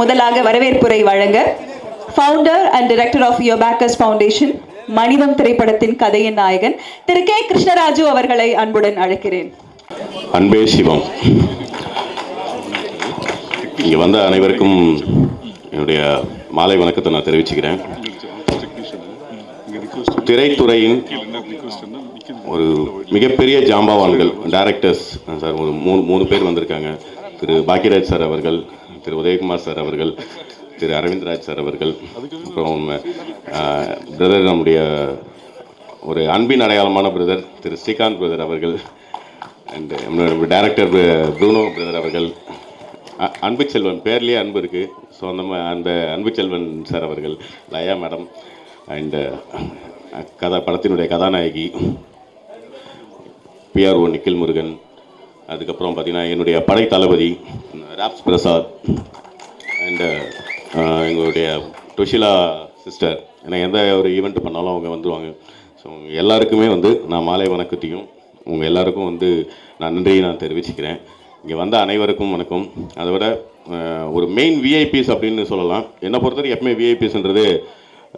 முதலாக வரவேற்புரை வழங்க founder and director of Yobacus foundation மனிதம் திரைப்படத்தின் கதையின் நாயகன் திரு கே கிருஷ்ணராஜு அவர்களை அன்புடன் அழைக்கிறேன். அன்பே சிவம். இங்கே வந்த அனைவருக்கும் என்னுடைய மாலை வணக்கத்தை நான் தெரிவிச்சுக்கிறேன். திரைத்துறையின் ஒரு மிகப்பெரிய ஜாம்பவான்கள் டைரக்டர்ஸ் சார் ஒரு மூணு பேர் வந்திருக்காங்க. திரு பாக்கியராஜ் சார் அவர்கள், திரு உதயகுமார் சார் அவர்கள், திரு அரவிந்த்ராஜ் சார் அவர்கள், அப்புறம் பிரதர் நம்முடைய ஒரு அன்பின் அடையாளமான பிரதர் திரு ஸ்ரீகாந்த் பிரதர் அவர்கள், அண்ட் நம்மளுடைய டைரக்டர் ப்ரூனோ பிரதர் அவர்கள், அன்பு செல்வன் பேர்லேயே அன்பு இருக்குது, ஸோ அந்த அன்பு செல்வன் சார் அவர்கள், லயா மேடம், அண்டு படத்தினுடைய கதாநாயகி பிஆர்ஓ நிக்கில் முருகன், அதுக்கப்புறம் பார்த்திங்கன்னா என்னுடைய படை தளபதி ராப்ஸ் பிரசாத், அண்டு எங்களுடைய டுஷிலா சிஸ்டர். ஏன்னா எந்த ஒரு ஈவெண்ட் பண்ணாலும் அவங்க வந்துடுவாங்க. ஸோ எல்லாருக்குமே நான் மாலை வணக்கத்தையும் உங்கள் எல்லாருக்கும் நான் நன்றியை நான் தெரிவிச்சுக்கிறேன். இங்கே வந்த அனைவருக்கும் வணக்கம். அதை விட ஒரு மெயின் விஐபிஸ் அப்படின்னு சொல்லலாம். என்னை பொறுத்தவரை எப்பவுமே விஐபிஸ்ன்றது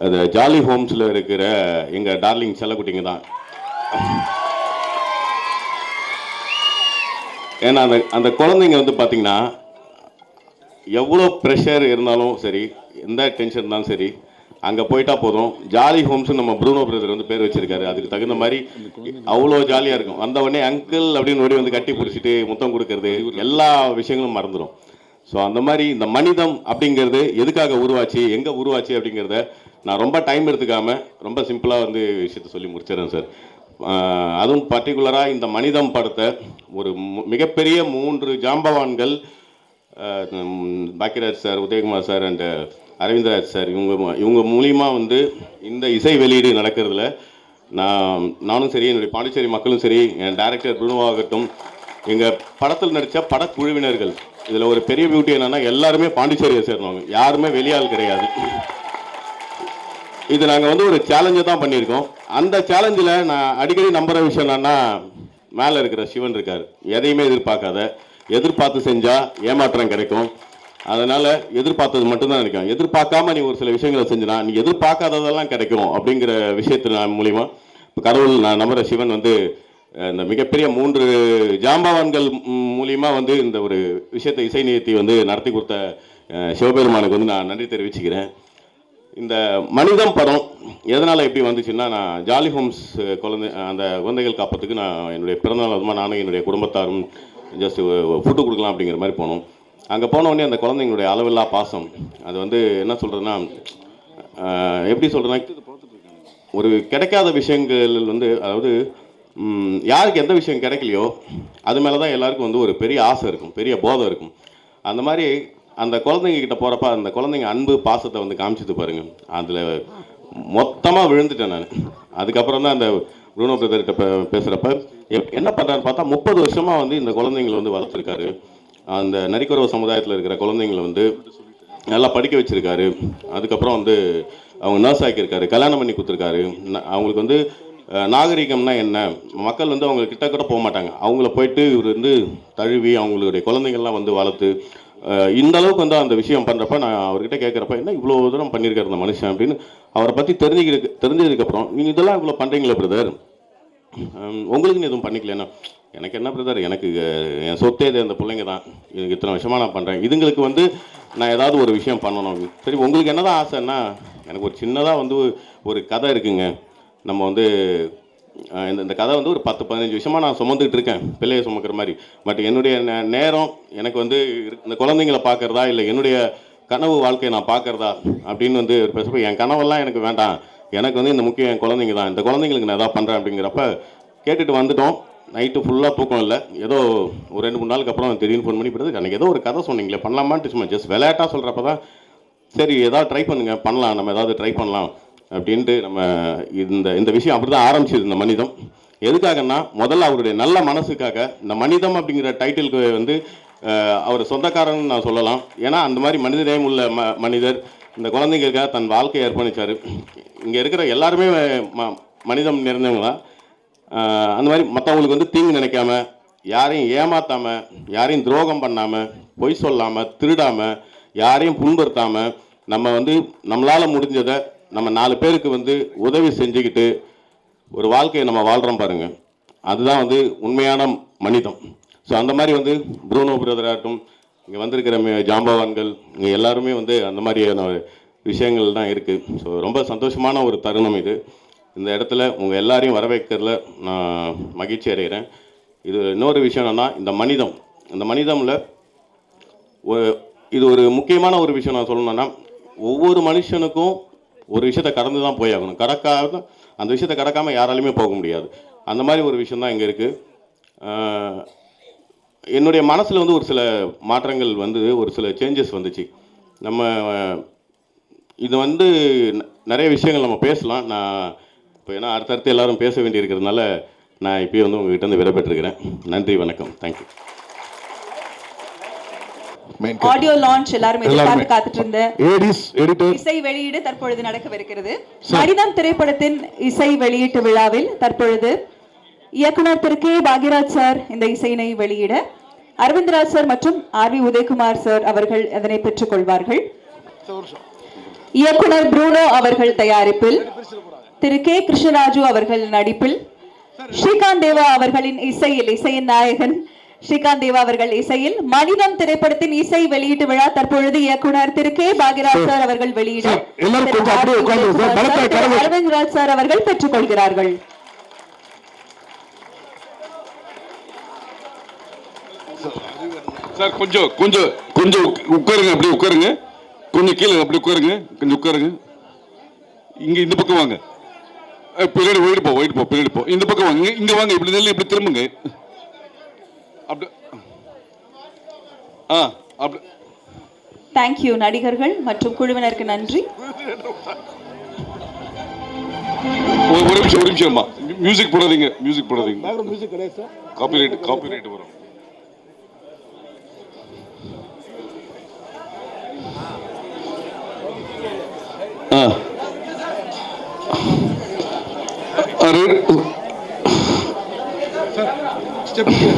அது ஜாலி ஹோம்ஸில் இருக்கிற எங்கள் டார்லிங் செல்லக்குட்டிங்க தான். ஏன்னா அந்த குழந்தைங்க பார்த்திங்கன்னா எவ்வளோ ப்ரெஷர் இருந்தாலும் சரி, எந்த டென்ஷன் இருந்தாலும் சரி, அங்கே போயிட்டா போதும். ஜாலி ஹோம்ஸ் நம்ம ப்ரூனோ பிரதர் பேர் வச்சிருக்காரு. அதுக்கு தகுந்த மாதிரி அவ்வளோ ஜாலியாக இருக்கும். வந்த உடனே அங்கிள் அப்படின்னு ஓடி கட்டி பிடிச்சிட்டு முத்தம் கொடுக்கறது, எல்லா விஷயங்களும் மறந்துடும். ஸோ அந்த மாதிரி இந்த மனிதம் அப்படிங்கிறது எதுக்காக உருவாச்சு, எங்கே உருவாச்சு அப்படிங்கிறத நான் ரொம்ப டைம் எடுத்துக்காமல் ரொம்ப சிம்பிளாக விஷயத்த சொல்லி முடிச்சிடறேன் சார். அதுவும் பர்டிகுலராக இந்த மனிதம் படத்தை ஒரு மிகப்பெரிய 3 ஜாம்பவான்கள், Bhagyaraj sir, Udhayakumar sir and Aravindraj sir, இவங்க மூலியமாக இந்த இசை வெளியீடு நடக்கிறதுல நானும் சரி, என்னுடைய பாண்டிச்சேரி மக்களும் சரி, என் டைரக்டர் ப்ரூனோவாகட்டும், எங்கள் படத்தில் நடித்த படக்குழுவினர்கள், இதில் ஒரு பெரிய பியூட்டி என்னென்னா எல்லாருமே பாண்டிச்சேரியை சேர்ந்தவங்க, யாருமே வெளியால் கிடையாது. இது நாங்கள் ஒரு சேலஞ்சை தான் பண்ணியிருக்கோம். அந்த சேலஞ்சில் நான் அடிக்கடி நம்புகிற விஷயம் என்னன்னா, மேலே இருக்கிற சிவன் இருக்கார். எதையுமே எதிர்பார்த்து செஞ்சால் ஏமாற்றம் கிடைக்கும். அதனால் எதிர்பார்த்தது மட்டும்தான் நினைக்கும். எதிர்பார்க்காம நீ ஒரு சில விஷயங்களை செஞ்சுனா நீ எதிர்பார்க்காததெல்லாம் கிடைக்கும் அப்படிங்கிற விஷயத்தின் மூலிமா இப்போ கடவுள் நான் நம்புகிற சிவன் இந்த மிகப்பெரிய 3 ஜாம்பவான்கள் மூலியமாக இந்த ஒரு விஷயத்தை இசை நிறுத்தி நடத்தி கொடுத்த சிவபெருமானுக்கு நான் நன்றி தெரிவிச்சுக்கிறேன். இந்த மனிதம் படம் எதனால் எப்படி வந்துச்சுன்னா, நான் ஜாலி ஹோம்ஸ் அந்த குழந்தைகள் காப்பத்துக்கு நான் என்னுடைய பிறந்தநாள் அதுமா நானும் என்னுடைய குடும்பத்தாரும் ஜஸ்ட் ஃபுட்டு கொடுக்கலாம் அப்படிங்கிற மாதிரி போனோம். அங்கே போனோடனே அந்த குழந்தைங்களுடைய அளவில்லா பாசம், அது என்ன சொல்கிறதுன்னா, எப்படி சொல்கிறேன்னா, ஒரு கிடைக்காத விஷயங்கள் அதாவது யாருக்கு எந்த விஷயம் கிடைக்கலையோ அது மேலே தான் எல்லாருக்கும் ஒரு பெரிய ஆசை இருக்கும், பெரிய போதை இருக்கும். அந்த மாதிரி அந்த குழந்தைங்க கிட்ட போகிறப்ப அந்த குழந்தைங்க அன்பு பாசத்தை காமிச்சிட்டு பாருங்கள், அதில் மொத்தமாக விழுந்துட்டேன் நான். அதுக்கப்புறம் தான் அந்த ப்ரூனோ பிரதர்கிட்ட பேசுகிறப்ப என்ன பண்ணுறான்னு பார்த்தா 30 வருஷமாக இந்த குழந்தைங்களை வளர்த்துருக்காரு. அந்த நரிக்குறவு சமுதாயத்தில் இருக்கிற குழந்தைங்களை நல்லா படிக்க வச்சுருக்காரு. அதுக்கப்புறம் அவங்க நர்ஸ் ஆக்கியிருக்காரு, கல்யாணம் பண்ணி கொடுத்துருக்காரு. அவங்களுக்கு நாகரிகம்னா என்ன, மக்கள் அவங்க கிட்ட கூட போக மாட்டாங்க, அவங்கள போயிட்டு இவர் தழுவி அவங்களுடைய குழந்தைங்கள்லாம் வளர்த்து இந்த அளவுக்கு அந்த விஷயம் பண்ணுறப்ப நான் அவர்கிட்ட கேட்குறப்ப என்ன இவ்வளோ தூரம் பண்ணியிருக்காரு இந்த மனுஷன் அப்படின்னு அவரை பற்றி தெரிஞ்சதுக்கப்புறம், நீங்கள் இதெல்லாம் இவ்வளோ பண்ணுறீங்களா பிரதர், உங்களுக்குன்னு எதுவும் பண்ணிக்கலன்னா, எனக்கு என்ன பிரதர், எனக்கு என் சொத்தே இது அந்த பிள்ளைங்க தான், எனக்கு இத்தனை வருஷமாக நான் பண்ணுறேன், இதுங்களுக்கு நான் ஏதாவது ஒரு விஷயம் பண்ணணும். சரி உங்களுக்கு என்ன தான் ஆசைன்னா, எனக்கு ஒரு சின்னதாக ஒரு கதை இருக்குங்க, நம்ம இந்த கதை ஒரு 10-15 விஷயமாக நான் சுமந்துக்கிட்டு இருக்கேன், பிள்ளையை சுமக்கிற மாதிரி. பட் என்னுடைய நேரம் எனக்கு இந்த குழந்தைங்களை பார்க்குறதா இல்லை என்னுடைய கனவு வாழ்க்கையை நான் பார்க்குறதா அப்படின்னு பேசுகிறப்ப, என் கனவெல்லாம் எனக்கு வேண்டாம், எனக்கு இந்த முக்கியம் என் குழந்தைங்க தான், இந்த குழந்தைங்களுக்கு நான் எதாவது பண்ணுறேன் அப்படிங்கிறப்ப கேட்டுட்டு வந்துட்டோம். நைட்டு ஃபுல்லாக தூக்கம் இல்லை. ஏதோ ஒரு 2-3 நாளுக்கு அப்புறம் திடீர்னு ஃபோன் பண்ணி போடுறது, அன்றைக்கி ஏதோ ஒரு கதை சொன்னீங்களே பண்ணலாமான்ட்டு சும்மா ஜஸ்ட் விளையாட்டாக சொல்கிறப்ப தான் சரி ஏதாவது ட்ரை பண்ணுங்கள், பண்ணலாம், நம்ம ஏதாவது ட்ரை பண்ணலாம் அப்படின்ட்டு நம்ம இந்த விஷயம் அப்படி தான் ஆரம்பிச்சிது. இந்த மனிதம் எதுக்காகன்னா, முதல்ல அவருடைய நல்ல மனசுக்காக. இந்த மனிதம் அப்படிங்கிற டைட்டிலுக்கு அவர் சொந்தக்காரன்னு நான் சொல்லலாம். ஏன்னா அந்த மாதிரி மனிதநேயம் உள்ள மனிதர் இந்த குழந்தைங்களுக்காக தன் வாழ்க்கையை அர்ப்பணித்தார். இங்கே இருக்கிற எல்லாருமே மனிதம் நிறைந்தவங்க தான். அந்த மாதிரி மற்றவங்களுக்கு தீங்கு நினைக்காம யாரையும் ஏமாற்றாமல், யாரையும் துரோகம் பண்ணாமல், பொய் சொல்லாமல், திருடாமல், யாரையும் புண்படுத்தாமல், நம்ம வந்து நம்மளால் முடிஞ்சதை நம்ம 4 பேருக்கு வந்து உதவி செஞ்சுக்கிட்டு ஒரு வாழ்க்கையை நம்ம வாழ்கிறோம் பாருங்கள், அதுதான் வந்து உண்மையான மனிதம். ஸோ அந்த மாதிரி வந்து ப்ரூனோ பிரதராகட்டும், இங்கே வந்திருக்கிற ஜாம்பவான்கள், இங்கே எல்லாருமே வந்து அந்த மாதிரியான விஷயங்கள் தான் இருக்குது. ஸோ ரொம்ப சந்தோஷமான ஒரு தருணம் இது. இந்த இடத்துல உங்கள் எல்லாரையும் வரவேற்கிறதுல நான் மகிழ்ச்சி அடைகிறேன். இது இன்னொரு விஷயம் என்னென்னா, இந்த மனிதமில் இது ஒரு முக்கியமான ஒரு விஷயம் நான் சொல்லணும்னா, ஒவ்வொரு மனுஷனுக்கும் ஒரு விஷயத்தை கடந்து தான் போய் ஆகணும். அந்த விஷயத்தை கடக்காமல் யாராலையுமே போக முடியாது. அந்த மாதிரி ஒரு விஷயம் தான் இங்கே இருக்குது. என்னுடைய மனசில் வந்து ஒரு சில மாற்றங்கள் வந்து, ஒரு சில சேஞ்சஸ் வந்துச்சு. நம்ம இது வந்து நிறைய விஷயங்கள் நம்ம பேசலாம். நான் இப்போ ஏன்னா அடுத்தடுத்து எல்லாரும் பேச வேண்டி இருக்கிறதுனால நான் இப்போயே வந்து உங்ககிட்ட இருந்து விடைபெற்றிருக்கிறேன். நன்றி, வணக்கம், தேங்க்யூ. ஆடியோ லான்ச் எல்லாரும் எதிர்பார்த்து காத்துட்டு இருந்த இசை வெளியீடு தற்பொழுது நடக்கவிருக்கிறது. மனிதம் திரைப்படத்தின் இசை வெளியீட்டு விழாவில் தற்பொழுது இயக்குனர் திரு கே பாக்யராஜ் சார் இந்த இசையினை வெளியிட அரவிந்த்ராஜ் சார் மற்றும் RV உதயகுமார் சார் அவர்கள் அதனை பெற்றுக் கொள்வார்கள். இயக்குனர் ப்ரூனோ அவர்கள் தயாரிப்பில், திரு கே கிருஷ்ணராஜு அவர்கள் நடிப்பில், ஸ்ரீகாந்த் தேவா அவர்களின் இசையின் நாயகன் ஸ்ரீகாந்த் தேவா அவர்கள் இசையில் மனிதம் திரைப்படத்தின் இசை வெளியீட்டு விழா தற்பொழுது இயக்குனர் திரு கே பாக்யராஜ் சார் அவர்கள் வெளியிட அரவிந்த்ராஜ் சார் அவர்கள் பெற்றுக் கொள்கிறார்கள். சார் கொஞ்சம் கொஞ்சம் கொஞ்சம் உட்காருங்க, அப்படி உட்காருங்க, கொஞ்சம் கீழே அப்படி உட்காருங்க, கொஞ்சம் உட்காருங்க. இங்க இந்த பக்கம் வாங்க, பின்னாடி ஒயிட் போ பின்னாடி போ, இந்த பக்கம் வாங்க, இங்க வாங்க, இப்படி நெல் இப்படி திரும்புங்க, அப்படி அப்படி. தேங்க்யூ. நடிகர்கள் மற்றும் குழுவினருக்கு நன்றி. ஒரு நிமிஷம் மியூசிக் போடாதீங்க, காப்பிரைட் வரும்.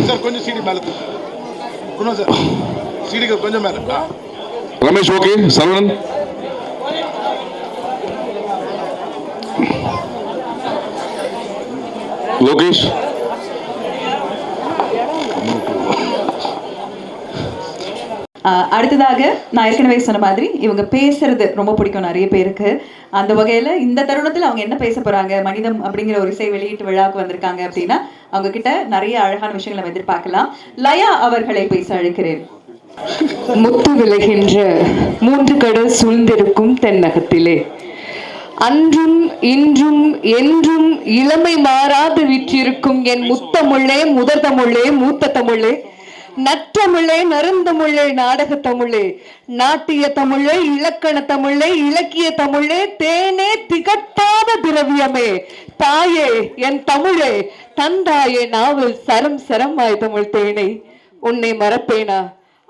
சார் கொஞ்சம் சீடி மேல சார், சீடிக்கு கொஞ்சம் மேல. ரமேஷ் ஓகே, சரவணன் லோகேஷ். அடுத்ததாக நான் ஏற்கனவே சொன்ன மாதிரி இவங்க பேசுறது ரொம்ப பிடிக்கும் நிறைய பேருக்கு. அந்த வகையில இந்த தருணத்தில் அவங்க என்ன பேச போறாங்க, மனிதம் அப்படிங்கிற ஒரு இசை வெளியீட்டு விழாவுக்கு வந்திருக்காங்க அப்படின்னா அவங்க கிட்ட நிறைய அழகான விஷயங்களை எதிர்பார்க்கலாம். லயா அவர்களை பேச அழைக்கிறேன். முத்து விளைகின்ற 3 கடல் சூழ்ந்திருக்கும் தென்னகத்திலே அன்றும் இன்றும் என்றும் இளமை மாறாது விற்றிருக்கும் என் முத்தமிழே, முதல் தமிழே, மூத்த தமிழே, நற்றமிழே, நருந்தமிழே, நாடக தமிழே, நாட்டிய தமிழே, இலக்கண தமிழே, இலக்கிய தமிழே, தேனே திகட்டாத திரவியமே, தாயே என் தமிழே, தந்தாயே நாவல் சரம் சரமாய் தமிழ் தேனை, உன்னை மறப்பேனா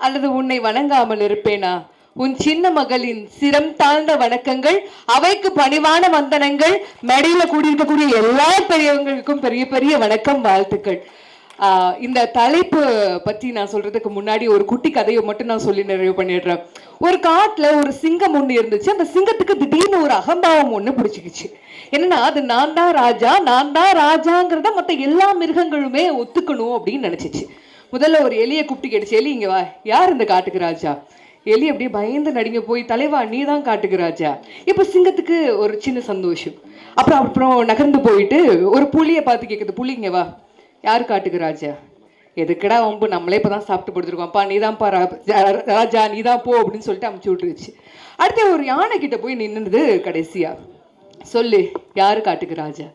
அல்லது உன்னை வணங்காமல் இருப்பேனா? உன் சின்ன மகளின் சிரம் தாழ்ந்த வணக்கங்கள், அவைக்கு பணிவான வந்தனங்கள், மேடையில கூடியிருக்கக்கூடிய எல்லா பெரியவங்களுக்கும் பெரிய பெரிய வணக்கம், வாழ்த்துக்கள். இந்த தலைப்பு பற்றி நான் சொல்றதுக்கு முன்னாடி ஒரு குட்டி கதையை மட்டும் நான் சொல்லி நிறைவு பண்ணிடுறேன். ஒரு காட்டுல ஒரு சிங்கம் ஒண்ணு இருந்துச்சு. அந்த சிங்கத்துக்கு திடீர்னு ஒரு அகம்பாவம் ஒண்ணு பிடிச்சிக்கிச்சு. என்னன்னா, அது நான் தான் ராஜாங்கிறத மற்ற எல்லா மிருகங்களுமே ஒத்துக்கணும் அப்படின்னு நினைச்சிச்சு. முதல்ல ஒரு எலியை கூப்பிட்டு கேட்டுச்சு, எலி இங்க வா, யார் இந்த காட்டுக்கு ராஜா? எலி அப்படியே பயந்து நடிங்க போய், தலைவா நீ தான் காட்டுக்கு ராஜா. இப்ப சிங்கத்துக்கு ஒரு சின்ன சந்தோஷம். அப்புறம் நகர்ந்து போயிட்டு ஒரு புலியை பார்த்து கேட்குது, புலி இங்க வா, யாரு காட்டுக்கு ராஜா? எதுக்கடா வம்பு, நம்மளே இப்பதான் சாப்பிட்டு படுத்துருக்கோம்ப்பா, நீதான்ப்பா ராஜா, நீதான் போ அப்படின்னு சொல்லிட்டு அமுச்சு விட்டுருச்சு. அடுத்து ஒரு யானை கிட்ட போய் நின்னுது. கடைசியா சொல்லு, யாரு காட்டுக்கு ராஜா?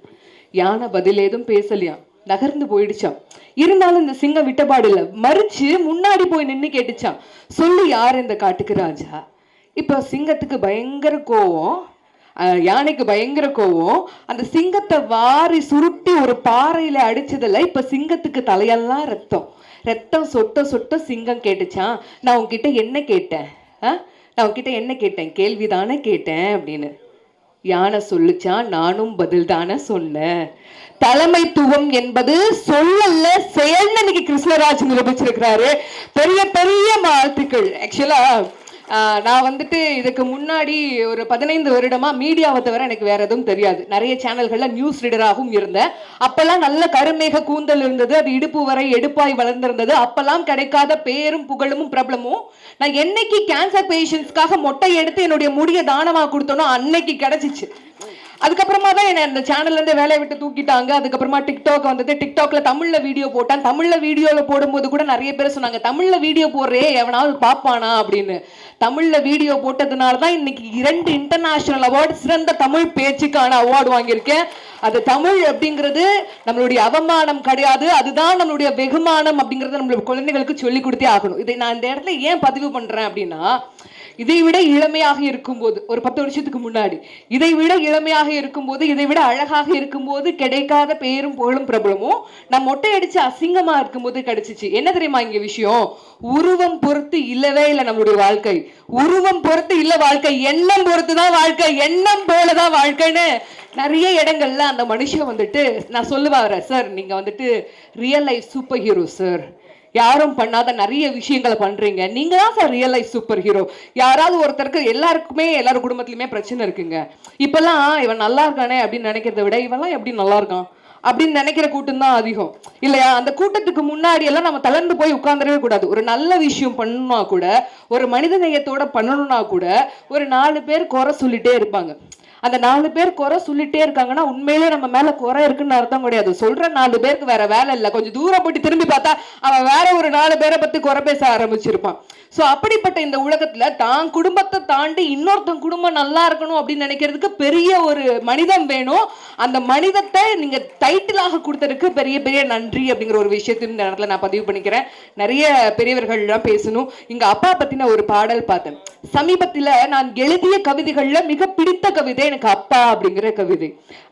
யானை பதில் ஏதும் பேசலையா, நகர்ந்து போயிடுச்சான். இருந்தாலும் இந்த சிங்கம் விட்டபாடு இல்லை, மறிச்சு முன்னாடி போய் நின்று கேட்டுச்சான், சொல்லு யார் இந்த காட்டுக்கு ராஜா? இப்ப சிங்கத்துக்கு பயங்கர கோவம், யானைக்கு பயங்கர கோவம். அந்த சிங்கத்தை வாரி சுருட்டி ஒரு பாறையில அடிச்சதுல இப்ப சிங்கத்துக்கு தலையெல்லாம் ரத்தம் சொட்ட சொட்ட சிங்கம் கேட்டுச்சான், நான் உன்கிட்ட என்ன கேட்டேன்? நான் உன்கிட்ட என்ன கேட்டேன்? கேள்விதானே கேட்டேன் அப்படின்னு. யானை சொல்லுச்சான், நானும் பதில் தானே சொன்னேன். தலைமைத்துவம் என்பது சொல்லல்ல, செயல்னு இன்னைக்கு கிருஷ்ணராஜ் நிரூபிச்சிருக்கிறாரு. பெரிய பெரிய வாழ்த்துக்கள். ஆக்சுவலா நான் வந்துட்டு இதுக்கு முன்னாடி ஒரு 15 வருடமா மீடியாவை தவிர எனக்கு வேற எதுவும் தெரியாது. நிறைய சேனல்கள்ல நியூஸ் ரீடராகவும் இருந்தேன். அப்பெல்லாம் நல்ல கருமேக கூந்தல் இருந்தது, அது இடுப்பு வரை எடுப்பாய் வளர்ந்திருந்தது. அப்பெல்லாம் கிடைக்காத பேரும் புகழும் பிரபலமும் நான் என்னைக்கு கேன்சர் பேஷண்ட்ஸ்க்காக மொட்டை எடுத்து என்னுடைய முடிய தானமா கொடுத்தனோ அன்னைக்கு கிடைச்சிச்சு. அதுக்கப்புறமா தான் என்ன அந்த சேனல்ல இருந்து வேலையை விட்டு தூக்கிட்டாங்க. அதுக்கப்புறமா டிக்டாக் வந்தது. டிக்டாக்ல தமிழ்ல வீடியோ போட்டேன். தமிழ்ல வீடியோல போடும்போது கூட நிறைய பேர் சொன்னாங்க, தமிழ்ல வீடியோ போடுறே எவனாவது பாப்பானா அப்படின்னு. தமிழ்ல வீடியோ போட்டதுனால தான் இன்னைக்கு 2 இன்டர்நேஷனல் அவார்டு, சிறந்த தமிழ் பேச்சுக்கான அவார்டு வாங்கியிருக்கேன். அது தமிழ் அப்படிங்கிறது நம்மளுடைய அவமானம் கிடையாது, அதுதான் நம்மளுடைய வெகுமானம் அப்படிங்கறத நம்மளுடைய குழந்தைகளுக்கு சொல்லி கொடுத்தே ஆகணும். இதை நான் இந்த இடத்துல ஏன் பதிவு பண்றேன் அப்படின்னா, இதை விட இளமையாக இருக்கும்போது, ஒரு 10 வருஷத்துக்கு முன்னாடி இதை விட இளமையாக இருக்கும்போது, இதை விட அழகாக இருக்கும்போது கிடைக்காத பேரும் புகழும் பிரபலமும் நான் மொட்டை அடிச்சு அசிங்கமா இருக்கும்போது கிடைச்சிச்சு. என்ன தெரியுமா இங்க விஷயம்? உருவம் பொறுத்து இல்லவே இல்லை நம்மளுடைய வாழ்க்கை. உருவம் பொறுத்து இல்ல வாழ்க்கை, எண்ணம் பொறுத்து தான் வாழ்க்கை, எண்ணம் போலதான் வாழ்க்கைன்னு நிறைய இடங்கள்ல அந்த மனுஷன் வந்துட்டு நான் சொல்லுவாரு, சார் நீங்க வந்துட்டு real life super hero sir, யாரும் பண்ணாத நிறைய விஷயங்களை பண்றீங்க, நீங்க தான் sir real life super hero. யாராவது ஒருத்தருக்கு, எல்லாருக்குமே எல்லாரும் குடும்பத்திலுமே பிரச்சனை இருக்குங்க. இப்பெல்லாம் இவன் நல்லா இருக்கானே அப்படின்னு நினைக்கிறத விட இவெல்லாம் எப்படி நல்லா இருக்கான் அப்படின்னு நினைக்கிற கூட்டம் தான் அதிகம் இல்லையா? அந்த கூட்டத்துக்கு முன்னாடி எல்லாம் நம்ம தளர்ந்து போய் உட்கார்ந்துடவே கூடாது. ஒரு நல்ல விஷயம் பண்ணணும்னா கூட, ஒரு மனித நேயத்தோட பண்ணணும்னா கூட ஒரு 4 பேர் குறை சொல்லிட்டே இருப்பாங்க. அந்த 4 பேர் குறை சொல்லிட்டே இருக்காங்கன்னா உண்மையிலே நம்ம மேல குறை இருக்குன்னு அர்த்தம் கிடையாது. சொல்ற 4 பேருக்கு வேற வேலை இல்லை. கொஞ்சம் தூரம் போட்டு திரும்பி பார்த்தா அவன் வேற ஒரு 4 பேரை பத்தி குறை பேச ஆரம்பிச்சிருப்பான். சோ அப்படிப்பட்ட இந்த உலகத்துல தான் குடும்பத்தை தாண்டி இன்னொருத்தன் குடும்பம் நல்லா இருக்கணும் அப்படின்னு நினைக்கிறதுக்கு பெரிய ஒரு மனிதம் வேணும். அந்த மனிதத்தை நீங்க டைட்டிலாக கொடுத்ததுக்கு பெரிய பெரிய நன்றி அப்படிங்கிற ஒரு விஷயத்தையும் இந்த இடத்துல நான் பதிவு பண்ணிக்கிறேன். நிறைய பெரியவர்கள் எல்லாம் பேசணும். இங்க அப்பா பத்தின ஒரு பாடல் பார்த்தேன் சமீபத்துல. நான் எழுதிய கவிதைகள்ல மிக பிடித்த கவிதை எனக்கு அப்பா அப்படிங்கிற கவிதை.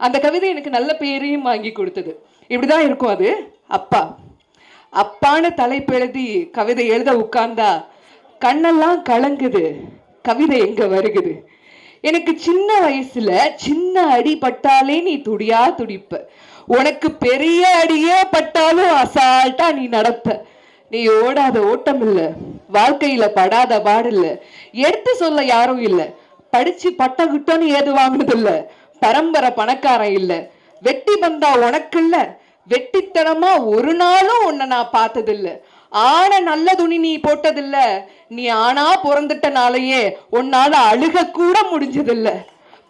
அந்த கவிதை எனக்கு நல்ல பேரையும் வாங்கி கொடுத்தது. இப்படிதான் இருக்கும் அது. அப்பா அப்பான்னு தலைப்பு எழுதி கவிதை எழுத உட்கார்ந்தா கண்ணெல்லாம் கலங்குது, கவிதை எங்க வருகுது. எனக்கு சின்ன வயசுல சின்ன அடி பட்டாலே நீ துடியா துடிப்ப, உனக்கு பெரிய அடியே பட்டாலும் அசால்ட்டா நீ நடப்ப. நீ ஓடாத ஓட்டம் இல்ல, வாழ்க்கையில படாத பாடு இல்ல, எடுத்து சொல்ல யாரும் இல்ல, படிச்சு பட்டகிட்டோன்னு ஏது வாங்கினது இல்ல, பரம்பரை பணக்காரன் இல்ல, வெட்டி வந்தா உனக்கு இல்ல, வெட்டித்தனமா ஒரு நாளும் உன்னை நான் பார்த்ததில்ல, ஆன நல்ல துணி நீ போட்டதில்ல, நீ ஆனா பிறந்துட்டனாலேயே உன்னால அழுக கூட முடிஞ்சதில்ல,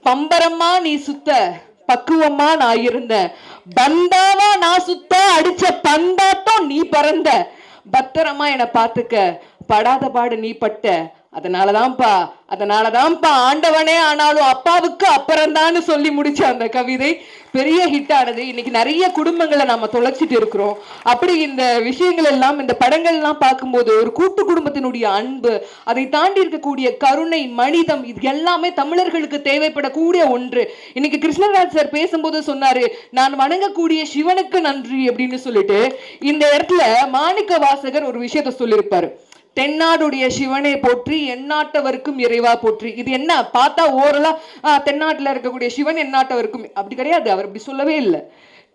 பம்பரமா நீ சுத்த பக்குவமா நான் இருந்த, பந்தாவா நான் சுத்த அடிச்ச பந்தாட்டம் நீ பறந்த, பத்திரமா என்னை பார்த்துக்க படாத பாடு நீ பட்ட, அதனாலதான்ப்பா ஆண்டவனே ஆனாலும் அப்பாவுக்கு அப்புறம்தான்னு சொல்லி முடிச்ச அந்த கவிதை பெரிய ஹிட் ஆனது. இன்னைக்கு நிறைய குடும்பங்களை நாம தொலைச்சிட்டு இருக்கிறோம். அப்படி இந்த விஷயங்கள் எல்லாம், இந்த படங்கள் எல்லாம் பார்க்கும்போது ஒரு கூட்டு குடும்பத்தினுடைய அன்பு, அதை தாண்டி இருக்கக்கூடிய கருணை, மனிதம், இது எல்லாமே தமிழர்களுக்கு தேவைப்படக்கூடிய ஒன்று. இன்னைக்கு கிருஷ்ணராஜ் சார் பேசும்போது சொன்னாரு, நான் வணங்கக்கூடிய சிவனுக்கு நன்றி அப்படின்னு சொல்லிட்டு. இந்த இடத்துல மாணிக்க வாசகர் ஒரு விஷயத்த சொல்லியிருப்பாரு, தென்னாடுடைய சிவனை போற்றி எந்நாட்டவருக்கும் இறைவா போற்றி. இது என்ன பார்த்தா ஓரலா தென்னாட்டுல இருக்கக்கூடிய சிவன் எந்நாட்டவருக்கும், அப்படி கிடையாது. அவர் அப்படி சொல்லவே இல்லை.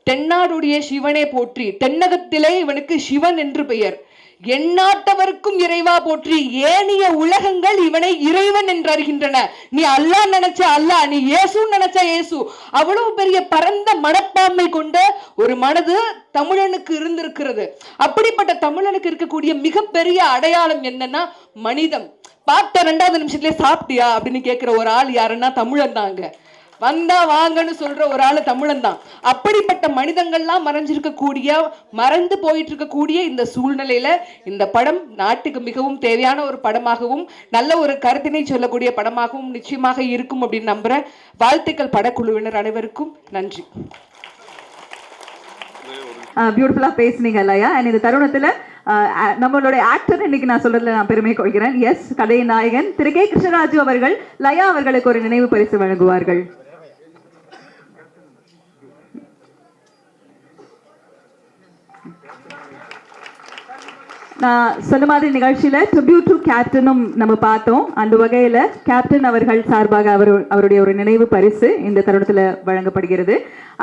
தென்னாடுடைய சிவனை போற்றி, தென்னகத்திலே இவனுக்கு சிவன் என்று பெயர், எந்நாட்டவருக்கும் இறைவா போற்றி, ஏனைய உலகங்கள் இவனை இறைவன் என்று அறிகின்றன. நீ அல்லாஹ் நினைச்ச அல்லாஹ், நீ இயேசுன்னு நினைச்ச இயேசு. அவ்வளவு பெரிய பரந்த மனப்பான்மை கொண்ட ஒரு மனது தமிழனுக்கு இருந்திருக்கிறது. அப்படிப்பட்ட தமிழனுக்கு இருக்கக்கூடிய மிகப்பெரிய அடையாளம் என்னன்னா மனிதம். பார்த்த 2வது நிமிஷத்துலயே சாப்பிட்டியா அப்படின்னு கேட்கிற ஒரு ஆள் யாருன்னா தமிழன் தாங்க. வந்தா வாங்கன்னு சொல்ற ஒரு ஆளு தமிழன் தான். அப்படிப்பட்ட மனிதங்கள்லாம் மறந்து போயிட்டு இருக்கக்கூடிய இந்த சூழ்நிலையில இந்த படம் நாட்டுக்கு மிகவும் தேவையான ஒரு படமாகவும் நல்ல ஒரு கருத்தினை சொல்லக்கூடிய படமாகவும் நிச்சயமாக இருக்கும் அப்படின்னு நம்புறேன். வாழ்த்துக்கள் படக்குழுவினர் அனைவருக்கும். நன்றி. பியூட்டிஃபுல்லா பேசுனீங்க இல்லையா? இந்த தருணத்துல நம்மளுடைய ஆக்டர் இன்னைக்கு நான் சொல்றதுல நான் பெருமை கொள்கிறேன். எஸ், கதை நாயகன் திரு கே கிருஷ்ணராஜு அவர்கள் லயா அவர்களுக்கு ஒரு நினைவு பரிசு வழங்குவார்கள். நான் சொன்ன மாதிரி நிகழ்ச்சியில ட்ரிபியூட் டு கேப்டனும் நம்ம பார்த்தோம். அந்த வகையில கேப்டன் அவர்கள் சார்பாக அவருடைய ஒரு நினைவு பரிசு இந்த தருணத்துல வழங்கப்படுகிறது.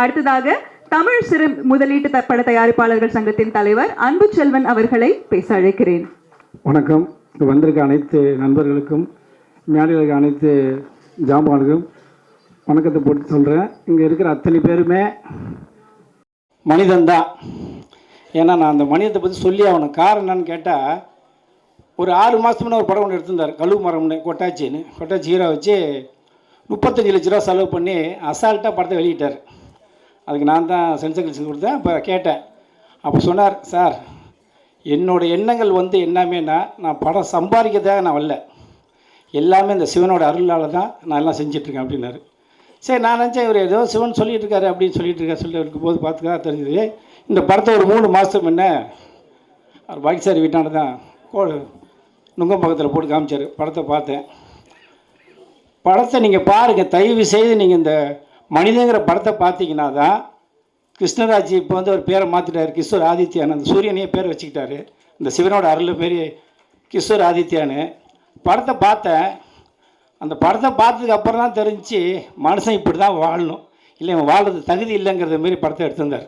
அடுத்ததாக தமிழ் சிறு முதலீட்டு பட தயாரிப்பாளர்கள் சங்கத்தின் தலைவர் அன்பு செல்வன் அவர்களை பேச அழைக்கிறேன். வணக்கம். இங்கே வந்திருக்க அனைத்து நண்பர்களுக்கும் மேடையில் இருக்க அனைத்து ஜாமான்களுக்கும் வணக்கத்தை போட்டு சொல்கிறேன். இங்கே இருக்கிற அத்தனை பேருமே மனிதன்தான். ஏன்னா நான் அந்த மனிதத்தை பற்றி சொல்லி ஆகணும். காரணம் என்னன்னு கேட்டால், ஒரு 6 மாதத்துக்கு முன்னே ஒரு படம் ஒன்று எடுத்திருந்தார், கழுவு மரம்னு, கொட்டாச்சி ஹீரோ வச்சு 35 லட்ச ரூபா செலவு பண்ணி அசால்ட்டாக படத்தை வெளியிட்டார். அதுக்கு நான் தான் சென்சர் கலெக்ஷன் கொடுத்தேன். அப்போ கேட்டேன். அப்போ சொன்னார், சார் என்னோடய எண்ணங்கள் என்னமேனா, நான் படம் சம்பாதிக்கிறதாக நான் வரல, எல்லாமே இந்த சிவனோட அருளால் தான் நான் எல்லாம் செஞ்சிட்ருக்கேன் அப்படின்னாரு. சரி, நான் நினச்சேன் இவர் ஏதோ சிவன் சொல்லிட்டு இருக்காரு அப்படின்னு சொல்லிட்டு இருக்கும் போது பார்த்துக்கா தெரிஞ்சுது. இந்த படத்தை ஒரு 3 மாதத்துக்கு முன்ன அவர் பாக்கிசாரி வீட்டாண்ட தான் நுங்கம் பக்கத்தில் போட்டு காமிச்சார். படத்தை பார்த்தேன். படத்தை நீங்கள் பாருங்கள், தயவு செய்து நீங்கள் இந்த மனிதங்கிற படத்தை பார்த்தீங்கன்னா தான். கிருஷ்ணராஜ் இப்போ ஒரு பேரை மாற்றிட்டார், கிஷோர் ஆதித்யான்னு. அந்த சூரியனையே பேர் வச்சுக்கிட்டாரு, இந்த சிவனோட அருள் மாரி கிஷோர் ஆதித்யான்னு. படத்தை பார்த்தேன். அந்த படத்தை பார்த்ததுக்கு அப்புறம் தான் தெரிஞ்சு மனுஷன் இப்படி தான் வாழணும், இல்லை இவன் வாழ்றது தகுதி இல்லைங்கிறத மாரி படத்தை எடுத்திருந்தார்.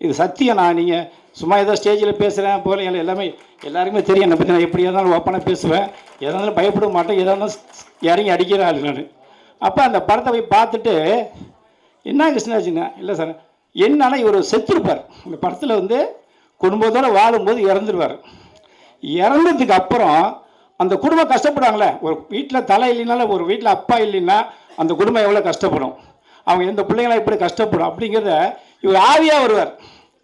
இது சத்தியம். நான் நீங்கள் சும்மா ஏதோ ஸ்டேஜில் பேசுகிறேன் போல எல்லாமே எல்லாருக்குமே தெரியும். என்னை பற்றி நான் எப்படி இருந்தாலும் ஓப்பனாக பேசுவேன், எதாலும் பயப்பட மாட்டேன், எதாலும் இறங்கி அடிக்கிற ஆள் நான். அப்போ அந்த படத்தை போய் பார்த்துட்டு என்ன கிருஷ்ணராஜுங்க, இல்லை சார் என்னன்னா இவர் செத்துருப்பார். இந்த படத்தில் குடும்பத்தோடு வாழும்போது இறந்துருவார். இறந்ததுக்கு அப்புறம் அந்த குடும்பம் கஷ்டப்படுவாங்களே, ஒரு வீட்டில் தலை இல்லைனாலும், ஒரு வீட்டில் அப்பா இல்லைன்னா அந்த குடும்பம் எவ்வளோ கஷ்டப்படும், அவங்க எந்த பிள்ளைங்களாம் எப்படி கஷ்டப்படும் அப்படிங்கிறத இவர் ஆவியாக வருவார்.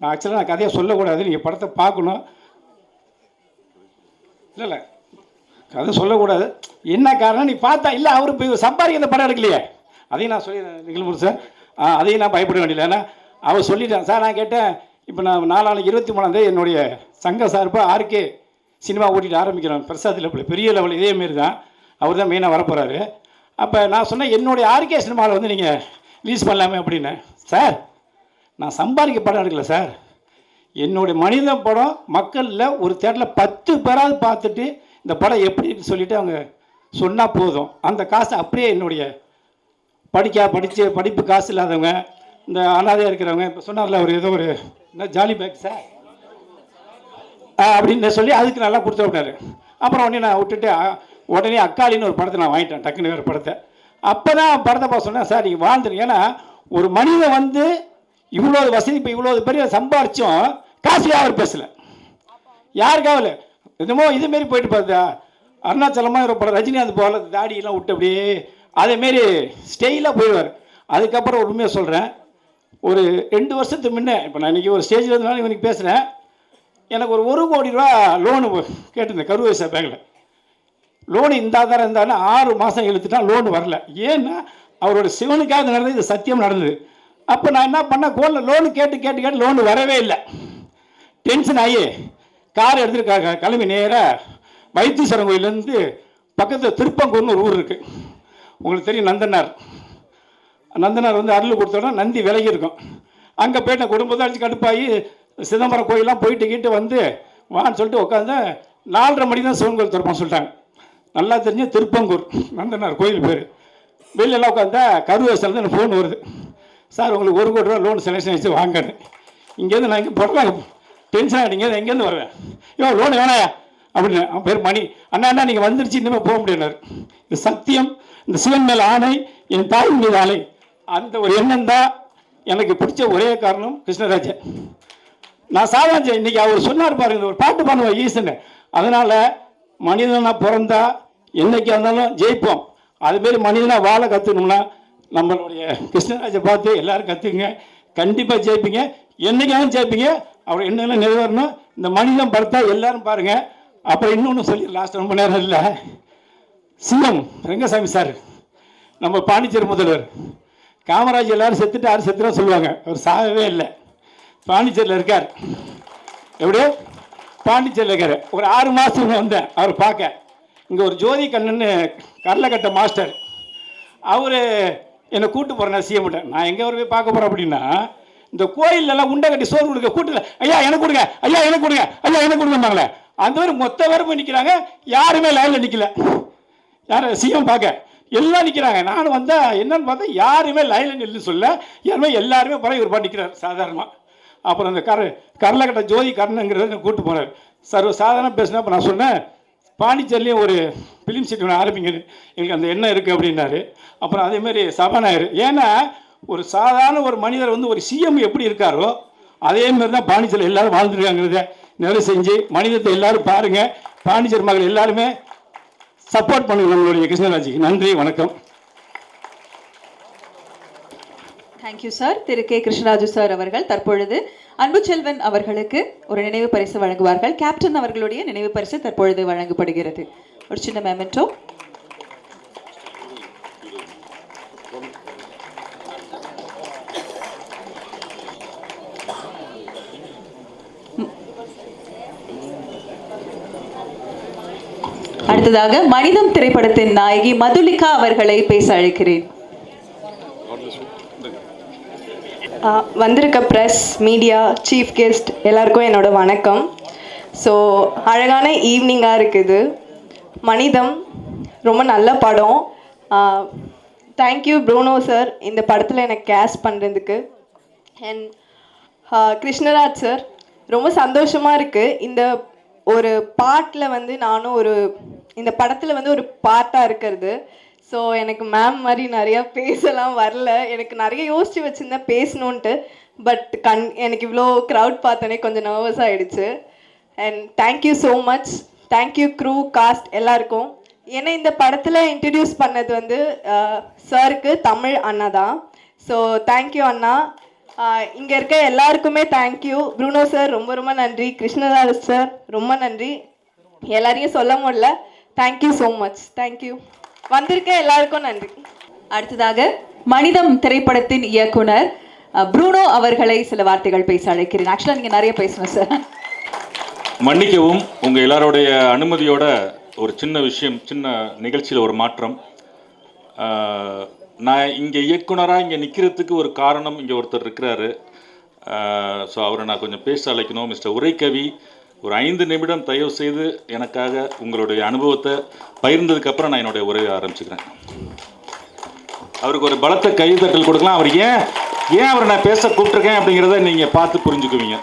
நான் ஆக்சுவலாக நான் கதையை சொல்லக்கூடாது, நீங்கள் படத்தை பார்க்கணும். இல்லை கதை சொல்லக்கூடாது. என்ன காரணம் நீ பார்த்தா இல்லை, அவர் இப்போ சம்பாதிக்கிற படம் எடுக்கலையே, அதையும் நான் சொல்லி நிகழ்வு சார், அதையும் நான் பயப்பட வேண்டியது. ஏன்னா அவர் சொல்லிட்டேன் சார். நான் கேட்டேன், இப்போ நான் 23 என்னுடைய சங்க சார்பாக ஆர்கே சினிமா ஓட்டிகிட்டு ஆரம்பிக்கிறோம், பிரசாத் லெவலில், பெரிய லெவல், இதேமாரி தான். அவர் தான் மெயினாக வரப்போகிறாரு. அப்போ நான் சொன்னேன், என்னுடைய ஆர்கே சினிமாவில் நீங்கள் ரிலீஸ் பண்ணலாமே அப்படின்னு. சார் நான் சம்பாதிக்க படம் எடுக்கல சார், என்னுடைய மனித படம் மக்களில் ஒரு தேட்டரில் 10 பேராவது பார்த்துட்டு இந்த படம் எப்படி சொல்லிவிட்டு அவங்க சொன்னால் போதும். அந்த காசு அப்படியே என்னுடைய படிப்பு காசு இல்லாதவங்க, இந்த அனாதையாக இருக்கிறவங்க, இப்போ சொன்னார்ல ஒரு ஏதோ ஒரு என்ன ஜாலி பேக் சார் அப்படின்னு சொல்லி அதுக்கு நல்லா கொடுத்து விட்டாரு. அப்புறம் உடனே நான் விட்டுட்டு உடனே அக்காளின்னு ஒரு படத்தை நான் வாங்கிட்டேன், டக்குன்னு வேறு படத்தை. அப்போ தான் படத்தை பார்த்து சொன்னேன், சார் நீங்கள் வாழ்ந்துருங்க. ஏன்னா ஒரு மனிதன் இவ்வளோ வசதி, இப்போ இவ்வளோ பெரிய சம்பாரிச்சும் காசுக்காக அவர் பேசலை, யாருக்காகல என்னமோ இதுமாரி போயிட்டு பார்த்தா அருணாச்சலமாக ஒரு படம் ரஜினிகாந்த் போகல, தாடியெல்லாம் விட்டு அப்படியே அதேமாரி ஸ்டெயிலாக போயிடுவார். அதுக்கப்புறம் ஒரு உண்மையாக சொல்கிறேன், ஒரு 2 வருஷத்துக்கு முன்னே, இப்போ நான் இன்றைக்கி ஒரு ஸ்டேஜில் இருந்தாலும் இவனுக்கு பேசுகிறேன், எனக்கு ஒரு 1 கோடி ரூபா லோனு கேட்டிருந்தேன் கருவேசா பேங்கில். லோனு இருந்தாலும் 6 மாதம் இழுத்துட்டா லோனு வரல. ஏன்னா அவரோட சிவனுக்காக நடந்தது, இது சத்தியம் நடந்தது. அப்போ நான் என்ன பண்ணேன், லோனு கேட்டு லோனு வரவே இல்லை. டென்ஷன் ஆகி கார் எடுத்துருக்காங்க, கிளம்பி நேராக வைத்தீஸ்வரன் கோயிலேருந்து பக்கத்தில் திருப்பங்கூர்னு ஒரு ஊர் இருக்குது, உங்களுக்கு தெரியும், நந்தனார் அருள் கொடுத்தோன்னா நந்தி விலகி இருக்கும். அங்கே போயிட்டு குடும்பத்தை அடித்து கடுப்பாகி சிதம்பரம் கோயிலெலாம் போயிட்டு வான்னு சொல்லிட்டு உட்காந்து 4:30 மணி தான் சிவன் கோயில் திறப்பான்னு சொல்லிட்டாங்க. நல்லா தெரிஞ்சு திருப்பங்கூர் நந்தனார் கோயில் பேர். வெளிலெல்லாம் உட்காந்தா கருவேசிலேருந்து எனக்கு ஃபோன் வருது, சார் உங்களுக்கு 1 கோடி ரூபா லோன் செலெக்ஷன் ஆகிடுச்சு வாங்கன்னு. இங்கேருந்து நான் இங்கே போடுறாங்க, டென்ஷன் ஆகிட்டீங்க, எங்கேருந்து வருவேன், ஐயோ லோனு வேணாயா அப்படின்னு. அவன் பேர் மணி. அண்ணா நீங்கள் வந்துருச்சு, இனிமேல் போக முடியாது. இது சத்தியம், இந்த சிவன் மேல் ஆணை, என் தாயின் மீது ஆணை. அந்த ஒரு எண்ணம் தான் எனக்கு பிடிச்ச ஒரே காரணம் கிருஷ்ணராஜ். நான் சாதாரண இன்னைக்கு அவர் சொன்னார் பாருங்க, ஒரு பாட்டு பண்ணுவேன் ஈசன்னு. அதனால் மனிதனாக பிறந்தா என்னைக்கு இருந்தாலும் ஜெயிப்போம். அதுமாரி மனிதனாக வாழ கற்றுக்கணும்னா நம்மளுடைய கிருஷ்ணராஜை பார்த்து எல்லோரும் கற்றுக்குங்க, கண்டிப்பாக ஜெயிப்பீங்க, என்றைக்காலும் ஜெயிப்பீங்க. அவர் என்னென்ன நிறைவேறணும். இந்த மனிதன் பார்த்தா எல்லாரும் பாருங்கள். அப்புறம் இன்னொன்று சொல்லி லாஸ்ட் ரொம்ப நேரம் இல்லை, சிஎம் ரங்கசாமி சார், நம்ம பாண்டிச்சேரி முதல்வர் காமராஜ் எல்லாரும் செத்துட்டு யாரும் செத்துனா சொல்லுவாங்க, அவர் சாகவே இல்லை, பாண்டிச்சேரியில் இருக்கார். எப்படியோ பாண்டிச்சேரியில் இருக்கார். ஒரு 6 மாதத்துக்கு வந்தேன் அவர் பார்க்க. இங்கே ஒரு ஜோதி கண்ணன்னு கடலக்கட்டை மாஸ்டர், அவர் என்னை கூப்பிட்டு போகிறேன் சிஎம்கிட்ட. நான் எங்கே போய் பார்க்க போகிறேன் அப்படின்னா, இந்த கோயிலெல்லாம் உண்டை கட்டி சோறு கொடுக்க கூட்டத்தில் ஐயா எனக்கு கொடுங்க, ஐயா எனக்கு கொடுங்க, ஐயா எனக்கு கொடுங்கன்னாங்களே, அந்த மாதிரி மொத்த பேரும் போய் நிற்கிறாங்க. யாருமே லைனில் நிற்கல. யாரும் சிஎம் பார்க்க எல்லாம் நிற்கிறாங்க. நானும் வந்தால் என்னன்னு பார்த்தா யாருமே லைனில் நில்லுன்னு சொல்ல, எல்லாருமே பிறகு ஒரு பாட்டு நிற்கிறார் சாதாரணமாக. அப்புறம் அந்த கரலக்கட்ட ஜோதி கர்ணங்கிறத கூப்பிட்டு போனார். சர்வ சாதாரண பேசினா. அப்போ நான் சொன்னேன், பாண்டிச்சேரிலையும் ஒரு ஃபிலிம் சிட்டி ஒன்று ஆரம்பிங்க, எங்களுக்கு அந்த எண்ணம் இருக்குது அப்படின்னாரு. அப்புறம் அதேமாதிரி சபாநாயகர், ஏன்னா ஒரு சாதாரண ஒரு மனிதர் வந்து ஒரு சிஎம் எப்படி இருக்காரோ அதேமாதிரி தான் பாண்டிச்சேரியில் எல்லாரும் வாழ்ந்துருக்காங்கிறத நிறைய செஞ்சு மனிதத்தை எல்லாரும் பாருங்கள். பாண்டிச்சேரி மக்கள் எல்லாருமே சப்போர்ட் பண்ணுங்க நம்மளுடைய கிருஷ்ணராஜுக்கு. நன்றி, வணக்கம். Thank you sir. Thiru K Krishnaraju sir அவர்கள் தற்பொழுது அன்புச்செல்வன் அவர்களுக்கு ஒரு நினைவு பரிசு வழங்குவார்கள். கேப்டன் அவர்களுடைய நினைவு பரிசு தற்பொழுது வழங்கப்படுகிறது. ஒரு சின்ன மெமெண்டோ. அடுத்ததாக மனிதம் திரைப்படத்தின் நாயகி மதுலிகா அவர்களை பேச அழைக்கிறேன். வந்திருக்க ப்ரெஸ், மீடியா, சீஃப் கெஸ்ட் எல்லாருக்கும் என்னோட வணக்கம். ஸோ அழகான ஈவினிங்காக இருக்குது. மனிதம் ரொம்ப நல்ல படம். தேங்க்யூ ப்ரூனோ சார் இந்த படத்தில் எனக்கு கேஸ்ட் பண்ணுறதுக்கு. அண்ட் கிருஷ்ணராஜ் சார், ரொம்ப சந்தோஷமாக இருக்குது. இந்த ஒரு பாட்டில் வந்து நானும் இந்த படத்தில் வந்து ஒரு பாட்டாக இருக்கிறது. ஸோ எனக்கு மேம் மாதிரி நிறையா பேசலாம் வரல. எனக்கு நிறைய யோசித்து வச்சுருந்தேன் பேசணுன்ட்டு. பட் எனக்கு இவ்வளோ க்ரௌட் பார்த்தோன்னே கொஞ்சம் நர்வஸ் ஆகிடுச்சு. And thank you so much. Thank you crew, cast எல்லாருக்கும். ஏன்னா இந்த படத்தில் இன்ட்ரடியூஸ் பண்ணது வந்து சாருக்கு தமிழ் அண்ணா தான். ஸோ தேங்க்யூ அண்ணா. இங்கே இருக்க எல்லாருக்குமே தேங்க்யூ. ப்ரூனோ சார் ரொம்ப ரொம்ப நன்றி. கிருஷ்ணராஜ் சார் ரொம்ப நன்றி. எல்லாரையும் சொல்ல முடியல. Thank you so much. தேங்க்யூ. வந்திருக்க எல்லாருக்கும் நன்றி. அடுத்ததாக மனிதம் திரைப்படத்தின் இயக்குனர் ப்ரூனோ அவர்களை சில வார்த்தைகள் பேச அழைக்கிறேன். ஆக்சுவலாக நீங்கள் நிறைய பேசணும் சார். மன்னிக்கவும், உங்கள் எல்லாருடைய அனுமதியோட ஒரு சின்ன விஷயம், சின்ன நிகழ்ச்சியில் ஒரு மாற்றம். நான் இங்கே இயக்குனராக இங்கே நிற்கிறதுக்கு ஒரு காரணம், இங்கே ஒருத்தர் இருக்கிறாரு. ஸோ அவரை நான் கொஞ்சம் பேச அழைக்கணும். மிஸ்டர் உரைக்கவி, ஒரு 5 நிமிடம் தயவு செய்து எனக்காக உங்களுடைய அனுபவத்தை பகிர்ந்ததுக்கப்புறம் நான் என்னுடைய உரையை ஆரம்பிச்சுக்கிறேன். அவருக்கு ஒரு பலத்த கைதட்டல் கொடுக்கலாம். அவர் ஏன் அவரை நான் பேச கூப்பிட்டுருக்கேன் அப்படிங்கிறத நீங்கள் பார்த்து புரிஞ்சுக்குவீங்க.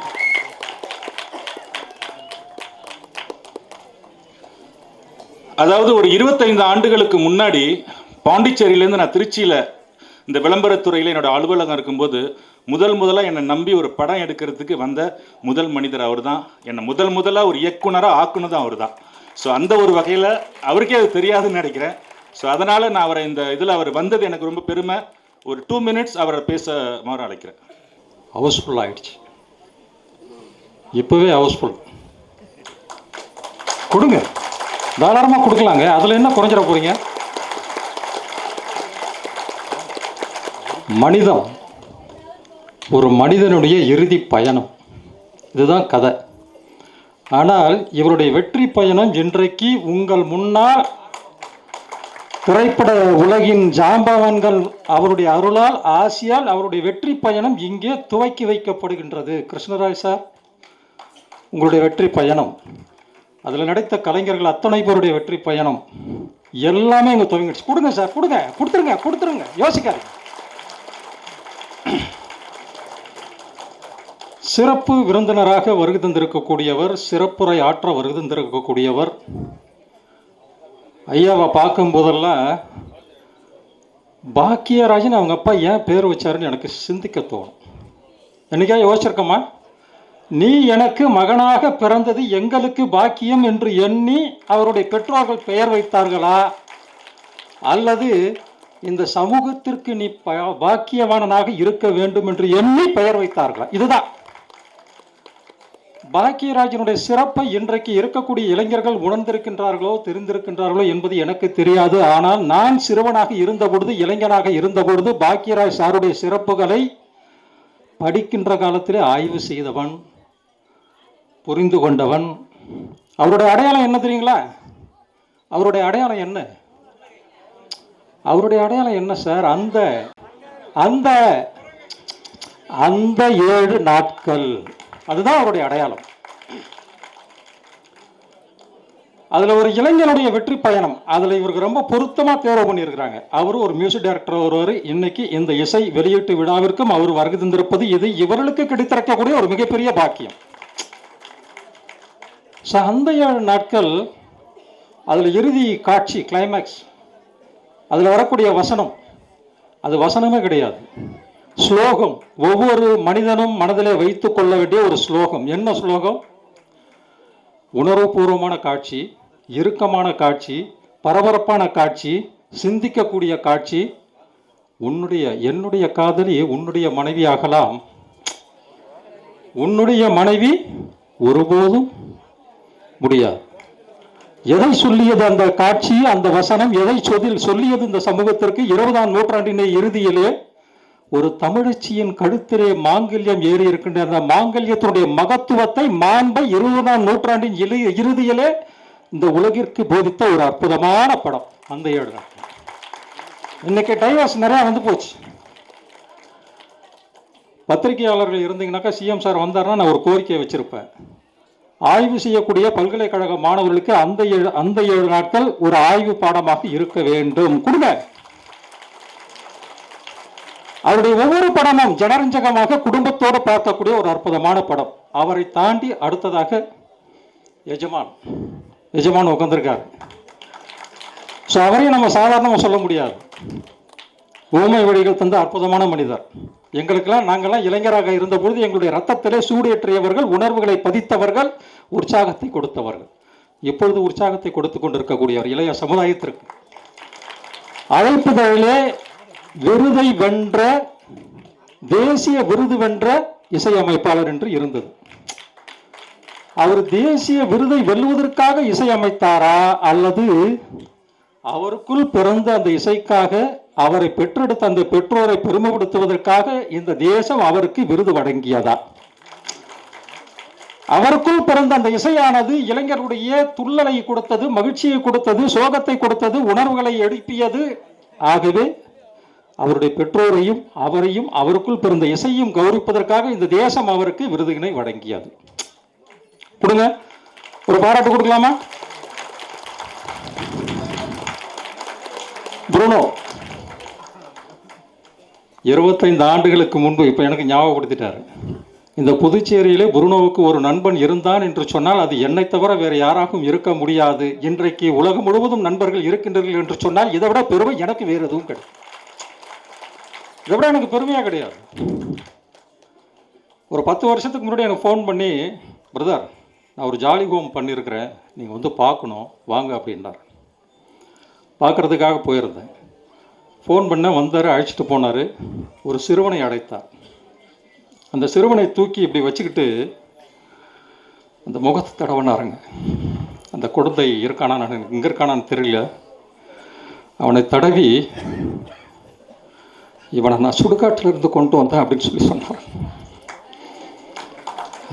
அதாவது ஒரு 25 ஆண்டுகளுக்கு முன்னாடி பாண்டிச்சேரியிலேருந்து நான் திருச்சியில் இந்த விளம்பரத்துறையில் என்னோட அலுவலகம் இருக்கும்போது முதலாக என்னை நம்பி ஒரு படம் எடுக்கிறதுக்கு வந்த முதல் மனிதர் அவர் தான். என்னை முதலாக ஒரு இயக்குனராக ஆக்குனதும் அவர் தான். ஸோ அந்த ஒரு வகையில் அவருக்கே அது தெரியாதுன்னு நினைக்கிறேன். ஸோ அதனால் நான் அவரை இந்த இதில் அவர் வந்தது எனக்கு ரொம்ப பெருமை. ஒரு 2 மினிட்ஸ் அவரை பேச மாதிரி அழைக்கிறேன். ஹவுஸ்ஃபுல் ஆகிடுச்சு, இப்போவே ஹவுஸ்ஃபுல். கொடுங்க, தாராளமாக கொடுக்கலாங்க. அதில் என்ன குறைஞ்சிட போகிறீங்க? மனிதம், ஒரு மனிதனுடைய இறுதி பயணம், இதுதான் கதை. ஆனால் இவருடைய வெற்றி பயணம் இன்றைக்கு உங்கள் முன்னால் திரைப்பட உலகின் ஜாம்பவான்கள் அவருடைய அருளால், ஆசியால் அவருடைய வெற்றி பயணம் இங்கே துவக்கி வைக்கப்படுகின்றது. கிருஷ்ணராஜ் சார், உங்களுடைய வெற்றி பயணம், அதில் நடித்த கலைஞர்கள் அத்தனை பேருடைய வெற்றி பயணம் எல்லாமே இங்கே துவங்கிடுச்சு. கொடுங்க சார், கொடுங்க, கொடுத்துருங்க, யோசிக்காது. சிறப்பு விருந்தினராக வருகை தந்திருக்கக்கூடியவர், சிறப்புரை ஆற்ற வருகை தந்திருக்கக்கூடியவர் ஐயாவை பார்க்கும் போதெல்லாம் பாக்கியராஜன் அவங்க அப்பா ஏன் பேர் வச்சாருன்னு எனக்கு சிந்திக்க தோணும். என்னைக்கா யோசிச்சிருக்கம்மா? நீ எனக்கு மகனாக பிறந்தது எங்களுக்கு பாக்கியம் என்று எண்ணி அவருடைய பெற்றோர்கள் பெயர் வைத்தார்களா, அல்லது இந்த சமூகத்திற்கு நீ பாக்கியவானனாக இருக்க வேண்டும் என்று எண்ணி பெயர் வைத்தார்களா? இதுதான் பாக்கியராஜனுடைய சிறப்பை இன்றைக்கு இருக்கக்கூடிய இளைஞர்கள் உணர்ந்திருக்கின்றார்களோ தெரிந்திருக்கின்றார்களோ என்பது எனக்கு தெரியாது. ஆனால் நான் சிறுவனாக இருந்த பொழுது, இளைஞனாக இருந்த பொழுது பாக்கியராஜ் சாருடைய சிறப்புகளை படிக்கின்ற காலத்திலே ஆய்வு செய்தவன், புரிந்து கொண்டவன். அவருடைய அடையாளம் என்ன தெரியுங்களா? அவருடைய அடையாளம் என்ன? அவருடைய அடையாளம் என்ன சார்? அந்த அந்த 7 நாட்கள் அதுதான் அவருடைய அடையாளம். அதுல ஒரு இளைஞனுடைய வெற்றி பயணம், அதுல இவருக்கு ரொம்ப பொருத்தமா தேர்வு பண்ணியிருக்கிறாங்க. அவரு ஒரு மியூசிக் டைரக்டர் ஒருவர். இன்னைக்கு இந்த இசை வெளியீட்டு விழாவிற்கும் அவர் வருகை தந்திருப்பது இது இவர்களுக்கு கிடைத்திருக்கக்கூடிய ஒரு மிகப்பெரிய பாக்கியம். அந்த 7 நாட்கள் அதுல இறுதி காட்சி கிளைமேக்ஸ், அதுல வரக்கூடிய வசனம், அது வசனமே கிடையாது, ஸ்லோகம். ஒவ்வொரு மனிதனும் மனதிலே வைத்துக் கொள்ள வேண்டிய ஒரு ஸ்லோகம். என்ன ஸ்லோகம்? உணர்வுபூர்வமான காட்சி, இறுக்கமான காட்சி, பரபரப்பான காட்சி, சிந்திக்கக்கூடிய காட்சி. என்னுடைய காதலி உன்னுடைய மனைவி ஆகலாம், உன்னுடைய மனைவி ஒருபோதும் முடியாது. எதை சொல்லியது அந்த காட்சி, அந்த வசனம்? எதை சொல்லியது இந்த சமூகத்திற்கு? 20ஆம் நூற்றாண்டின் இறுதியிலே ஒரு தமிழச்சியின் கழுத்திலே மாங்கல்யம் ஏறி இருக்கின்ற அந்த மாங்கல்யத்தினுடைய மகத்துவத்தை, மாண்பை 20ஆம் நூற்றாண்டின் இறுதியிலே இந்த உலகிற்கு போதித்த ஒரு அற்புதமான படம் அந்த 7 நாட்கள். இன்னைக்கு டைவர்ஸ் நிறைய வந்து போச்சு. பத்திரிகையாளர்கள் இருந்தீங்கன்னாக்கா சிஎம் சார் வந்தாருன்னா நான் ஒரு கோரிக்கையை வச்சிருப்பேன். ஆய்வு செய்யக்கூடிய பல்கலைக்கழக மாணவர்களுக்கு அந்த 7 நாட்கள் ஒரு ஆய்வு பாடமாக இருக்க வேண்டும். கொடுங்க. அவருடைய ஒவ்வொரு படமும் ஜனரஞ்சகமாக குடும்பத்தோடு பார்க்கக்கூடிய ஒரு அற்புதமான படம். அவரை தாண்டி அடுத்ததாக எஜமான் உட்கார்ந்திருக்கார். ஸோ அவரையும் நம்ம சாதாரணமாக சொல்ல முடியாது. ஊமை வழிகள் தந்த அற்புதமான மனிதர். எங்களுக்கெல்லாம், நாங்கள்லாம் இளைஞராக இருந்தபொழுது எங்களுடைய ரத்தத்திலே சூடேற்றியவர்கள், உணர்வுகளை பதித்தவர்கள், உற்சாகத்தை கொடுத்தவர்கள். இப்பொழுது உற்சாகத்தை கொடுத்து கொண்டிருக்கக்கூடியவர் இளைய சமுதாயத்திற்கு. அழைப்புதழிலே விருதை வென்ற, தேசிய விருது வென்ற இசையமைப்பாளர் என்று இருந்தது. அவர் தேசிய விருதை வெல்லுவதற்காக இசையமைத்தாரா, அல்லது அவருக்குள் பிறந்த அந்த இசைக்காக அவரை பெற்றெடுத்த அந்த பெற்றோரை பெருமைப்படுத்துவதற்காக இந்த தேசம் அவருக்கு விருது வழங்கியதா? அவருக்குள் பிறந்த அந்த இசையானது இளைஞருடைய துள்ளலை கொடுத்தது, மகிழ்ச்சியை கொடுத்தது, சோகத்தை கொடுத்தது, உணர்வுகளை எழுப்பியது. ஆகவே அவருடைய பெற்றோரையும் அவரையும் அவருக்குள் பிறந்த இசையும் கௌரவிப்பதற்காக இந்த தேசம் அவருக்கு விருதினை வழங்கியது. கொடுங்க, ஒரு பாராட்டு கொடுக்கலாமா? புருனோ 25 ஆண்டுகளுக்கு முன்பு, இப்போ எனக்கு ஞாபகப்படுத்திட்டாரு, இந்த புதுச்சேரியிலே புருனோவுக்கு ஒரு நண்பன் இருந்தான் என்று சொன்னால் அது என்னை தவிர வேறு யாராகவும் இருக்க முடியாது. இன்றைக்கு உலகம் முழுவதும் நண்பர்கள் இருக்கின்றீர்கள் என்று சொன்னால் இதை விட பெருமை எனக்கு வேறு எதுவும் கிடையாது. இதை விட எனக்கு பெருமையாக கிடையாது. ஒரு 10 வருஷத்துக்கு முன்னாடி எனக்கு ஃபோன் பண்ணி, பிரதர் நான் ஒரு ஜாலி ஹோம் பண்ணியிருக்கிறேன், நீங்கள் வந்து பார்க்கணும் வாங்க அப்படின்னார். பார்க்குறதுக்காக போயிருந்தேன். ஃபோன் பண்ண வந்தார், அழைச்சிட்டு போனார். ஒரு சிறுவனை அழைத்தார். அந்த சிறுவனை தூக்கி இப்படி வச்சுக்கிட்டு அந்த முகத்தை தடவினாருங்க. அந்த குழந்தை இருக்கானா, நான் இங்கே இருக்கானான்னு தெரியல, அவனை தடவி, இவனை நான் சுடுகாட்டில் இருந்து கொண்டு வந்தேன் அப்படின்னு சொல்லி சொன்னார்.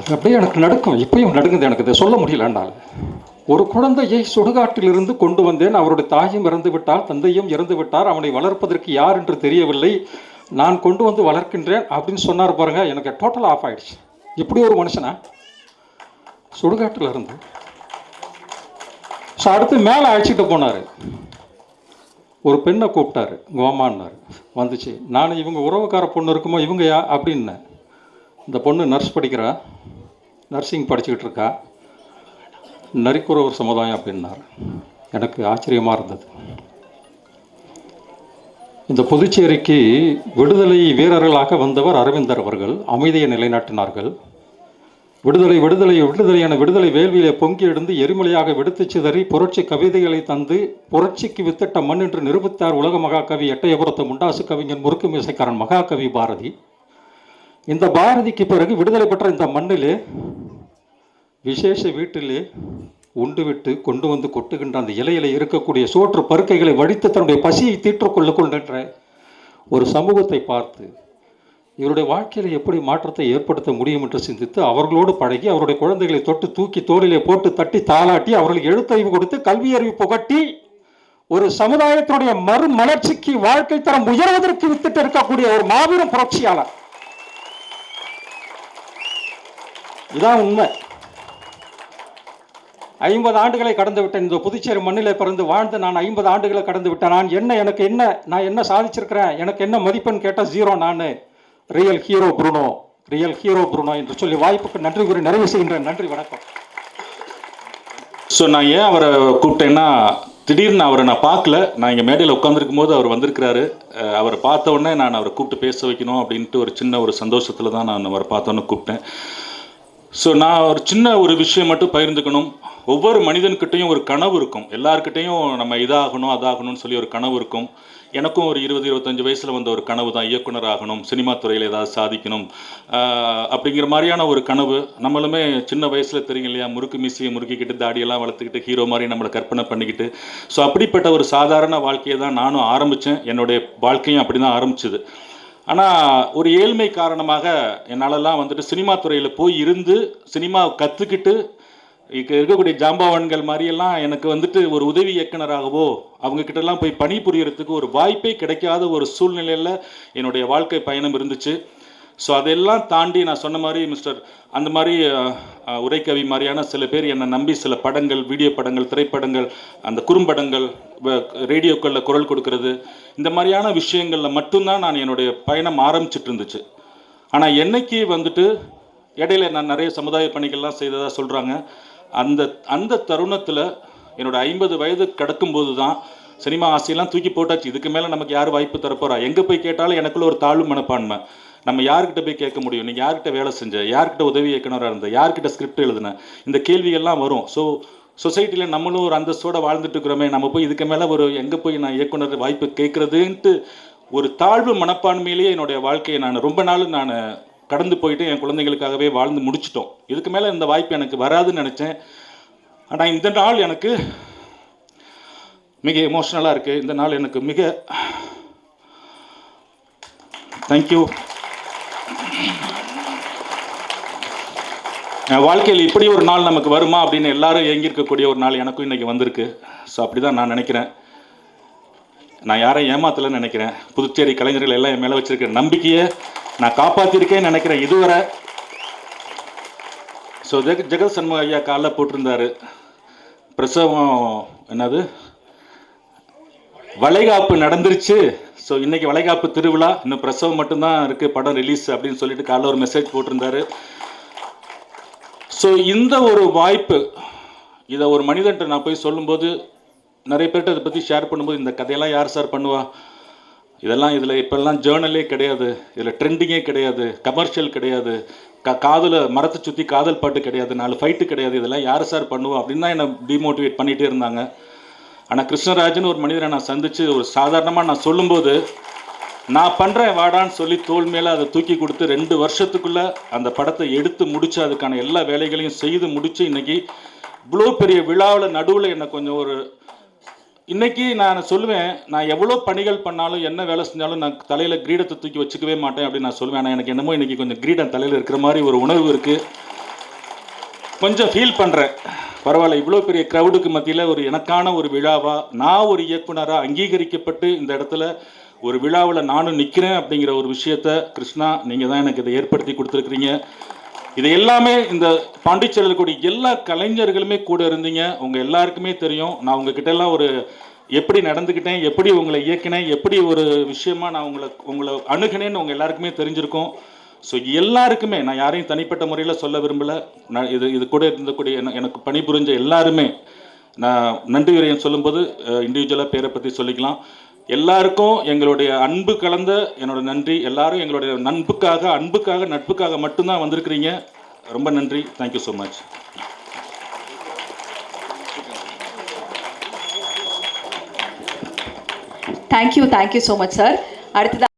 அது அப்படியே எனக்கு நடுக்கும், இப்பயும் நடுங்குது எனக்கு, இதை சொல்ல முடியலன்னால. ஒரு குழந்தையை சுடுகாட்டிலிருந்து கொண்டு வந்தேன், அவருடைய தாயும் இறந்து விட்டால், தந்தையும் இறந்து விட்டார், அவனை வளர்ப்பதற்கு யார் என்று தெரியவில்லை, நான் கொண்டு வந்து வளர்க்கின்றேன் அப்படின்னு சொன்னார் பாருங்க. எனக்கு டோட்டல் ஆஃப் ஆயிடுச்சு. இப்படி ஒரு மனுஷனா சுடுகாட்டில் இருந்து. ஸோ அடுத்து மேலே அழைச்சிட்டு போனார். ஒரு பெண்ணை கூப்பிட்டாரு, கோமான்னாரு. வந்துச்சு. நான் இவங்க உறவுக்கார பொண்ணு இருக்குமோ, இவங்க யா அப்படின்னேன். இந்த பொண்ணு நர்ஸ் படிக்கிறா, நர்சிங் படிச்சுக்கிட்டு இருக்கா, நரிக்குறவர் சமுதாயம் அப்படின்னார். எனக்கு ஆச்சரியமாக இருந்தது. இந்த புதுச்சேரிக்கு விடுதலை வீரர்களாக வந்தவர் அரவிந்தர் அவர்கள். அமைதியை நிலைநாட்டினார்கள். விடுதலை விடுதலை விடுதலை என விடுதலை வேள்வியிலே பொங்கி எழுந்து எரிமலையாக வெடித்து சிதறி புரட்சி கவிதைகளை தந்து புரட்சிக்கு வித்திட்ட மண் என்று நிரூபித்தார் உலக மகாகவி எட்டயபுரத்து முண்டாசு கவிஞன் முறுக்கு மீசைக்காரன் மகாகவி பாரதி. இந்த பாரதிக்கு பிறகு விடுதலை பெற்ற இந்த மண்ணிலே விசேஷ வீட்டிலே உண்டு விட்டு கொண்டு வந்து கொட்டுகின்ற அந்த இலையில இருக்கக்கூடிய சோற்று பருக்கைகளை வடித்து தன்னுடைய பசியை தீற்றுக்கொள்ளுகின்ற ஒரு சமூகத்தை பார்த்து இவருடைய வாழ்க்கையில் எப்படி மாற்றத்தை ஏற்படுத்த முடியும் என்று சிந்தித்து அவர்களோடு பழகி அவருடைய குழந்தைகளை தொட்டு தூக்கி தோளிலே போட்டு தட்டி தாளாட்டி அவர்களுக்கு எழுத்தறிவு கொடுத்து கல்வி அறிவு புகட்டி ஒரு சமுதாயத்தினுடைய மறுமலர்ச்சிக்கு வாழ்க்கை தரம் உயர்வதற்கு வித்திட்டு இருக்கக்கூடிய ஒரு மாபெரும் புரட்சியாளர். இதான் உண்மை. 50 ஆண்டுகளை கடந்து விட்டேன். இந்த புதுச்சேரி மண்ணிலே பிறந்து வாழ்ந்து நான் 50 ஆண்டுகளை கடந்து விட்டேன். நான் என்ன சாதிச்சிருக்கிறேன், எனக்கு என்ன மதிப்பெண் கேட்டால் 0. நான் ரியல் ஹீரோ ப்ரூனோ என்று சொல்லி வாய்ப்புக்கு நன்றி கூறி நிறைவு செய்கின்றேன். நன்றி, வணக்கம். ஸோ நான் ஏன் அவரை கூப்பிட்டேன்னா, திடீர்னு அவரை நான் பார்க்கல. நான் இங்கே மேடையில் உட்காந்துருக்கும் போது அவர் வந்திருக்கிறாரு. அவரை பார்த்த உடனே நான் அவரை கூப்பிட்டு பேச வைக்கணும் அப்படின்ட்டு ஒரு சின்ன ஒரு சந்தோஷத்தில் தான் நான் அவரை பார்த்தோன்னே கூப்பிட்டேன். ஸோ நான் ஒரு சின்ன ஒரு விஷயம் மட்டும் பகிர்ந்துக்கணும். ஒவ்வொரு மனிதன்கிட்டையும் ஒரு கனவு இருக்கும். எல்லாருக்கிட்டையும் நம்ம இதாகணும் அதாகணும்னு சொல்லி ஒரு கனவு இருக்கும். எனக்கும் ஒரு 20-25 வயசில் வந்த ஒரு கனவு தான் இயக்குனர் ஆகணும், சினிமா துறையில் ஏதாவது சாதிக்கணும் அப்படிங்கிற மாதிரியான ஒரு கனவு. நம்மளுமே சின்ன வயசில் தெரியும் இல்லையா, முறுக்கு மீசியை முறுக்கிக்கிட்டு தாடியெல்லாம் வளர்த்துக்கிட்டு ஹீரோ மாதிரி நம்மளை கற்பனை பண்ணிக்கிட்டு. ஸோ அப்படிப்பட்ட ஒரு சாதாரண வாழ்க்கையை தான் நானும் ஆரம்பித்தேன். என்னுடைய வாழ்க்கையும் அப்படி தான் ஆரம்பிச்சுது. ஆனால் ஒரு ஏழ்மை காரணமாக என்னாலெல்லாம் வந்துட்டு சினிமா துறையில் போய் இருந்து சினிமாவை கற்றுக்கிட்டு இருக்கக்கூடிய ஜாம்பவான்கள் மாதிரியெல்லாம் எனக்கு வந்துட்டு ஒரு உதவி இயக்குனராகவோ அவங்கக்கிட்டலாம் போய் பணிபுரியறதுக்கு ஒரு வாய்ப்பே கிடைக்காத ஒரு சூழ்நிலையில் என்னுடைய வாழ்க்கை பயணம் இருந்துச்சு. ஸோ அதெல்லாம் தாண்டி நான் சொன்ன மாதிரி அந்த மாதிரி உரைக்கவி மாதிரியான சில பேர் என்னை நம்பி சில படங்கள், வீடியோ படங்கள், திரைப்படங்கள், அந்த குறும்படங்கள், ரேடியோக்களில் குரல் கொடுக்கறது, இந்த மாதிரியான விஷயங்களில் மட்டும்தான் நான் என்னுடைய பயணம் ஆரம்பிச்சிட்டு இருந்துச்சு. ஆனால் என்னைக்கு வந்துட்டு இடையில நான் நிறைய சமுதாய பணிகள்லாம் செய்ததாக சொல்கிறாங்க. அந்த தருணத்தில் என்னோட 50 வயது கடக்கும்போது தான் சினிமா ஆசையெல்லாம் தூக்கி போட்டாச்சு. இதுக்கு மேலே நமக்கு யார் வாய்ப்பு தரப்போறா? எங்கே போய் கேட்டாலும் எனக்குள்ள ஒரு தாழ்வு மனப்பான்மை. நம்ம யார்கிட்ட போய் கேட்க முடியும்? நீ யார்கிட்ட வேலை செஞ்ச, யார்கிட்ட உதவி இயக்குனராக இருந்த, யார்கிட்ட ஸ்கிரிப்ட் எழுதுன, இந்த கேள்விகள்லாம் வரும். ஸோ சொசைட்டியில் நம்மளும் ஒரு அந்தஸ்தோடு வாழ்ந்துட்டு இருக்கிறோமே, நம்ம போய் இதுக்கு மேலே எங்கே போய் நான் இயக்குனர் வாய்ப்பு கேட்குறதுன்ட்டு ஒரு தாழ்வு மனப்பான்மையிலேயே என்னுடைய வாழ்க்கையை நான் ரொம்ப நாள் கடந்து போயிட்டு என் குழந்தைகளுக்காகவே வாழ்ந்து முடிச்சிட்டோம். இதுக்கு மேலே இந்த வாய்ப்பு எனக்கு வராதுன்னு நினச்சேன். ஆனால் இந்த நாள் எனக்கு மிக எமோஷ்னலாக இருக்குது. இந்த நாள் எனக்கு மிக தேங்க்யூ. என் வாழ்க்கையில் இப்படி ஒரு நாள் நமக்கு வருமா அப்படின்னு எல்லாரும் ஏங்கியிருக்கக்கூடிய ஒரு நாள் எனக்கும் இன்றைக்கி வந்திருக்கு. ஸோ அப்படி தான் நான் நினைக்கிறேன். நான் யாரையும் ஏமாத்தலைன்னு நினைக்கிறேன். புதுச்சேரி கலைஞர்கள் எல்லாம் என் மேலே வச்சுருக்க நம்பிக்கையை நான் காப்பாற்றிருக்கேன்னு நினைக்கிறேன் இதுவரை. ஸோ ஜெகத் சண்முக ஐயா காலைல போட்டிருந்தாரு, பிரசவம் என்னது வளைகாப்பு நடந்துருச்சு. ஸோ இன்றைக்கி வளைகாப்பு திருவிழா, இன்னும் பிரசவம் மட்டும்தான் இருக்குது, படம் ரிலீஸ் அப்படின்னு சொல்லிட்டு காலைல ஒரு மெசேஜ் போட்டிருந்தாரு. ஸோ இந்த ஒரு வாய்ப்பு, இதை ஒரு மனிதன்ட்ட நான் போய் சொல்லும்போது, நிறைய பேர்கிட்ட அதை பற்றி ஷேர் பண்ணும்போது, இந்த கதையெல்லாம் யார் சார் பண்ணுவா, இதில் இப்போல்லாம் ஜேர்னலே கிடையாது, இதில் ட்ரெண்டிங்கே கிடையாது, கமர்ஷியல் கிடையாது, காதில் மரத்தை சுற்றி காதல் பாட்டு கிடையாது, 4 ஃபைட்டு கிடையாது, இதெல்லாம் யார் சார் பண்ணுவா அப்படின்னு தான் என்னை டிமோட்டிவேட் பண்ணிகிட்டே இருந்தாங்க. ஆனால் கிருஷ்ணராஜன் ஒரு மனிதரை நான் சந்தித்து ஒரு சாதாரணமாக நான் சொல்லும்போது, நான் பண்ணுறேன் வாடான்னு சொல்லி தோல் மேலே அதை தூக்கி கொடுத்து 2 வருஷத்துக்குள்ளே அந்த படத்தை எடுத்து முடித்து அதுக்கான எல்லா வேலைகளையும் செய்து முடித்து இன்றைக்கி இவ்வளோ பெரிய விழாவில் நடுவில் என்னை கொஞ்சம் ஒரு இன்றைக்கி நான் சொல்லுவேன், நான் எவ்வளோ பணிகள் பண்ணாலும் என்ன வேலை செஞ்சாலும் நான் தலையில் கிரீடத்தை தூக்கி வச்சுக்கவே மாட்டேன் அப்படின்னு நான் சொல்லுவேன். ஆனால் எனக்கு என்னமோ இன்றைக்கி கொஞ்சம் கிரீடம் தலையில் இருக்கிற மாதிரி ஒரு உணர்வு இருக்குது. கொஞ்சம் ஃபீல் பண்ணுறேன். பரவாயில்ல, இவ்வளோ பெரிய க்ரௌடுக்கு மத்தியில் ஒரு எனக்கான ஒரு விழாவாக, நான் ஒரு இயக்குனராக அங்கீகரிக்கப்பட்டு இந்த இடத்துல ஒரு விழாவில் நானும் நிற்கிறேன் அப்படிங்கிற ஒரு விஷயத்த கிருஷ்ணா நீங்கள் தான் எனக்கு இதை ஏற்படுத்தி கொடுத்துருக்குறீங்க. இது எல்லாமே இந்த பாண்டிச்சேரியில் கூடிய எல்லா கலைஞர்களுமே கூட இருந்தீங்க. உங்கள் எல்லாருக்குமே தெரியும் நான் உங்ககிட்ட எல்லாம் ஒரு எப்படி நடந்துக்கிட்டேன், எப்படி உங்களை இயக்கினேன், எப்படி ஒரு விஷயமா நான் உங்களை அணுகினேன்னு உங்கள் எல்லாருக்குமே தெரிஞ்சிருக்கும். ஸோ எல்லாருக்குமே நான் யாரையும் தனிப்பட்ட முறையில் சொல்ல விரும்பலை. நான் இது கூட இருந்தக்கூடிய எனக்கு பணிபுரிஞ்ச எல்லாருமே நான் நன்றி உரையன் சொல்லும்போது இண்டிவிஜுவலாக பேரை பற்றி சொல்லிக்கலாம். எல்லாருக்கும் எங்களுடைய அன்பு கலந்த என்னோட நன்றி. எல்லாரும் எங்களுடைய அன்புக்காக நட்புக்காக மட்டும்தான் வந்திருக்கிறீங்க. ரொம்ப நன்றி. Thank you so much. Thank you so much sir. அடுத்தது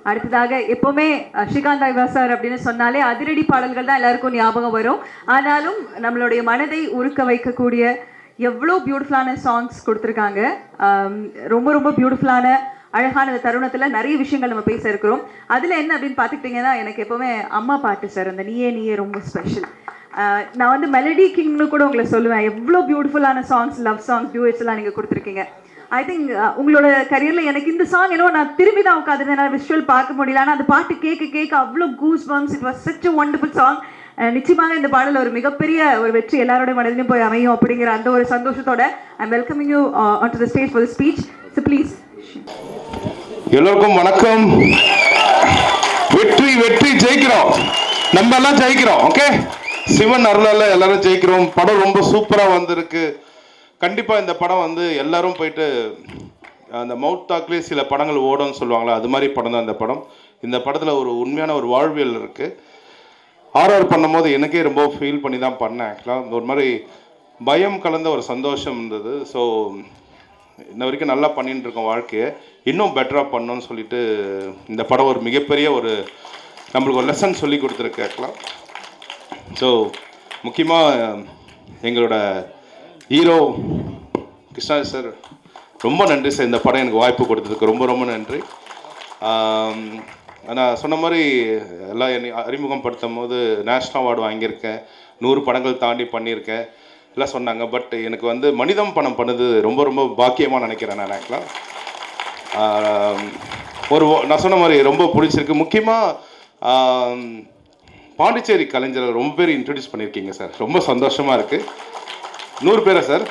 அடுத்ததாக எப்போவுமே ஸ்ரீகாந்த் ஐவா சார் அப்படின்னு சொன்னாலே அதிரடி பாடல்கள் தான் எல்லாருக்கும் ஞாபகம் வரும். ஆனாலும் நம்மளுடைய மனதை உருக்க வைக்கக்கூடிய எவ்வளோ பியூட்டிஃபுல்லான சாங்ஸ் கொடுத்துருக்காங்க. ரொம்ப ரொம்ப பியூட்டிஃபுல்லான அழகான இந்த தருணத்தில் நிறைய விஷயங்கள் நம்ம பேச இருக்கிறோம். அதில் என்ன அப்படின்னு பார்த்துக்கிட்டிங்கன்னா, எனக்கு எப்போவுமே அம்மா பாட்டு சார், அந்த நீயே நீயே ரொம்ப ஸ்பெஷல். நான் வந்து மெலடி கிங்னு கூட உங்களை சொல்லுவேன். எவ்வளோ பியூட்டிஃபுல்லான சாங்ஸ், லவ் சாங்ஸ், டியூட்ஸ் எல்லாம் நீங்கள் கொடுத்துருக்கீங்க. ஐ திங்க் உங்களோட கரியரில் எனக்கு இந்த சாங் என்னோ நான் திரும்பி தான் உட்காந்து என்னால் விஷுவல் பார்க்க முடியல. ஆனால் அந்த பாட்டு கேட்க கேட்க அவ்வளோ goosebumps. It was such a wonderful song. நிச்சயமாக இந்த பாடல் ஒரு மிகப்பெரிய ஒரு வெற்றி எல்லாரோட மனதிலும் போய் அமையும் அப்படிங்கிற அந்த ஒரு சந்தோஷத்தோட I'm welcoming you on to the stage for the speech. So please. எல்லோருக்கும் வணக்கம். வெற்றி வெற்றி, ஜெயிக்கிறோம், நம்ம எல்லாம் ஜெயிக்கிறோம். ஓகே, சிவன் அருளால எல்லாரும் ஜெயிக்கிறோம். படம் ரொம்ப சூப்பராக வந்திருக்கு. கண்டிப்பாக இந்த படம் வந்து எல்லாரும் போயிட்டு அந்த மவுத் டாக்லேயே சில படங்கள் ஓடும்னு சொல்லுவாங்களா, அது மாதிரி படம் தான் இந்த படம். இந்த படத்தில் ஒரு உண்மையான ஒரு வாழ்வியல் இருக்குது. ஆர்ஆர் பண்ணும்போது எனக்கே ரொம்ப ஃபீல் பண்ணி தான் பண்ணேன். ஆக்சுவலாக ஒரு மாதிரி பயம் கலந்த ஒரு சந்தோஷம் இருந்தது. ஸோ இன்ன வரைக்கும் நல்லா பண்ணிட்டு இருக்கோம். வாழ்க்கையை இன்னும் பெட்டராக பண்ணணும்னு சொல்லிட்டு இந்த படம் ஒரு மிகப்பெரிய ஒரு நம்மளுக்கு ஒரு லெசன் சொல்லி கொடுத்துருக்கு. ஆக்சுவலாக ஸோ முக்கியமாக எங்களோட ஹீரோ கிருஷ்ணா சார், ரொம்ப நன்றி சார். இந்த படம் எனக்கு வாய்ப்பு கொடுத்ததுக்கு ரொம்ப ரொம்ப நன்றி. நான் சொன்ன மாதிரி எல்லாம் என்னை அறிமுகம் படுத்தும் போது நேஷ்னல் அவார்டு வாங்கியிருக்கேன், 100 படங்கள் தாண்டி பண்ணியிருக்கேன் எல்லாம் சொன்னாங்க. பட் எனக்கு வந்து மனிதம் படம் பண்ணது ரொம்ப ரொம்ப பாக்கியமாக நினைக்கிறேன் நான். ஆக்சுவலாக நான் சொன்ன மாதிரி ரொம்ப பிடிச்சிருக்கு. முக்கியமாக பாண்டிச்சேரி கலைஞர்கள் ரொம்ப பேர் இன்ட்ரடியூஸ் பண்ணியிருக்கீங்க சார், ரொம்ப சந்தோஷமாக இருக்குது. 100 பேரா சார்?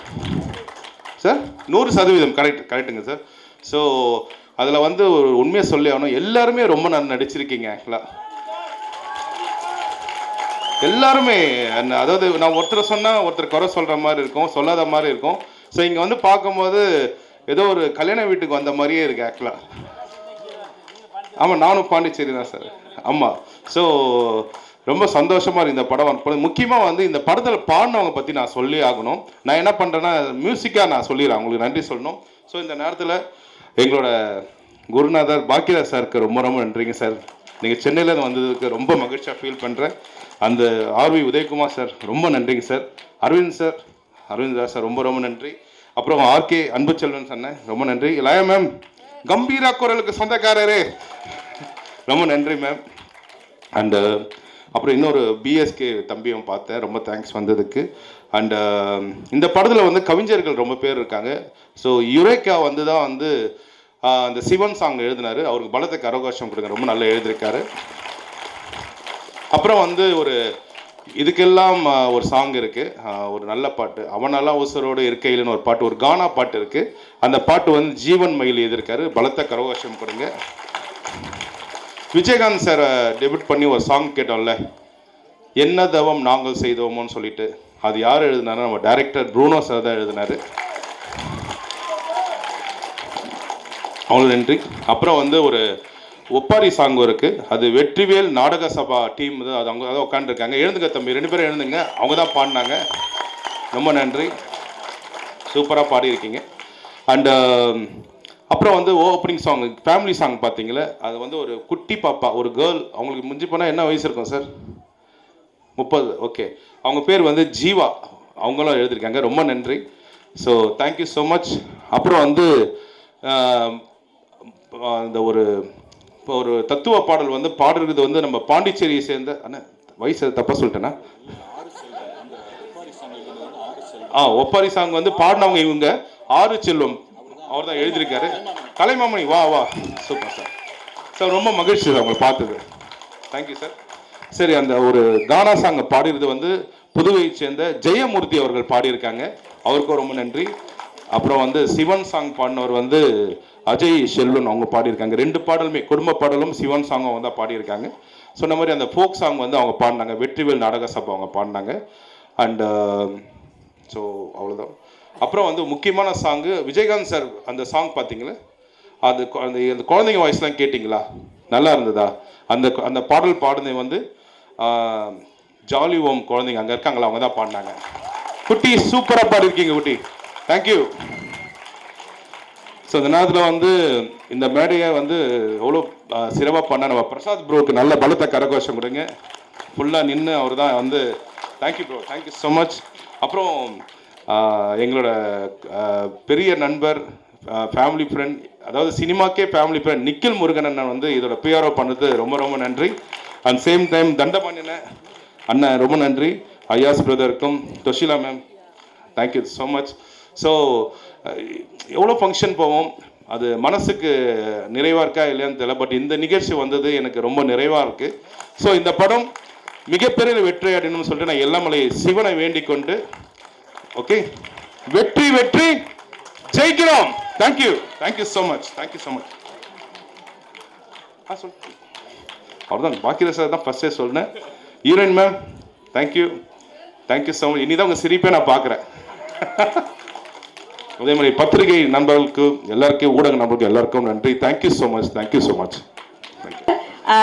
சார் 100% கரெக்டுங்க சார். ஸோ அதில் வந்து ஒரு உண்மையை சொல்லி ஆகணும், எல்லாருமே ரொம்ப நல்லா நடிச்சிருக்கீங்க. ஆக்சுவலாக எல்லாருமே, அதாவது நான் ஒருத்தர் சொன்னால் ஒருத்தர் குறை சொல்கிற மாதிரி இருக்கும், சொல்லாத மாதிரி இருக்கும். ஸோ இங்கே வந்து பார்க்கும்போது ஏதோ ஒரு கல்யாண வீட்டுக்கு வந்த மாதிரியே இருக்கு. ஆக்சுவலாக ஆமாம், நானும் பாண்டிச்சேரி தான் சார். ஆமாம். ஸோ ரொம்ப சந்தோஷமாக இருக்கு இந்த படம். முக்கியமாக வந்து இந்த படத்தில் பாடினவங்க பற்றி நான் சொல்லி ஆகணும். நான் என்ன பண்ணுறேன்னா மியூசிக்காக நான் சொல்லிடுறேன், உங்களுக்கு நன்றி சொல்லணும். ஸோ இந்த நேரத்தில் எங்களோட குருநாதர் பாக்கியராஜ் சாருக்கு ரொம்ப ரொம்ப நன்றிங்க சார். நீங்கள் சென்னையில் வந்ததுக்கு ரொம்ப மகிழ்ச்சியாக ஃபீல் பண்ணுறேன். அந்த ஆர்வி உதயகுமார் சார் ரொம்ப நன்றிங்க சார். அரவிந்த் சார் ரொம்ப ரொம்ப நன்றி. அப்புறம் ஆர்கே அன்பு செல்வன் சொன்னேன், ரொம்ப நன்றி. லயா மேம், கம்பீரா குரலுக்கு சொந்தக்காரரே, ரொம்ப நன்றி மேம். அண்டு அப்புறம் இன்னொரு பிஎஸ்கே தம்பியும் பார்த்தேன், ரொம்ப தேங்க்ஸ் வந்ததுக்கு. அண்டு இந்த படத்தில் வந்து கவிஞர்கள் ரொம்ப பேர் இருக்காங்க. ஸோ யுரேக்கா வந்து தான் வந்து அந்த சிவன் சாங் எழுதினார். அவருக்கு பலத்தை கரகோஷம் கொடுங்க, ரொம்ப நல்லா எழுதியிருக்காரு. அப்புறம் வந்து ஒரு இதுக்கெல்லாம் ஒரு சாங் இருக்குது, ஒரு நல்ல பாட்டு, அவனெல்லாம் உசரோடு இருக்கையில்னு ஒரு பாட்டு, ஒரு கானா பாட்டு இருக்குது. அந்த பாட்டு வந்து ஜீவன் மயில் எழுதியிருக்காரு, பலத்தை கரகோஷம் கொடுங்க. விஜயகாந்த் சார் டெபியூட் பண்ணி ஒரு சாங் கேட்டோம்ல, என்ன தவம் நாங்கள் செய்தோமோன்னு சொல்லிட்டு, அது யார் எழுதினாரு? நம்ம டைரக்டர் ப்ரூனோ சார் தான் எழுதினாரு. அவ்வளோ நன்றி. அப்புறம் வந்து ஒரு ஒப்பாரி சாங் இருக்குது, அது வெற்றிவேல் நாடக சபா டீம் தான், அது அவங்க தான் உட்காந்துருக்காங்க. எழுந்துங்க தம்பி, 2 பேரும் எழுந்துங்க, அவங்க தான் பாடினாங்க. ரொம்ப நன்றி, சூப்பராக பாடியிருக்கீங்க. அண்டு அப்புறம் வந்து ஓப்பனிங் சாங் ஃபேமிலி சாங் பார்த்தீங்களே, அது வந்து ஒரு குட்டி பாப்பா, ஒரு கேர்ள், அவங்களுக்கு முடிஞ்சு போனால் என்ன வயசு இருக்கும் சார்? 30. ஓகே, அவங்க பேர் வந்து ஜீவா, அவங்களும் எழுதியிருக்காங்க. ரொம்ப நன்றி. So thank you so much. அப்புறம் வந்து இந்த ஒரு தத்துவ பாடல் வந்து பாடுறது வந்து நம்ம பாண்டிச்சேரியை சேர்ந்த வயசு தப்பாக சொல்லிட்டேன்னா, ஒப்பாரி சாங் வந்து பாடினவங்க இவங்க, ஆறு செல்வம் அவர் தான் எழுதியிருக்காரு. கலைமாமணி வா சூப்பர் சார். சார் ரொம்ப மகிழ்ச்சி சார் அவங்களை பார்த்தது. Thank you sir. சரி, அந்த ஒரு கானா சாங்கை பாடிறது வந்து புதுவையை சேர்ந்த ஜெயமூர்த்தி அவர்கள் பாடியிருக்காங்க, அவருக்கும் ரொம்ப நன்றி. அப்புறம் வந்து சிவன் சாங் பாடினவர் வந்து அஜய் செல்வன், அவங்க பாடியிருக்காங்க. 2 பாடலுமே, குடும்ப பாடலும் சிவன் சாங்கும் அவங்க தான் பாடியிருக்காங்க. சொன்ன மாதிரி அந்த ஃபோக் சாங் வந்து அவங்க பாடினாங்க, வெற்றிவேல் நாடக சபை அவங்க பாடினாங்க. அண்டு ஸோ அவ்வளோதான். அப்புறம் வந்து முக்கியமான சாங்கு விஜயகாந்த் சார், அந்த சாங் பார்த்தீங்களா, அது அந்த குழந்தைங்க வாய்ஸ்லாம் கேட்டிங்களா, நல்லா இருந்ததா? அந்த பாடல் பாடுனது வந்து ஜாலி ஓம் குழந்தைங்க அங்கே இருக்காங்களா, அவங்க தான் பாடினாங்க. குட்டி சூப்பராக பாடிருக்கீங்க குட்டி, தேங்க்யூ. ஸோ இந்த நேரத்தில் வந்து இந்த மேடையை வந்து எவ்வளோ சிறப்பாக பண்ண நம்ம பிரசாத் ப்ரோக்கு நல்ல பலத்தை கரகோஷம் கொடுங்க. ஃபுல்லாக நின்று அவர் தான் வந்து thank you bro, thank you so much. அப்புறம் எங்களோட பெரிய நண்பர், ஃபேமிலி ஃப்ரெண்ட், அதாவது சினிமாக்கே ஃபேமிலி ஃப்ரெண்ட் நிக்கில் முருகன் அண்ணன் வந்து இதோட பிஆர்ஓ பண்ணது ரொம்ப ரொம்ப நன்றி. அண்ட் சேம் டைம் தண்டபாணியன அண்ணன் ரொம்ப நன்றி. ஐயாஸ் பிரதருக்கும் Thoshila ma'am thank you so much. So எவ்வளோ ஃபங்க்ஷன் போவோம், அது மனசுக்கு நிறைவாக இருக்கா இல்லையான்னு தெரியல, பட் இந்த நிகழ்ச்சி வந்தது எனக்கு ரொம்ப நிறைவாக இருக்குது. ஸோ இந்த படம் மிகப்பெரிய வெற்றி அடையணும்னு சொல்லிட்டு நான் எல்லாமலை சிவனை வேண்டிக் கொண்டு, ஓகே, வெற்றி வெற்றி ஜெயிக்கிறோம். Thank you, thank you so much, thank you so much. சொல் அவ்வளோதான், பாக்கியராஜ் சார் தான் ஃபர்ஸ்டே சொன்னேன். Heroine ma'am thank you, thank you so much. இனி தான் உங்கள் சிரிப்பே நான் பார்க்குறேன். அதே மாதிரி பத்திரிகை நண்பர்களுக்கு எல்லாருக்கும், ஊடக நண்பர்களுக்கு எல்லாருக்கும் நன்றி. Thank you so much, thank you so much.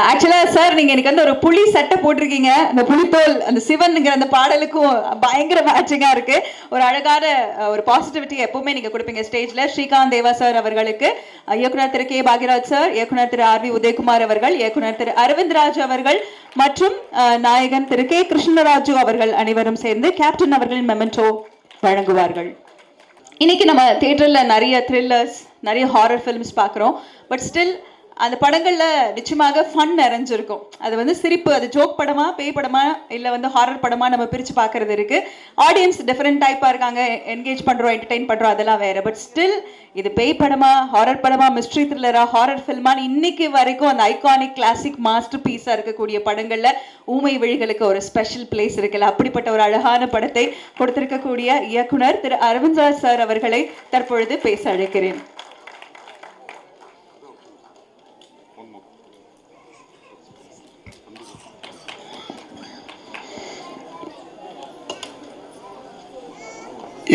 ஆக்சுவலா சார் நீங்க எனக்கு வந்து ஒரு புலி சட்டை போட்டிருக்கீங்க. அந்த புலித்தோல் அந்த சிவன்ங்கிற அந்த பாடலுக்கும் பயங்கர மேட்சிங்கா இருக்கு. ஒரு அழகான ஒரு பாசிட்டிவிட்டி எப்பவுமே நீங்க கொடுப்பீங்க ஸ்டேஜ்ல. ஸ்ரீகாந்த் தேவா சார் அவர்களுக்கு, இயக்குனர் திரு கே பாக்யராஜ் சார், இயக்குனர் திரு ஆர் வி உதயகுமார் அவர்கள், இயக்குனர் திரு அரவிந்த் ராஜ் அவர்கள் மற்றும் நாயகன் திரு கே கிருஷ்ணராஜு அவர்கள் அனைவரும் சேர்ந்து கேப்டன் அவர்களின் மெமெண்டோ வழங்குவார்கள். இன்னைக்கு நம்ம தியேட்டர்ல நிறைய த்ரில்லர்ஸ், நிறைய ஹாரர் ஃபிலிம்ஸ் பார்க்குறோம். பட் ஸ்டில் அந்த படங்கள்ல நிச்சயமாக ஃபன் நிறைஞ்சிருக்கும். அது வந்து சிரிப்பு, அது ஜோக் படமா, பேய் படமா, இல்லை வந்து ஹாரர் படமா நம்ம பிரித்து பார்க்கறது இருக்கு. ஆடியன்ஸ் டிஃப்ரெண்ட் டைப்பாக இருக்காங்க, என்கேஜ் பண்ணுறோம், என்டர்டெயின் பண்ணுறோம், அதெல்லாம் வேற. பட் ஸ்டில் இது பேய் படமா, ஹாரர் படமா, மிஸ்ட்ரி த்ரில்லரா, ஹாரர் ஃபில்மான்னு இன்னைக்கு வரைக்கும் அந்த ஐகானிக் கிளாசிக் மாஸ்டர் பீஸாக இருக்கக்கூடிய படங்கள்ல ஊமை விழிகளுக்கு ஒரு ஸ்பெஷல் பிளேஸ் இருக்குல்ல. அப்படிப்பட்ட ஒரு அழகான படத்தை கொடுத்திருக்கக்கூடிய இயக்குனர் திரு அரவிந்த் ராஜ் சார் அவர்களை தற்பொழுது பேச அழைக்கிறேன்.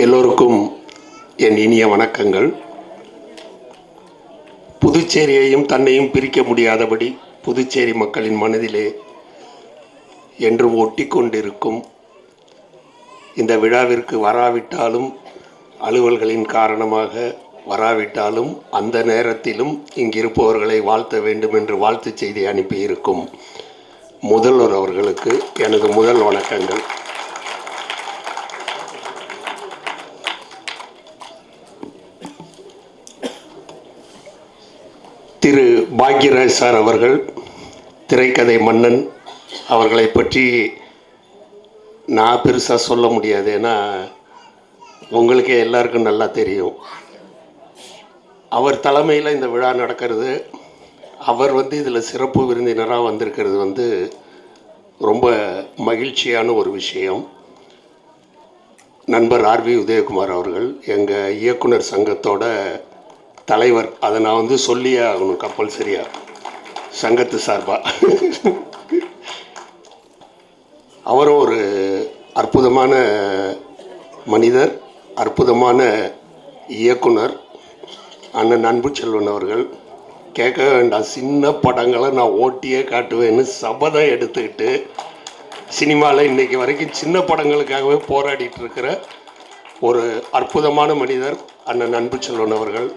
எல்லோருக்கும் என் இனிய வணக்கங்கள். புதுச்சேரியையும் தன்னையும் பிரிக்க முடியாதபடி புதுச்சேரி மக்களின் மனதிலே என்றும் ஒட்டி கொண்டிருக்கும் இந்த விழாவிற்கு வராவிட்டாலும், அலுவல்களின் காரணமாக வராவிட்டாலும், அந்த நேரத்திலும் இங்கிருப்பவர்களை வாழ்த்த வேண்டும் என்று வாழ்த்து செய்தி அனுப்பியிருக்கும் முதல்வர் அவர்களுக்கு எனது முதல் வணக்கங்கள். திரு பாக்யராஜ் சார் அவர்கள், திரைக்கதை மன்னன், அவர்களை பற்றி நான் பெருசாக சொல்ல முடியாது. ஏன்னா உங்களுக்கே எல்லாருக்கும் நல்லா தெரியும். அவர் தலைமையில் இந்த விழா நடக்கிறது, அவர் வந்து இதில் சிறப்பு விருந்தினராக வந்திருக்கிறது வந்து ரொம்ப மகிழ்ச்சியான ஒரு விஷயம். நண்பர் ஆர் வி உதயகுமார் அவர்கள் எங்கள் இயக்குனர் சங்கத்தோட தலைவர். அதை நான் வந்து சொல்லியே ஆகணும் கம்பல்சரியா, சங்கத்து சார்பாக. அவரும் ஒரு அற்புதமான மனிதர், அற்புதமான இயக்குனர். அண்ணன் அன்பு செல்வன் அவர்கள், கேட்க வேண்டாம், சின்ன படங்களை நான் ஓட்டியே காட்டுவேன்னு சபதம் எடுத்துக்கிட்டு சினிமாவில் இன்றைக்கி வரைக்கும் சின்ன படங்களுக்காகவே போராடிட்டு இருக்கிற ஒரு அற்புதமான மனிதர் அண்ணன் அன்பு செல்வன் அவர்கள்.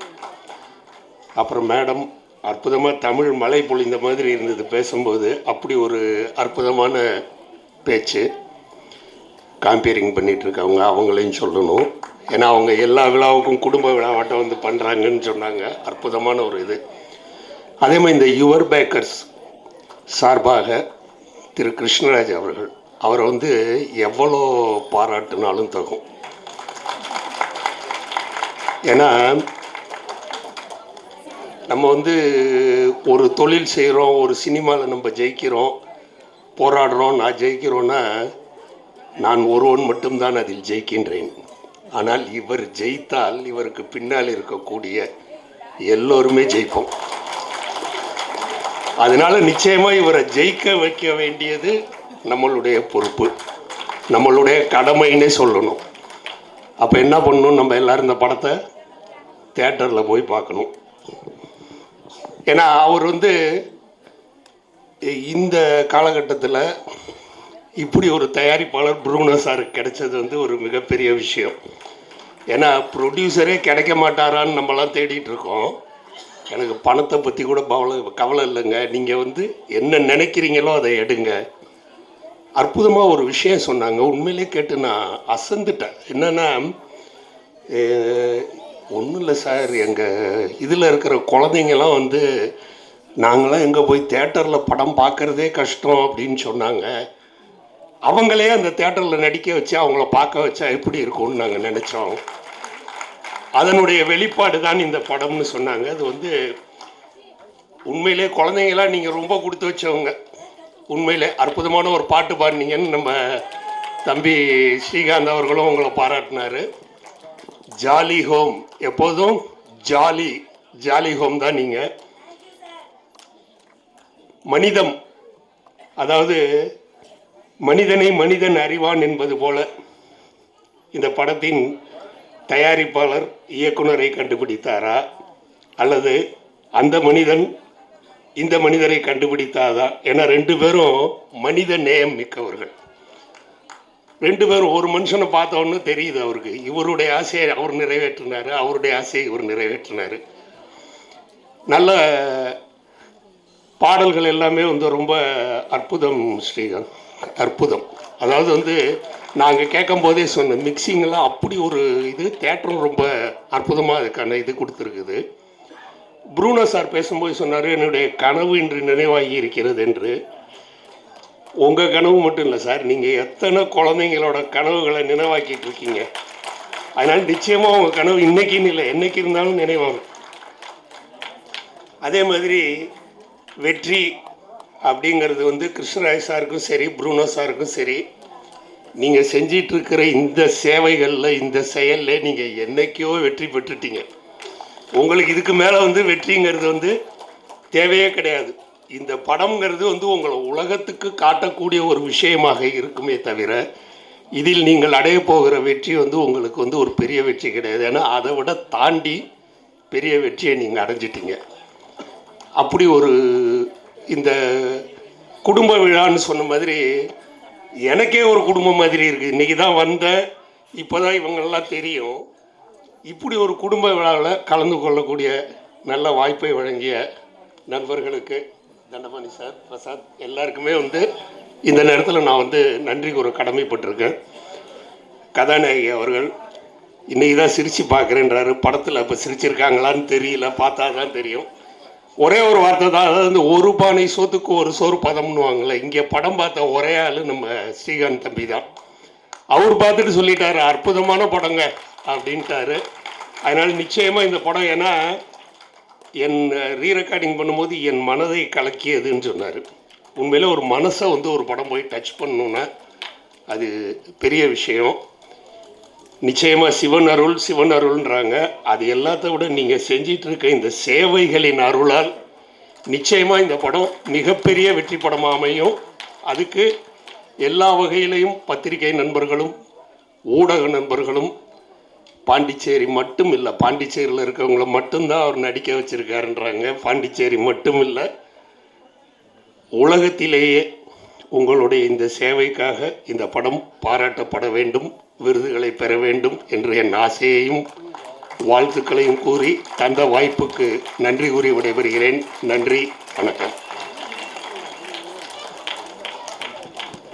அப்புறம் மேடம், அற்புதமாக தமிழ் மழை பொழிந்த மாதிரி இருந்தது பேசும்போது. அப்படி ஒரு அற்புதமான பேச்சு, காம்பேரிங் பண்ணிகிட்ருக்காங்க, அவங்களையும் சொல்லணும். ஏன்னா அவங்க எல்லா விழாவுக்கும் குடும்ப விழாவாட்டம் வந்து பண்ணுறாங்கன்னு சொன்னாங்க. அற்புதமான ஒரு இது. அதே மாதிரி இந்த யுவர் பேக்கர்ஸ் சார்பாக திரு கிருஷ்ணராஜ் அவர்கள், அவரை வந்து எவ்வளோ பாராட்டினாலும் தகும். ஏன்னா நம்ம வந்து ஒரு தொழில் செய்கிறோம், ஒரு சினிமாவில் நம்ம ஜெயிக்கிறோம், போராடுறோம், நான் ஜெயிக்கிறோன்னா நான் ஒருவன் மட்டும்தான் அதில் ஜெயிக்கின்றேன். ஆனால் இவர் ஜெயித்தால் இவருக்கு பின்னால் இருக்கக்கூடிய எல்லோருமே ஜெயிப்போம். அதனால் நிச்சயமாக இவரை ஜெயிக்க வைக்க வேண்டியது நம்மளுடைய பொறுப்பு, நம்மளுடைய கடமைன்னே சொல்லணும். அப்போ என்ன பண்ணணும், நம்ம எல்லோரும் இந்த படத்தை தியேட்டரில் போய் பார்க்கணும். ஏன்னா அவர் வந்து இந்த காலகட்டத்தில் இப்படி ஒரு தயாரிப்பாளர் ப்ரூனோ சாருக்கு கிடைச்சது வந்து ஒரு மிகப்பெரிய விஷயம். ஏன்னா ப்ரொடியூசரே கிடைக்க மாட்டாரான்னு நம்மளாம் தேடிட்டு இருக்கோம். எனக்கு பணத்தை பற்றி கூட கவலை இல்லைங்க. நீங்கள் வந்து என்ன நினைக்கிறீங்களோ அதை எடுங்க. அற்புதமாக ஒரு விஷயம் சொன்னாங்க, உண்மையிலே கேட்டு நான் அசந்துட்டேன். என்னென்னா, ஒன்றும் இல்லை சார், எங்கள் இதில் இருக்கிற குழந்தைங்கள்லாம் வந்து நாங்களாம் எங்கே போய் தேட்டரில் படம் பார்க்குறதே கஷ்டம் அப்படின்னு சொன்னாங்க. அவங்களே அந்த தேட்டரில் நடிக்க வச்சு அவங்கள பார்க்க வச்சா எப்படி இருக்கும்னு நாங்கள் நினச்சோம். அதனுடைய வெளிப்பாடு தான் இந்த படம்னு சொன்னாங்க. அது வந்து உண்மையிலே குழந்தைங்களாம் நீங்கள் ரொம்ப கொடுத்து வச்சவங்க. உண்மையிலே அற்புதமான ஒரு பாட்டு பாடினீங்கன்னு நம்ம தம்பி ஸ்ரீகாந்த் அவர்களும் உங்களை பாராட்டினார். ஜாலி ஹோம், எப்போதும் ஜாலி ஹோம் தான் நீங்கள். மனிதம், அதாவது மனிதனை மனிதன் அறிவான் என்பது போல இந்த படத்தின் தயாரிப்பாளர் இயக்குனரை கண்டுபிடித்தாரா, அல்லது அந்த மனிதன் இந்த மனிதரை கண்டுபிடித்தாதா? ஏன்னா 2 பேரும் மனித நேயம் மிக்கவர்கள். 2 பேரும் ஒரு மனுஷனை பார்த்தோன்னு தெரியுது அவருக்கு. இவருடைய ஆசையை அவர் நிறைவேற்றினார், அவருடைய ஆசையை இவர் நிறைவேற்றினார். நல்ல பாடல்கள் எல்லாமே வந்து ரொம்ப அற்புதம் ஸ்ரீகாந்த், அற்புதம். அதாவது வந்து நாங்கள் கேட்கும் போதே சொன்னோம், மிக்சிங்கெல்லாம் அப்படி ஒரு இது, தேட்டரும் ரொம்ப அற்புதமாக அதுக்கான இது கொடுத்துருக்குது. ப்ரூனோ சார் பேசும்போது சொன்னார், என்னுடைய கனவு இன்று நினைவாகி இருக்கிறது என்று. உங்கள் கனவு மட்டும் இல்லை சார், நீங்கள் எத்தனை குழந்தைங்களோட கனவுகளை நினைவாக்கிட்டு இருக்கீங்க. அதனால் நிச்சயமாக உங்கள் கனவு இன்றைக்கின்னு இல்லை, என்றைக்கு இருந்தாலும் நினைவாகும். அதே மாதிரி வெற்றி அப்படிங்கிறது வந்து கிருஷ்ணராஜ் சாருக்கும் சரி, ப்ரூனோ சாருக்கும் சரி, நீங்கள் செஞ்சிட்ருக்கிற இந்த சேவைகளில், இந்த செயலில் நீங்கள் என்றைக்கோ வெற்றி பெற்றுட்டீங்க. உங்களுக்கு இதுக்கு மேலே வந்து வெற்றிங்கிறது வந்து தேவையே கிடையாது. இந்த படம்ங்கிறது வந்து உங்களை உலகத்துக்கு காட்டக்கூடிய ஒரு விஷயமாக இருக்குமே தவிர, இதில் நீங்கள் அடைய போகிற வெற்றி வந்து உங்களுக்கு வந்து ஒரு பெரிய வெற்றி கிடையாது. ஏன்னா அதை விட தாண்டி பெரிய வெற்றியை நீங்கள் அடைஞ்சிட்டீங்க. அப்படி ஒரு இந்த குடும்ப விழான்னு சொன்ன மாதிரி எனக்கே ஒரு குடும்பம் மாதிரி இருக்குது. இன்றைக்கி தான் வந்தேன், இப்போ தான் இவங்களெல்லாம் தெரியும். இப்படி ஒரு குடும்ப விழாவில் கலந்து கொள்ளக்கூடிய நல்ல வாய்ப்பை வழங்கிய நண்பர்களுக்கு, தண்டபாணி சார், பிரசாத், எல்லாருக்குமே வந்து இந்த நேரத்தில் நான் வந்து நன்றி கூற கடமைப்பட்டிருக்கேன். கதாநாயகி அவர்கள் இன்றைக்கி தான் சிரித்து பார்க்குறேன்றாரு. படத்தில் இப்போ சிரிச்சிருக்காங்களான்னு தெரியல, பார்த்தா தான் தெரியும். ஒரே ஒரு வார்த்தை தான், அதாவது ஒரு பானை சோத்துக்கு ஒரு சோறு பதம்னுவாங்களே, இங்கே படம் பார்த்த ஒரே ஆள் நம்ம ஸ்ரீகாந்த் தம்பி தான். அவர் பார்த்துட்டு சொல்லிட்டாரு, அற்புதமான படங்க அப்படின்ட்டாரு. அதனால் நிச்சயமாக இந்த படம், ஏன்னா என் ரீரெக்கார்டிங் பண்ணும்போது என் மனதை கலக்கியதுன்னு சொன்னார். உண்மையில் ஒரு மனசை வந்து ஒரு படம் போய் டச் பண்ணணுன்னா அது பெரிய விஷயம். நிச்சயமாக சிவன் அருள்ன்றாங்க. அது எல்லாத்த விட நீங்கள் செஞ்சிட்ருக்க இந்த சேவைகளின் அருளால் நிச்சயமாக இந்த படம் மிகப்பெரிய வெற்றி படமாக அமையும். அதுக்கு எல்லா வகையிலையும் பத்திரிகை நண்பர்களும் ஊடக நண்பர்களும், பாண்டிச்சேரி மட்டும் இல்லை, பாண்டிச்சேரியில் இருக்கவங்கள மட்டும்தான் அவர் நடிக்க வச்சுருக்காருன்றாங்க. பாண்டிச்சேரி மட்டும் இல்லை, உலகத்திலேயே உங்களுடைய இந்த சேவைக்காக இந்த படம் பாராட்டப்பட வேண்டும், விருதுகளை பெற வேண்டும் என்று என் ஆசையையும் வாழ்த்துக்களையும் கூறி தந்த வாய்ப்புக்கு நன்றி கூறி விடைபெறுகிறேன். நன்றி, வணக்கம்.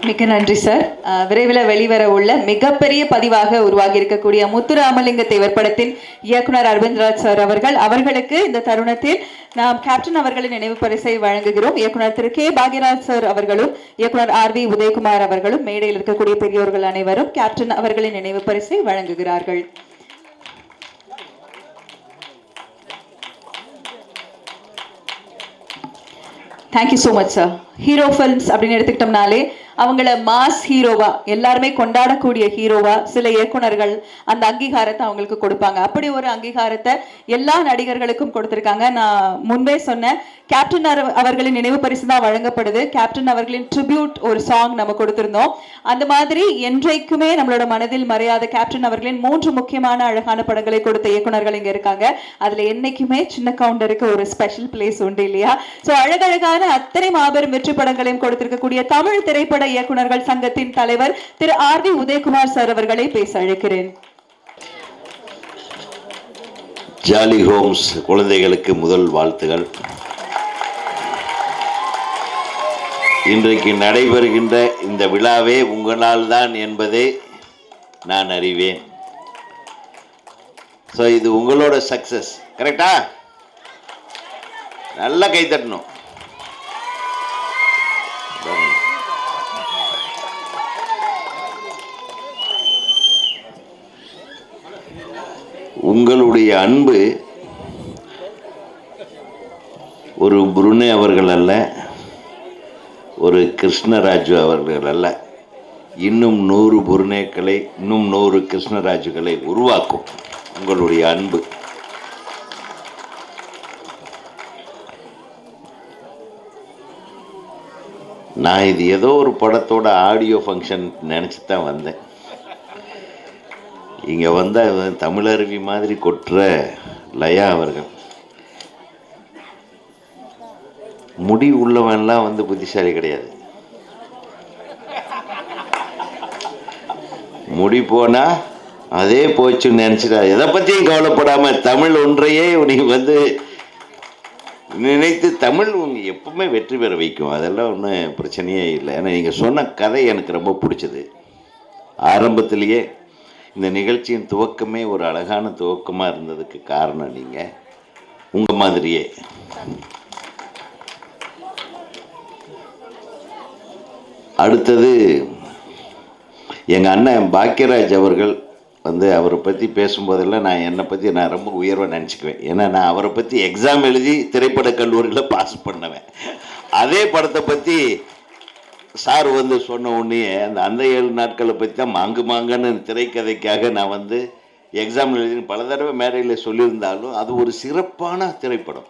மிக்க நன்றி சார். விரைவில் வெளிவர உள்ள மிகப்பெரிய பதிவாக உருவாகி இருக்கக்கூடிய முத்துராமலிங்க தேவர் படத்தின் இயக்குனர் அரவிந்த்ராஜ் சார் அவர்களுக்கு இந்த தருணத்தில் நாம் கேப்டன் அவர்களின் நினைவு பரிசை வழங்குகிறோம். இயக்குனர் திரு கே பாக்யராஜ் சார் அவர்களும் இயக்குனர் RV உதயகுமார் அவர்களும் மேடையில் இருக்கக்கூடிய பெரியோர்கள் அனைவரும் கேப்டன் அவர்களின் நினைவு பரிசை வழங்குகிறார்கள். Thank you so much sir. Hero films அப்படின்னு எடுத்துக்கிட்டோம்னாலே அவங்கள மாஸ் ஹீரோவா, எல்லாருமே கொண்டாடக்கூடிய ஹீரோவா சில இயக்குனர்கள் அந்த அங்கீகாரத்தை அவங்களுக்கு கொடுப்பாங்க. அப்படி ஒரு அங்கீகாரத்தை எல்லா நடிகர்களுக்கும் கொடுத்துருக்காங்க. நான் முன்பே சொன்னேன், கேப்டன் அவர்களின் நினைவு பரிசு தான் வழங்கப்படுது. கேப்டன் அவர்களின் ட்ரிபியூட் ஒரு சாங் நம்ம கொடுத்திருந்தோம். அந்த மாதிரி என்றைக்குமே நம்மளோட மனதில் மறையாத கேப்டன் அவர்களின் 3 முக்கியமான அழகான படங்களை கொடுத்த இயக்குனர்கள் இங்க இருக்காங்க. அதுல என்னைக்குமே சின்ன கவுண்டருக்கு ஒரு ஸ்பெஷல் பிளேஸ் உண்டு இல்லையா? ஸோ அழகழகான அத்தனை மாபெரும் வெற்றி படங்களையும் கொடுத்திருக்கக்கூடிய தமிழ் திரைப்பட இயக்குனர்கள் சங்கத்தின் தலைவர் திரு RV உதயகுமார் சார் அவர்களை பேச அழைக்கிறேன். ஜாலி ஹோம்ஸ் குழந்தைகளுக்கு முதல் வாழ்த்துகள். இன்றைக்கு நடைபெறுகின்ற இந்த விழாவே உங்களால் தான் என்பதை நான் அறிவேன். ஸோ இது உங்களோட சக்சஸ். கரெக்டா? நல்லா கை தட்டணும். உங்களுடைய அன்பு ஒரு புருனே அவர்கள் அல்ல, ஒரு கிருஷ்ணராஜு அவர்கள் அல்ல, இன்னும் 100 புருனேக்களை, இன்னும் 100 கிருஷ்ணராஜுகளை உருவாக்கும் உங்களுடைய அன்பு. நான் இது ஏதோ ஒரு படத்தோட ஆடியோ ஃபங்க்ஷன் நினச்சி தான் வந்தேன். இங்கே வந்தால் தமிழருவி மாதிரி கொட்டுற லயா அவர்கள். முடி உள்ளவன்லாம் புத்திசாலி கிடையாது. முடி போனா அதே போச்சுன்னு நினைச்சிட்டா எதை பற்றியும் கவலைப்படாம தமிழ் ஒன்றையே நீ நினைத்து தமிழ் எப்பவுமே வெற்றி பெற வைக்கும். அதெல்லாம் ஒன்றும் பிரச்சனையே இல்லை. ஏன்னா நீங்கள் சொன்ன கதை எனக்கு ரொம்ப பிடிச்சது. ஆரம்பத்திலேயே இந்த நிகழ்ச்சியின் துவக்கமே ஒரு அழகான துவக்கமாக இருந்ததுக்கு காரணம் நீங்கள் உங்கள் மாதிரியே. அடுத்தது எங்கள் அண்ணன் பாக்கியராஜ் அவர்கள் அவரை பற்றி பேசும்போதெல்லாம் நான் என்னை பற்றி நான் ரொம்ப உயர்வாக நினச்சிக்குவேன். ஏன்னா நான் அவரை பற்றி எக்ஸாம் எழுதி திரைப்படக் கல்லூரியில் பாஸ் பண்ணவேன். அதே படத்தை பற்றி சார் சொன்ன உடனே அந்த 7 நாட்களை பற்றி தான் மாங்குன்னு திரைக்கதைக்காக நான் எக்ஸாம் எழுதி பல தடவை மேடையில் சொல்லியிருந்தாலும் அது ஒரு சிறப்பான திரைப்படம்.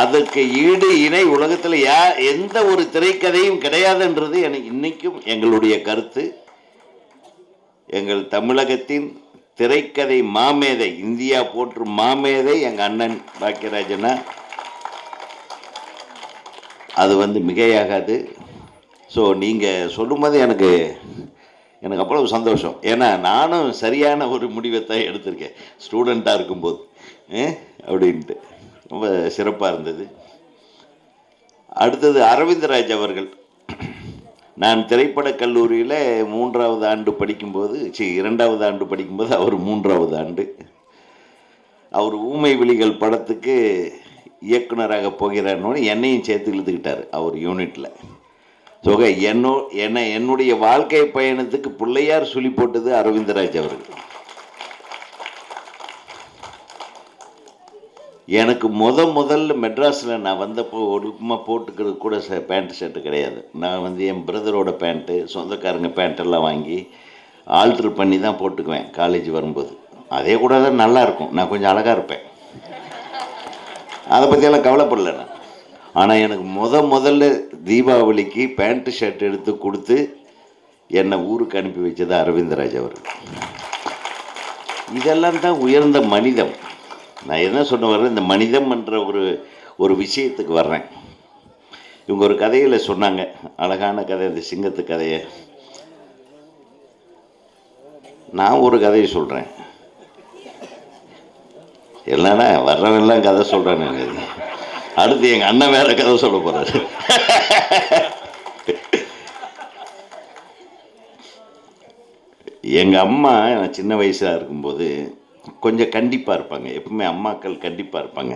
அதற்கு ஈடு இணை உலகத்தில் எந்த ஒரு திரைக்கதையும் கிடையாதுன்றது எனக்கு இன்னைக்கும் எங்களுடைய கருத்து. எங்கள் தமிழகத்தின் திரைக்கதை மாமேதை, இந்தியா போற்றும் மாமேதை எங்கள் அண்ணன் பாக்கியராஜனா. அது மிகையாகாது. ஸோ நீங்கள் சொல்லும்போது எனக்கு அவ்வளவு சந்தோஷம். ஏன்னா நானும் சரியான ஒரு முடிவை தான் எடுத்திருக்கேன் ஸ்டூடெண்ட்டாக இருக்கும்போது அப்படின்ட்டு. ரொம்ப சிறப்பாக இருந்தது. அடுத்தது அரவிந்தராஜ் அவர்கள். நான் திரைப்படக் கல்லூரியில் 3வது ஆண்டு படிக்கும்போது 2வது ஆண்டு படிக்கும்போது அவர் 3வது ஆண்டு. அவர் ஊமை விழிகள் படத்துக்கு இயக்குனராக போகிறார்னு என்னையும் சேர்த்து இழுத்துக்கிட்டார் அவர் யூனிட்டில். ஸோ என்னுடைய வாழ்க்கை பயணத்துக்கு பிள்ளையார் சொல்லி போட்டது அரவிந்தராஜ் அவர்கள். எனக்கு முதல்ல மெட்ராஸில் நான் வந்தப்போ ஒழுக்கமாக போட்டுக்கிறது கூட பேண்ட்டு ஷர்ட்டு கிடையாது. நான் என் பிரதரோட பேண்ட்டு, சொந்தக்காரங்க பேண்ட்டெல்லாம் வாங்கி ஆல்ட்ரு பண்ணி தான் போட்டுக்குவேன் காலேஜ் வரும்போது. அதே கூட தான் நல்லாயிருக்கும். நான் கொஞ்சம் அழகாக இருப்பேன். அதை பற்றியெல்லாம் கவலைப்படல நான். ஆனால் எனக்கு முதல்ல தீபாவளிக்கு பேண்ட்டு ஷர்ட் எடுத்து கொடுத்து என்னை ஊருக்கு அனுப்பி வச்சது அரவிந்தராஜ் அவர்கள். இதெல்லாம் தான் உயர்ந்த மனிதம். நான் என்ன சொன்ன வர்றேன், இந்த மனிதம் என்ற ஒரு விஷயத்துக்கு வர்றேன். இவங்க ஒரு கதையில் சொன்னாங்க, அழகான கதை, இந்த சிங்கத்து கதையை. நான் ஒரு கதையை சொல்கிறேன். இல்லைன்னா வர்றவெல்லாம் கதை சொல்கிறேன்னு. அடுத்து எங்கள் அண்ணன் வேற கதை சொல்ல போகிறாரு. எங்கள் அம்மா நான் சின்ன வயசாக இருக்கும்போது கொஞ்சம் கண்டிப்பாக இருப்பாங்க. எப்பவுமே அம்மாக்கள் கண்டிப்பாக இருப்பாங்க.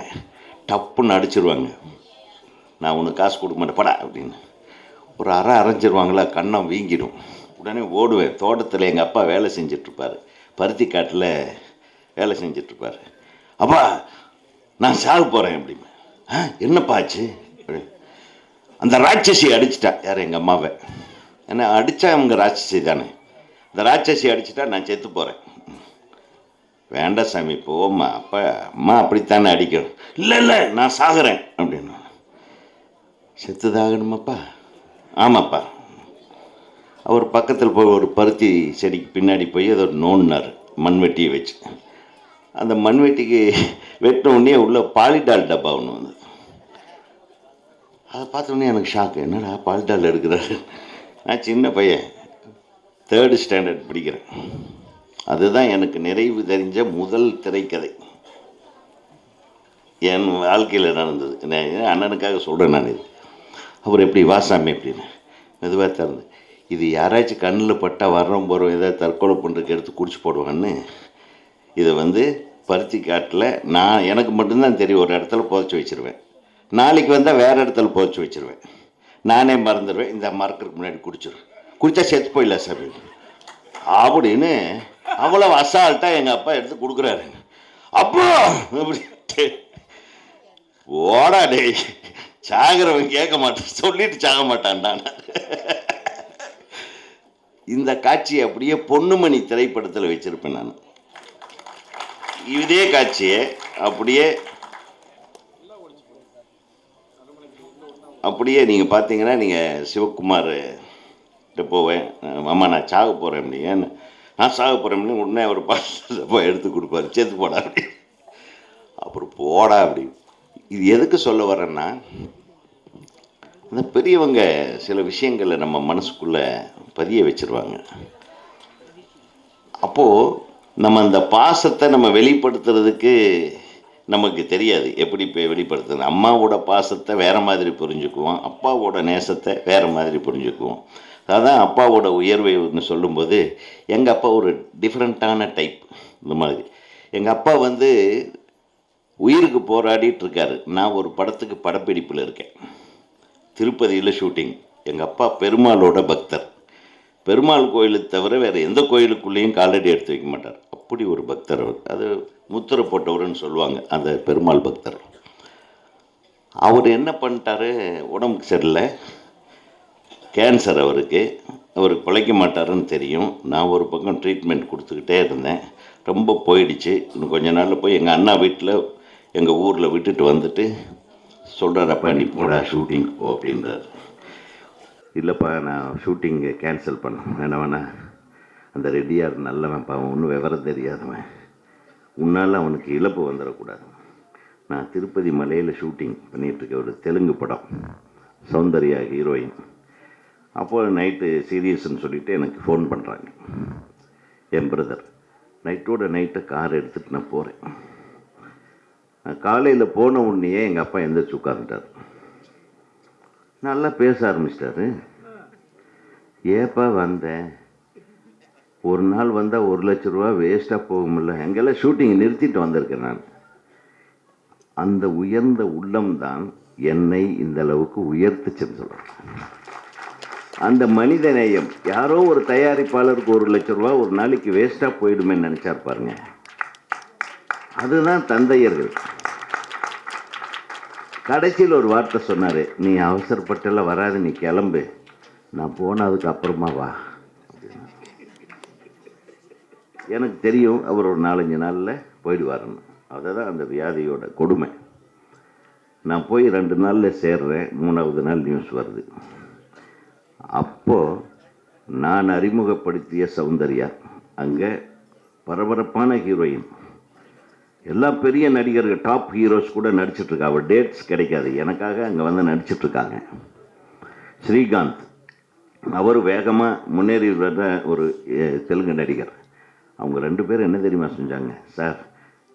டப்புன்னு அடிச்சிருவாங்க. நான் உனக்கு காசு கொடுக்க மாட்டேன் படா அப்படின்னு ஒரு அரைஞ்சிருவாங்களா, கண்ணம் வீங்கிடும். உடனே ஓடுவேன். தோட்டத்தில் எங்கள் அப்பா வேலை செஞ்சிட்ருப்பார், பருத்தி காட்டில் வேலை செஞ்சிட்ருப்பார். அப்பா நான் சாக போகிறேன் அப்படின்னு. என்னப்பா ஆச்சு? அந்த ராட்சசி அடிச்சிட்டா. யார்? எங்கள் அம்மாவை. ஏன்னா அடித்தா அவங்க ராட்சசி தானே. இந்த ராட்சசி அடிச்சிட்டா நான் செத்து போகிறேன். வேண்டாம் சாமி போம்மா, அப்பா அம்மா அப்படித்தானே அடிக்கணும். இல்லை நான் சாகிறேன் அப்படின்னு. செத்துதாகணுமாப்பா? ஆமாப்பா. அவர் பக்கத்தில் போய் ஒரு பருத்தி செடிக்கு பின்னாடி போய் அதை நோண்டினார் மண்வெட்டியை வச்சு. அந்த மண்வெட்டிக்கு வெட்டின உடனே உள்ள பாலிடால் டப்பா ஒன்று வந்து அதை பார்த்தோன்னே எனக்கு ஷாக்கு. என்னடா பாலிடால் எடுக்கிறாரு? நான் சின்ன பையன், 3rd ஸ்டாண்டர்ட் படிக்கிறேன். அதுதான் எனக்கு நிறைவு தெரிஞ்ச முதல் திரைக்கதை என் வாழ்க்கையில் நடந்தது. நான் அண்ணனுக்காக சொல்கிறேன். நான் இது அவர் எப்படி வாசாமி எப்படின்னு மெதுவாக திறந்து, இது யாராச்சும் கண்ணில் பட்டால் வர்றோம் போகிறோம் ஏதாவது தற்கொலை பண்ணுறதுக்கு எடுத்து குடிச்சு போடுவான்னு இதை வந்து பருத்தி காட்டில் நான் எனக்கு மட்டும்தான் தெரியும், ஒரு இடத்துல புதைச்சி வச்சுருவேன். நாளைக்கு வந்தால் வேறு இடத்துல புதைச்சி வச்சுருவேன். நானே மறந்துடுவேன். இந்த மறக்கிறதுக்கு முன்னாடி குடிச்சிடுவேன். குடித்தா செத்து போயிடல சார் அப்படின்னு அவ்வளோ அசால்ட்டாக எங்கள் அப்பா எடுத்து கொடுக்குறாரு. அப்போ அப்படின்ட்டு ஓடா டேய், சாகிறவன் கேட்க மாட்டான், சொல்லிட்டு சாக மாட்டான்டான். இந்த காட்சியை அப்படியே பொன்னுமணி திரைப்படத்தில் வச்சிருப்பேன் நான். இதே காட்சியை அப்படியே நீங்கள் பார்த்தீங்கன்னா, நீங்கள் சிவகுமார் போவேன், அம்மா நான் சாக போகிறேன் அப்படின்னு, நான் சாக போகிறேன் அப்படின்னு உடனே அவர் பார்த்து எடுத்து கொடுப்பாரு, சேர்த்து போடா அப்படி, அப்புறம் போடா அப்படி. இது எதுக்கு சொல்ல வரேன்னா, அந்த பெரியவங்க சில விஷயங்களை நம்ம மனசுக்குள்ளே பதிய வச்சுருவாங்க. அப்போது நம்ம அந்த பாசத்தை நம்ம வெளிப்படுத்துறதுக்கு நமக்கு தெரியாது எப்படி இப்போ வெளிப்படுத்துறது. அம்மாவோட பாசத்தை வேறு மாதிரி புரிஞ்சுக்குவோம், அப்பாவோட நேசத்தை வேறு மாதிரி புரிஞ்சுக்குவோம். அதான் அப்பாவோட உயர்வை ஒன்று சொல்லும்போது, எங்கள் அப்பா ஒரு டிஃப்ரெண்ட்டான டைப். இந்த மாதிரி எங்கள் அப்பா வந்து உயிருக்கு போராடிட்டுருக்காரு. நான் ஒரு படத்துக்கு படப்பிடிப்பில் இருக்கேன், திருப்பதியில் ஷூட்டிங். எங்கள் அப்பா பெருமாளோட பக்தர். பெருமாள் கோயிலுக்கு தவிர வேறு எந்த கோயிலுக்குள்ளேயும் காலடி எடுத்து வைக்க மாட்டார். அப்படி ஒரு பக்தர் அவர். அது முத்திரை போட்டவர்னு சொல்லுவாங்க அந்த பெருமாள் பக்தர். அவர் என்ன பண்ணிட்டாரு, உடம்புக்கு சரியில்லை, கேன்சர் அவருக்கு பிழைக்க மாட்டாருன்னு தெரியும். நான் ஒரு பக்கம் ட்ரீட்மெண்ட் கொடுத்துக்கிட்டே இருந்தேன். ரொம்ப போயிடுச்சு. இன்னும் கொஞ்ச நாளில் போய் எங்கள் அண்ணா வீட்டில் எங்கள் ஊரில் விட்டுட்டு வந்துட்டு சொல்கிறார், அப்பா நீ போடா ஷூட்டிங் போ அப்படின்றார். இல்லைப்பா நான் ஷூட்டிங்கை கேன்சல் பண்ணேன், வேணா அந்த ரெடியார் நல்லவன் பாவம், ஒன்றும் விவரம் தெரியாதவன், உன்னால் அவனுக்கு இழப்பு வந்துடக்கூடாது. நான் திருப்பதி மலையில் ஷூட்டிங் பண்ணிகிட்ருக்கேன், ஒரு தெலுங்கு படம், சௌந்தர்யா ஹீரோயின். அப்போது நைட்டு சீரியஸ்ன்னு சொல்லிவிட்டு எனக்கு ஃபோன் பண்ணுறாங்க என் பிரதர். நைட்டோட நைட்டை கார் எடுத்துகிட்டு நான் போகிறேன். காலையில் போன உடனேயே எங்கள் அப்பா எந்திரிச்சு உட்காந்துட்டார். நல்லா பேச ஆரம்பிச்சிட்டாரு. ஏப்பா வந்தேன், ஒரு நாள் வந்தால் 1 லட்ச ரூபா வேஸ்ட்டாக போகும்ல, எங்கெல்லாம் ஷூட்டிங் நிறுத்திட்டு வந்திருக்கேன் நான். அந்த உயர்ந்த உள்ளம்தான் என்னை இந்த அளவுக்கு உயர்த்துச்சுன்னு சொல்கிறேன். அந்த மனித நேயம். யாரோ ஒரு தயாரிப்பாளருக்கு 1 லட்ச ரூபா ஒரு நாளைக்கு வேஸ்ட்டாக போயிடுமேன்னு நினச்சார் பாருங்க. அதுதான் தந்தையர்கள். கடைசியில் ஒரு வார்த்தை சொன்னார், நீ அவசரப்பட்டெல்லாம் வராது, நீ கிளம்பு, நான் போனதுக்கு அப்புறமா வா. எனக்கு தெரியும் அவர் ஒரு 4-5 நாளில் போயிடுவாருன்னு. அதுதான் அந்த வியாதியோட கொடுமை. நான் போய் 2 நாளில் சேர்றேன். 3ஆவது நாள் நியூஸ் வருது. அப்போது நான் அறிமுகப்படுத்திய சௌந்தர்யா அங்கே பரபரப்பான ஹீரோயின், எல்லா பெரிய நடிகர்கள் டாப் ஹீரோஸ் கூட நடிச்சிட்ருக்கா. அவள் டேட்ஸ் கிடைக்காது, எனக்காக அங்கே வந்து நடிச்சிட்ருக்காங்க. ஸ்ரீகாந்த் அவர் வேகமாக முன்னேறி வர்ற ஒரு தெலுங்கு நடிகர். அவங்க 2 பேரும் என்ன தெரியுமா செஞ்சாங்க, சார்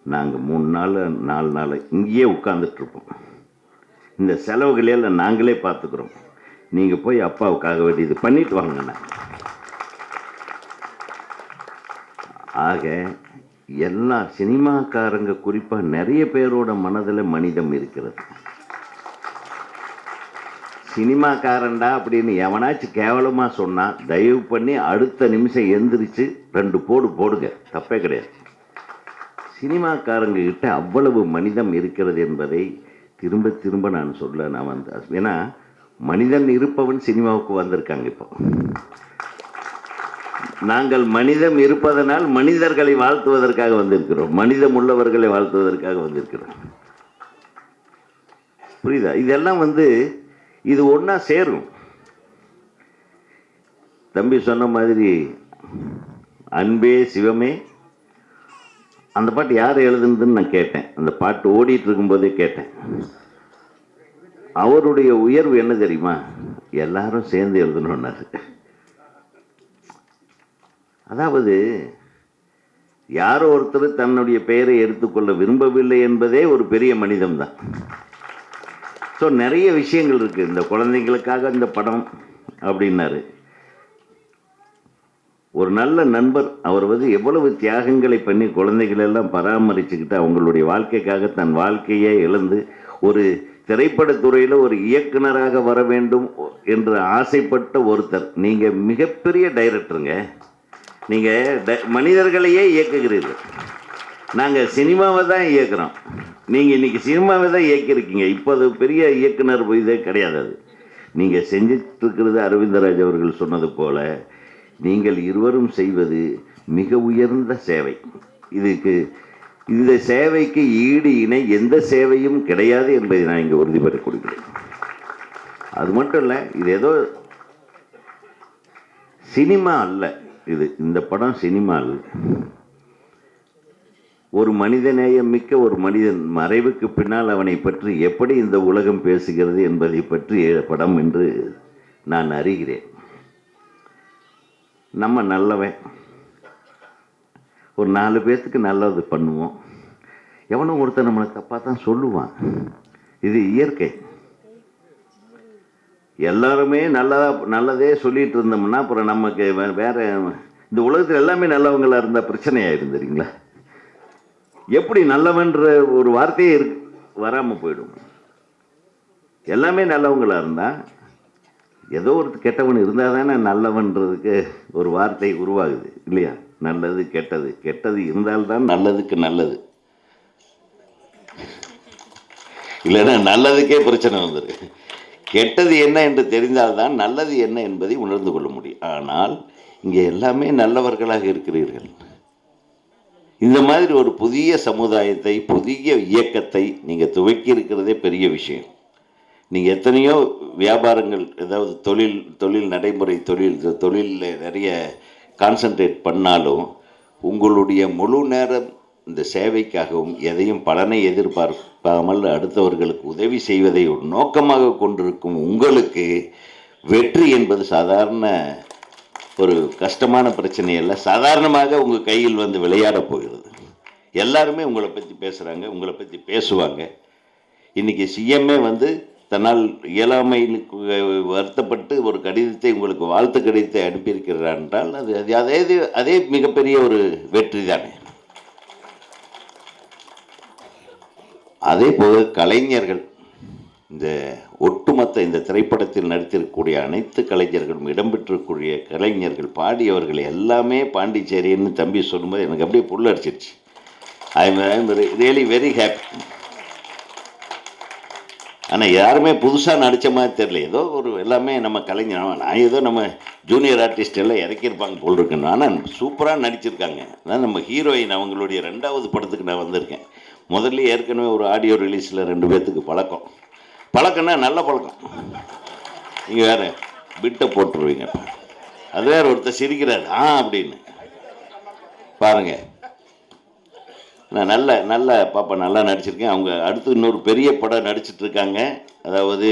நாங்கள் 3 நாள் 4 நாள் இங்கேயே உட்காந்துட்ருப்போம், இந்த செலவுகளையெல்லாம் நாங்களே பார்த்துக்குறோம், நீங்கள் போய் அப்பாவுக்காக வேண்டியது பண்ணிட்டு வாங்கண்ணா. ஆக எல்லா சினிமாக்காரங்க குறிப்பாக நிறைய பேரோட மனதில் மனிதம் இருக்கிறது. சினிமாக்காரன்டா அப்படின்னு எவனாச்சும் கேவலமாக சொன்னால் தயவு பண்ணி அடுத்த நிமிஷம் எந்திரிச்சு 2 போடுங்க, தப்பே கிடையாது. சினிமாக்காரங்க கிட்ட அவ்வளவு மனிதம் இருக்கிறது என்பதை திரும்ப திரும்ப நான் சொல்ல நான் வந்தேன். ஏன்னா மனிதன் இருப்பவன் சினிமாவுக்கு வந்திருக்காங்க. இப்போ நாங்கள் மனிதம் இருப்பதனால் மனிதர்களை வாழ்த்துவதற்காக வந்திருக்கிறோம், மனிதம் உள்ளவர்களை வாழ்த்துவதற்காக வந்திருக்கிறோம். புரியுதா? இதெல்லாம் இது ஒன்றா சேரும். தம்பி சொன்ன மாதிரி அன்பே சிவமே, அந்த பாட்டு யார் எழுதுனதுன்னு நான் கேட்டேன். அந்த பாட்டு ஓடிட்டு இருக்கும்போதே கேட்டேன். அவருடைய உயர்வு என்ன தெரியுமா, எல்லாரும் சேர்ந்து எழுதணுன்னாரு. அதாவது யாரோ ஒருத்தர் தன்னுடைய பெயரை எடுத்துக்கொள்ள விரும்பவில்லை என்பதே ஒரு பெரிய மனிதம்தான். ஸோ நிறைய விஷயங்கள் இருக்குது. இந்த குழந்தைங்களுக்காக இந்த படம் அப்படின்னாரு. ஒரு நல்ல நண்பர், அவர் எவ்வளவு தியாகங்களை பண்ணி குழந்தைகளெல்லாம் பராமரிச்சுக்கிட்டு அவங்களுடைய வாழ்க்கைக்காக தன் வாழ்க்கையே இழந்து ஒரு திரைப்படத்துறையில் ஒரு இயக்குனராக வர வேண்டும் என்று ஆசைப்பட்ட ஒருத்தர். நீங்கள் மிகப்பெரிய டைரக்டருங்க. நீங்கள் மனிதர்களையே இயக்குகிறீர்கள். நாங்கள் சினிமாவை தான் இயக்குறோம். நீங்கள் இன்றைக்கி சினிமாவை தான் இயக்கியிருக்கீங்க. இப்போ அது பெரிய இயக்குனர் இதே கிடையாது. அது நீங்கள் செஞ்சிட்ருக்கிறது அரவிந்தராஜ் அவர்கள் சொன்னது போல நீங்கள் இருவரும் செய்வது மிக உயர்ந்த சேவை. இந்த சேவைக்கு ஈடு இணை எந்த சேவையும் கிடையாது என்பதை நான் இங்கே உறுதிபட கொடுக்கிறேன். அது மட்டும் இல்லை, இது ஏதோ சினிமா அல்ல. இந்த படம் சினிமா அல்ல. ஒரு மனிதநேயம் மிக்க ஒரு மனிதன் மறைவுக்கு பின்னால் அவனை பற்றி எப்படி இந்த உலகம் பேசுகிறது என்பதை பற்றிய படம் என்று நான் அறிகிறேன். நம்ம நல்லவன், ஒரு 4 பேர்த்துக்கு நல்லது பண்ணுவோம். எவனும் ஒருத்தர் நம்மளை தப்பாக தான் சொல்லுவான். இது இயற்கை. எல்லாருமே நல்லதே சொல்லிட்டு இருந்தோம்னா அப்புறம் நமக்கு வேற இந்த உலகத்தில் எல்லாமே நல்லவங்களாக இருந்தால் பிரச்சனையாயிரும் தெரியுங்களா? எப்படி நல்லவன்ற ஒரு வார்த்தையே வராமல் போயிடும். எல்லாமே நல்லவங்களாக இருந்தால் ஏதோ ஒரு கெட்டவன் இருந்தால் தானே நல்லவன்றதுக்கு ஒரு வார்த்தை உருவாகுது இல்லையா? நல்லது கெட்டது, கெட்டது இருந்தால்தான் நல்லதுக்கு நல்லது. இல்லைன்னா நல்லதுக்கே பிரச்சனை வந்துரு. கெட்டது என்ன என்று தெரிந்தால்தான் நல்லது என்ன என்பதை உணர்ந்து கொள்ள முடியும். ஆனால் இங்கே எல்லாமே நல்லவர்களாக இருக்கிறீர்கள். இந்த மாதிரி ஒரு புதிய சமுதாயத்தை, புதிய இயக்கத்தை நீங்கள் துவக்கி இருக்கிறதே பெரிய விஷயம். நீங்கள் எத்தனையோ வியாபாரங்கள், ஏதாவது தொழில் நடைமுறை தொழிலில் நிறைய கான்சன்ட்ரேட் பண்ணாலும் உங்களுடைய முழு நேரம் இந்த சேவைக்காகவும் எதையும் பலனை எதிர்பார்க்காமல் அடுத்தவர்களுக்கு உதவி செய்வதை ஒரு நோக்கமாக கொண்டிருக்கும் உங்களுக்கு வெற்றி என்பது சாதாரண ஒரு கஷ்டமான பிரச்சனை அல்ல. சாதாரணமாக உங்கள் கையில் விளையாட போகிறது. எல்லாருமே உங்களை பற்றி பேசுகிறாங்க, உங்களை பற்றி பேசுவாங்க. இன்றைக்கி சிஎம்ஏ தன்னால் இயலாமைக்கு வருத்தப்பட்டு ஒரு கடிதத்தை உங்களுக்கு வாழ்த்து கடிதத்தை அனுப்பியிருக்கிறார் என்றால் அதே மிகப்பெரிய ஒரு வெற்றி தானே. அதே போல கலைஞர்கள், இந்த ஒட்டுமொத்த இந்த திரைப்படத்தில் நடித்திருக்கக்கூடிய அனைத்து கலைஞர்களும், இடம்பெற்றிருக்கக்கூடிய கலைஞர்கள், பாடியவர்கள் எல்லாமே பாண்டிச்சேரின்னு தம்பி சொல்லும்போது எனக்கு அப்படியே புல்லடிச்சிருச்சு. I am really very happy. ஆனால் யாருமே புதுசாக நடித்த மாதிரி தெரியல. ஏதோ ஒரு எல்லாமே நம்ம கலைஞர், நான் ஏதோ நம்ம ஜூனியர் ஆர்டிஸ்ட் எல்லாம் இறக்கியிருப்பாங்க போல் இருக்குன்னு. ஆனால் சூப்பராக நடிச்சிருக்காங்க. அதான் நம்ம ஹீரோயின் அவங்களுடைய 2வது படத்துக்கு நான் வந்திருக்கேன். முதல்ல ஏற்கனவே ஒரு ஆடியோ ரிலீஸில் 2 பேர்த்துக்கு பழக்கம்னா நல்ல பழக்கம். நீங்கள் வேறு பிட்டை போட்டுருவீங்க. அது வேறு ஒருத்தர் சிரிக்கிறார் அப்படின்னு பாருங்கள். நான் நல்ல பாப்பா நல்லா நடிச்சிருக்கேன். அவங்க அடுத்து இன்னொரு பெரிய படம் நடிச்சிட்ருக்காங்க. அதாவது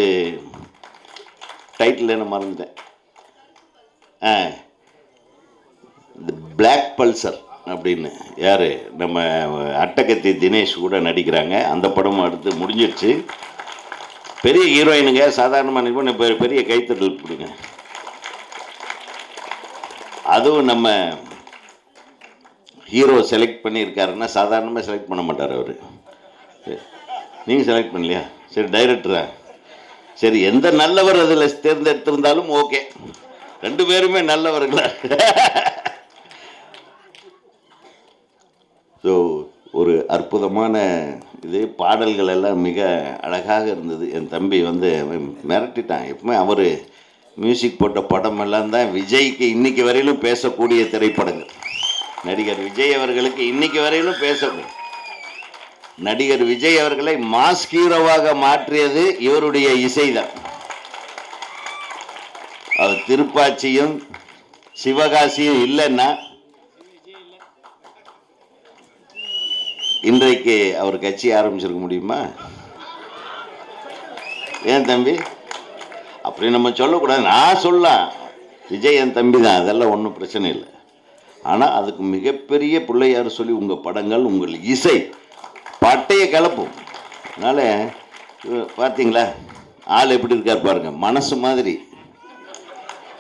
டைட்டில் என்ன மறந்துட்டேன். இந்த பிளாக் பல்சர் அப்படின்னு யார் நம்ம அட்டகத்தி தினேஷ் கூட நடிக்கிறாங்க. அந்த படமும் அடுத்து முடிஞ்சிடுச்சு. பெரிய ஹீரோயினுங்க, சாதாரணமான பெரிய கைத்தட்டல் கொடுங்க. அதுவும் நம்ம ஹீரோ செலக்ட் பண்ணியிருக்காருன்னா சாதாரணமாக செலக்ட் பண்ண மாட்டார் அவர். நீங்கள் செலக்ட் பண்ணலையா? சரி, டைரக்டரா? சரி, எந்த நல்லவர் அதில் தேர்ந்தெடுத்திருந்தாலும் ஓகே. 2 பேருமே நல்லவர்களா? ஸோ ஒரு அற்புதமான இது. பாடல்கள் எல்லாம் மிக அழகாக இருந்தது. என் தம்பி மிரட்டிட்டான். எப்பவுமே அவர் மியூசிக் போட்ட படமெல்லாம் தான் விஜய்க்கு இன்னைக்கு வரையிலும் பேசக்கூடிய திரைப்படங்கள். நடிகர் விஜய் அவர்களுக்கு இன்னைக்கு வரையிலும் பேசணும். நடிகர் விஜய் அவர்களை மாஸ் ஹீரோவாக மாற்றியது இவருடைய இசைதான். அவர் திருப்பாச்சியும் சிவகாசியும் இல்லைன்னா இன்றைக்கு அவர் கட்சி ஆரம்பிச்சிருக்க முடியுமா? ஏன் தம்பி அப்படி நம்ம சொல்லக்கூடாது. நான் சொல்லலாம், விஜய் என் தம்பி தான், அதெல்லாம் ஒன்றும் பிரச்சனை இல்லை. ஆனால் அதுக்கு மிகப்பெரிய பிள்ளையார் சொல்லி உங்கள் படங்கள், உங்கள் இசை பட்டையை கிளப்பும். அதனால் பார்த்தீங்களா ஆள் எப்படி இருக்கார் பாருங்க, மனசு மாதிரி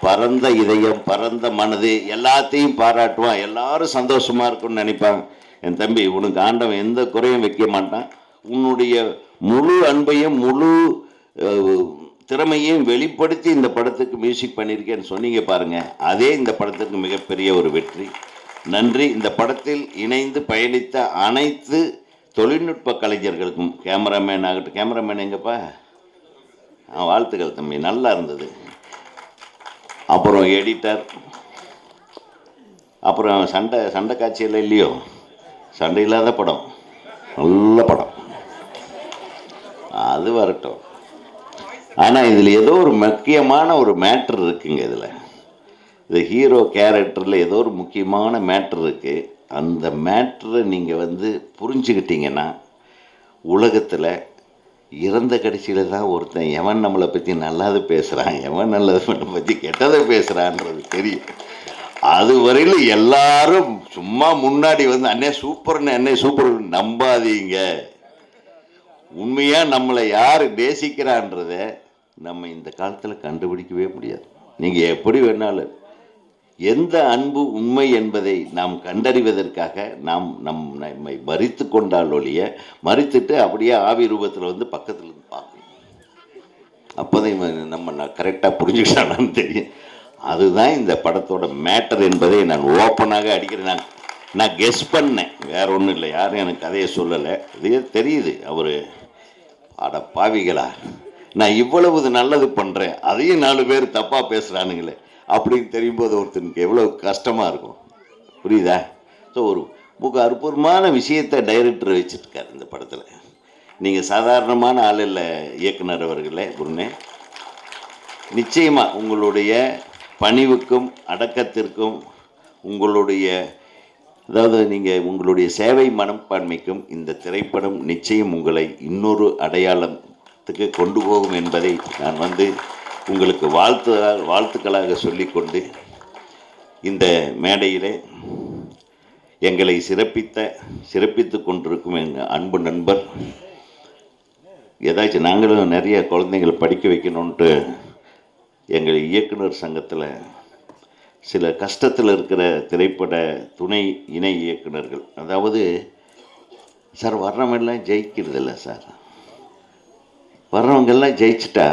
பரந்த இதயம், பரந்த மனது, எல்லாத்தையும் பாராட்டுவான், எல்லாரும் சந்தோஷமா இருக்கும்னு நினைப்பாங்க. என் தம்பி, உனக்கு ஆண்டவன் எந்த குறையும் வைக்க மாட்டான். உன்னுடைய முழு அன்பையும் முழு திறமையையும் வெளிப்படுத்தி இந்த படத்துக்கு மியூசிக் பண்ணியிருக்கேன்னு சொன்னீங்க பாருங்க, அதே இந்த படத்துக்கு மிகப்பெரிய ஒரு வெற்றி. நன்றி. இந்த படத்தில் இணைந்து பயணித்த அனைத்து தொழில்நுட்ப கலைஞர்களுக்கும், கேமராமேன் ஆகட்டும், கேமராமேன் எங்கப்பா, வாழ்த்துக்கள் தம்பி, நல்லா இருந்தது. அப்புறம் எடிட்டர், அப்புறம் சண்டை காட்சியெல்லாம் இல்லையோ, சண்டை இல்லாத படம், நல்ல படம், அது வரட்டும். ஆனால் இதில் ஏதோ ஒரு முக்கியமான ஒரு மேட்ரு இருக்குங்க. இதில் இது ஹீரோ கேரக்டரில் ஏதோ ஒரு முக்கியமான மேட்ரு இருக்குது. அந்த மேட்ரை நீங்கள் புரிஞ்சுக்கிட்டீங்கன்னா, உலகத்தில் இறந்த கடைசியில் தான் ஒருத்தன் எவன் நம்மளை பற்றி நல்லது பேசுகிறான், எவன் நல்லதை பற்றி கெட்டதை பேசுகிறான்றது தெரியும். அது வரையில் எல்லாரும் சும்மா முன்னாடி அண்ணே சூப்பர்னு, அண்ணே சூப்பர் நம்பாதீங்க. உண்மையாக நம்மளை யார் நேசிக்கிறான்றத நம்ம இந்த காலத்தில் கண்டுபிடிக்கவே முடியாது. நீங்கள் எப்படி வேணாலும், எந்த அன்பு உண்மை என்பதை நாம் கண்டறிவதற்காக நம்மை மறித்து கொண்டால் ஒழிய, மறித்துட்டு அப்படியே ஆவி ரூபத்தில் பக்கத்தில் இருந்து பார்க்கணும். அப்போதான் நம்ம கரெக்டாக புரிஞ்சுக்கிட்டானான்னு தெரியும். அதுதான் இந்த படத்தோட மேட்டர் என்பதை நான் ஓப்பனாக அடிக்கிறேன். நான் கெஸ் பண்ணேன், வேற ஒன்றும் இல்லை. யாரும் எனக்கு கதையை சொல்லலை. இதே தெரியுது அவர் அட பாவிகளா, நான் இவ்வளவு நல்லது பண்ணுறேன், அதையும் 4 பேர் தப்பாக பேசுகிறானுங்களே அப்படின்னு தெரியும்போது ஒருத்தனுக்கு எவ்வளோ கஷ்டமாக இருக்கும். புரியுதா? ஸோ ஒரு அற்புதமான விஷயத்தை டைரக்டர் வச்சுருக்கார் இந்த படத்தில். நீங்கள் சாதாரணமான ஆள் இல்லை இயக்குனர் அவர்களே. குருனே, நிச்சயமாக உங்களுடைய பணிவுக்கும் அடக்கத்திற்கும், உங்களுடைய நீங்கள் உங்களுடைய சேவை மனப்பான்மைக்கும் இந்த திரைப்படம் நிச்சயம் உங்களை இன்னொரு அடையாளத்துக்கு கொண்டு போகும் என்பதை நான் உங்களுக்கு வாழ்த்துக்களாக சொல்லிக்கொண்டு, இந்த மேடையிலே எங்களை சிறப்பித்து கொண்டிருக்கும் எங்கள் அன்பு நண்பர், ஏதாச்சும் நாங்களும் நிறைய குழந்தைங்களை படிக்க வைக்கணுன்ட்டு எங்கள் இயக்குனர் சங்கத்தில் சில கஷ்டத்தில் இருக்கிற திரைப்பட துணை இணை இயக்குனர்கள், அதாவது சார் வர்றவங்கெல்லாம் ஜெயிக்கிறதில்ல சார், வர்றவங்கெல்லாம் ஜெயிச்சிட்டா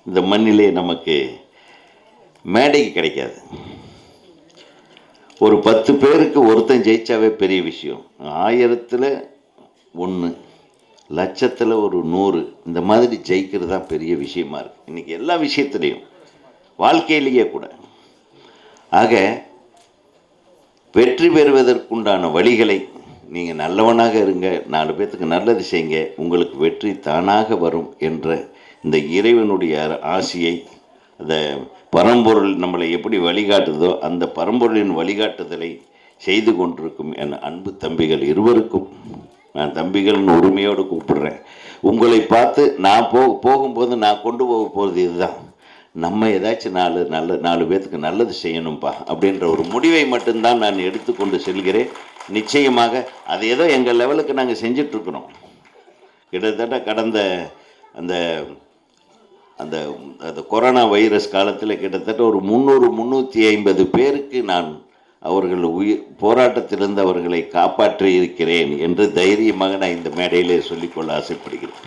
இந்த மண்ணிலே நமக்கு மேடைக்கு கிடைக்காது. ஒரு 10 பேருக்கு ஒருத்தன் ஜெயிச்சாவே பெரிய விஷயம். 1000ல் 1, லட்சத்தில் ஒரு 100, இந்த மாதிரி ஜெயிக்கிறது தான் பெரிய விஷயமா இருக்குது இன்றைக்கி எல்லா விஷயத்துலேயும், வாழ்க்கையிலேயே கூட. ஆக வெற்றி பெறுவதற்குண்டான வழிகளை நீங்கள் நல்லவனாக இருங்க, 4 பேர்த்துக்கு நல்லது செய்யுங்க, உங்களுக்கு வெற்றி தானாக வரும் என்ற இந்த இறைவனுடைய ஆசியை, அந்த பரம்பொருள் நம்மளை எப்படி வழிகாட்டுதோ அந்த பரம்பொருளின் வழிகாட்டுதலை செய்து கொண்டிருக்கும் என் அன்பு தம்பிகள் இருவருக்கும் நான் தம்பிகள்னு உரிமையோடு கூப்பிடுறேன். உங்களை பார்த்து நான் போகும்போது நான் கொண்டு போக போகிறது இதுதான், நம்ம ஏதாச்சும் 4 பேர்த்துக்கு நல்லது செய்யணும்ப்பா அப்படின்ற ஒரு முடிவை மட்டும்தான் நான் எடுத்துக்கொண்டு செல்கிறேன். நிச்சயமாக அது ஏதோ எங்கள் லெவலுக்கு நாங்கள் செஞ்சிட்ருக்குறோம். கிட்டத்தட்ட கடந்த அந்த அந்த அந்த கொரோனா வைரஸ் காலத்தில் கிட்டத்தட்ட ஒரு 300-350 பேருக்கு நான் அவர்கள் போராட்டத்திலிருந்து அவர்களை காப்பாற்றி இருக்கிறேன் என்று தைரியமாக நான் இந்த மேடையிலே சொல்லிக்கொள்ள ஆசைப்படுகிறேன்.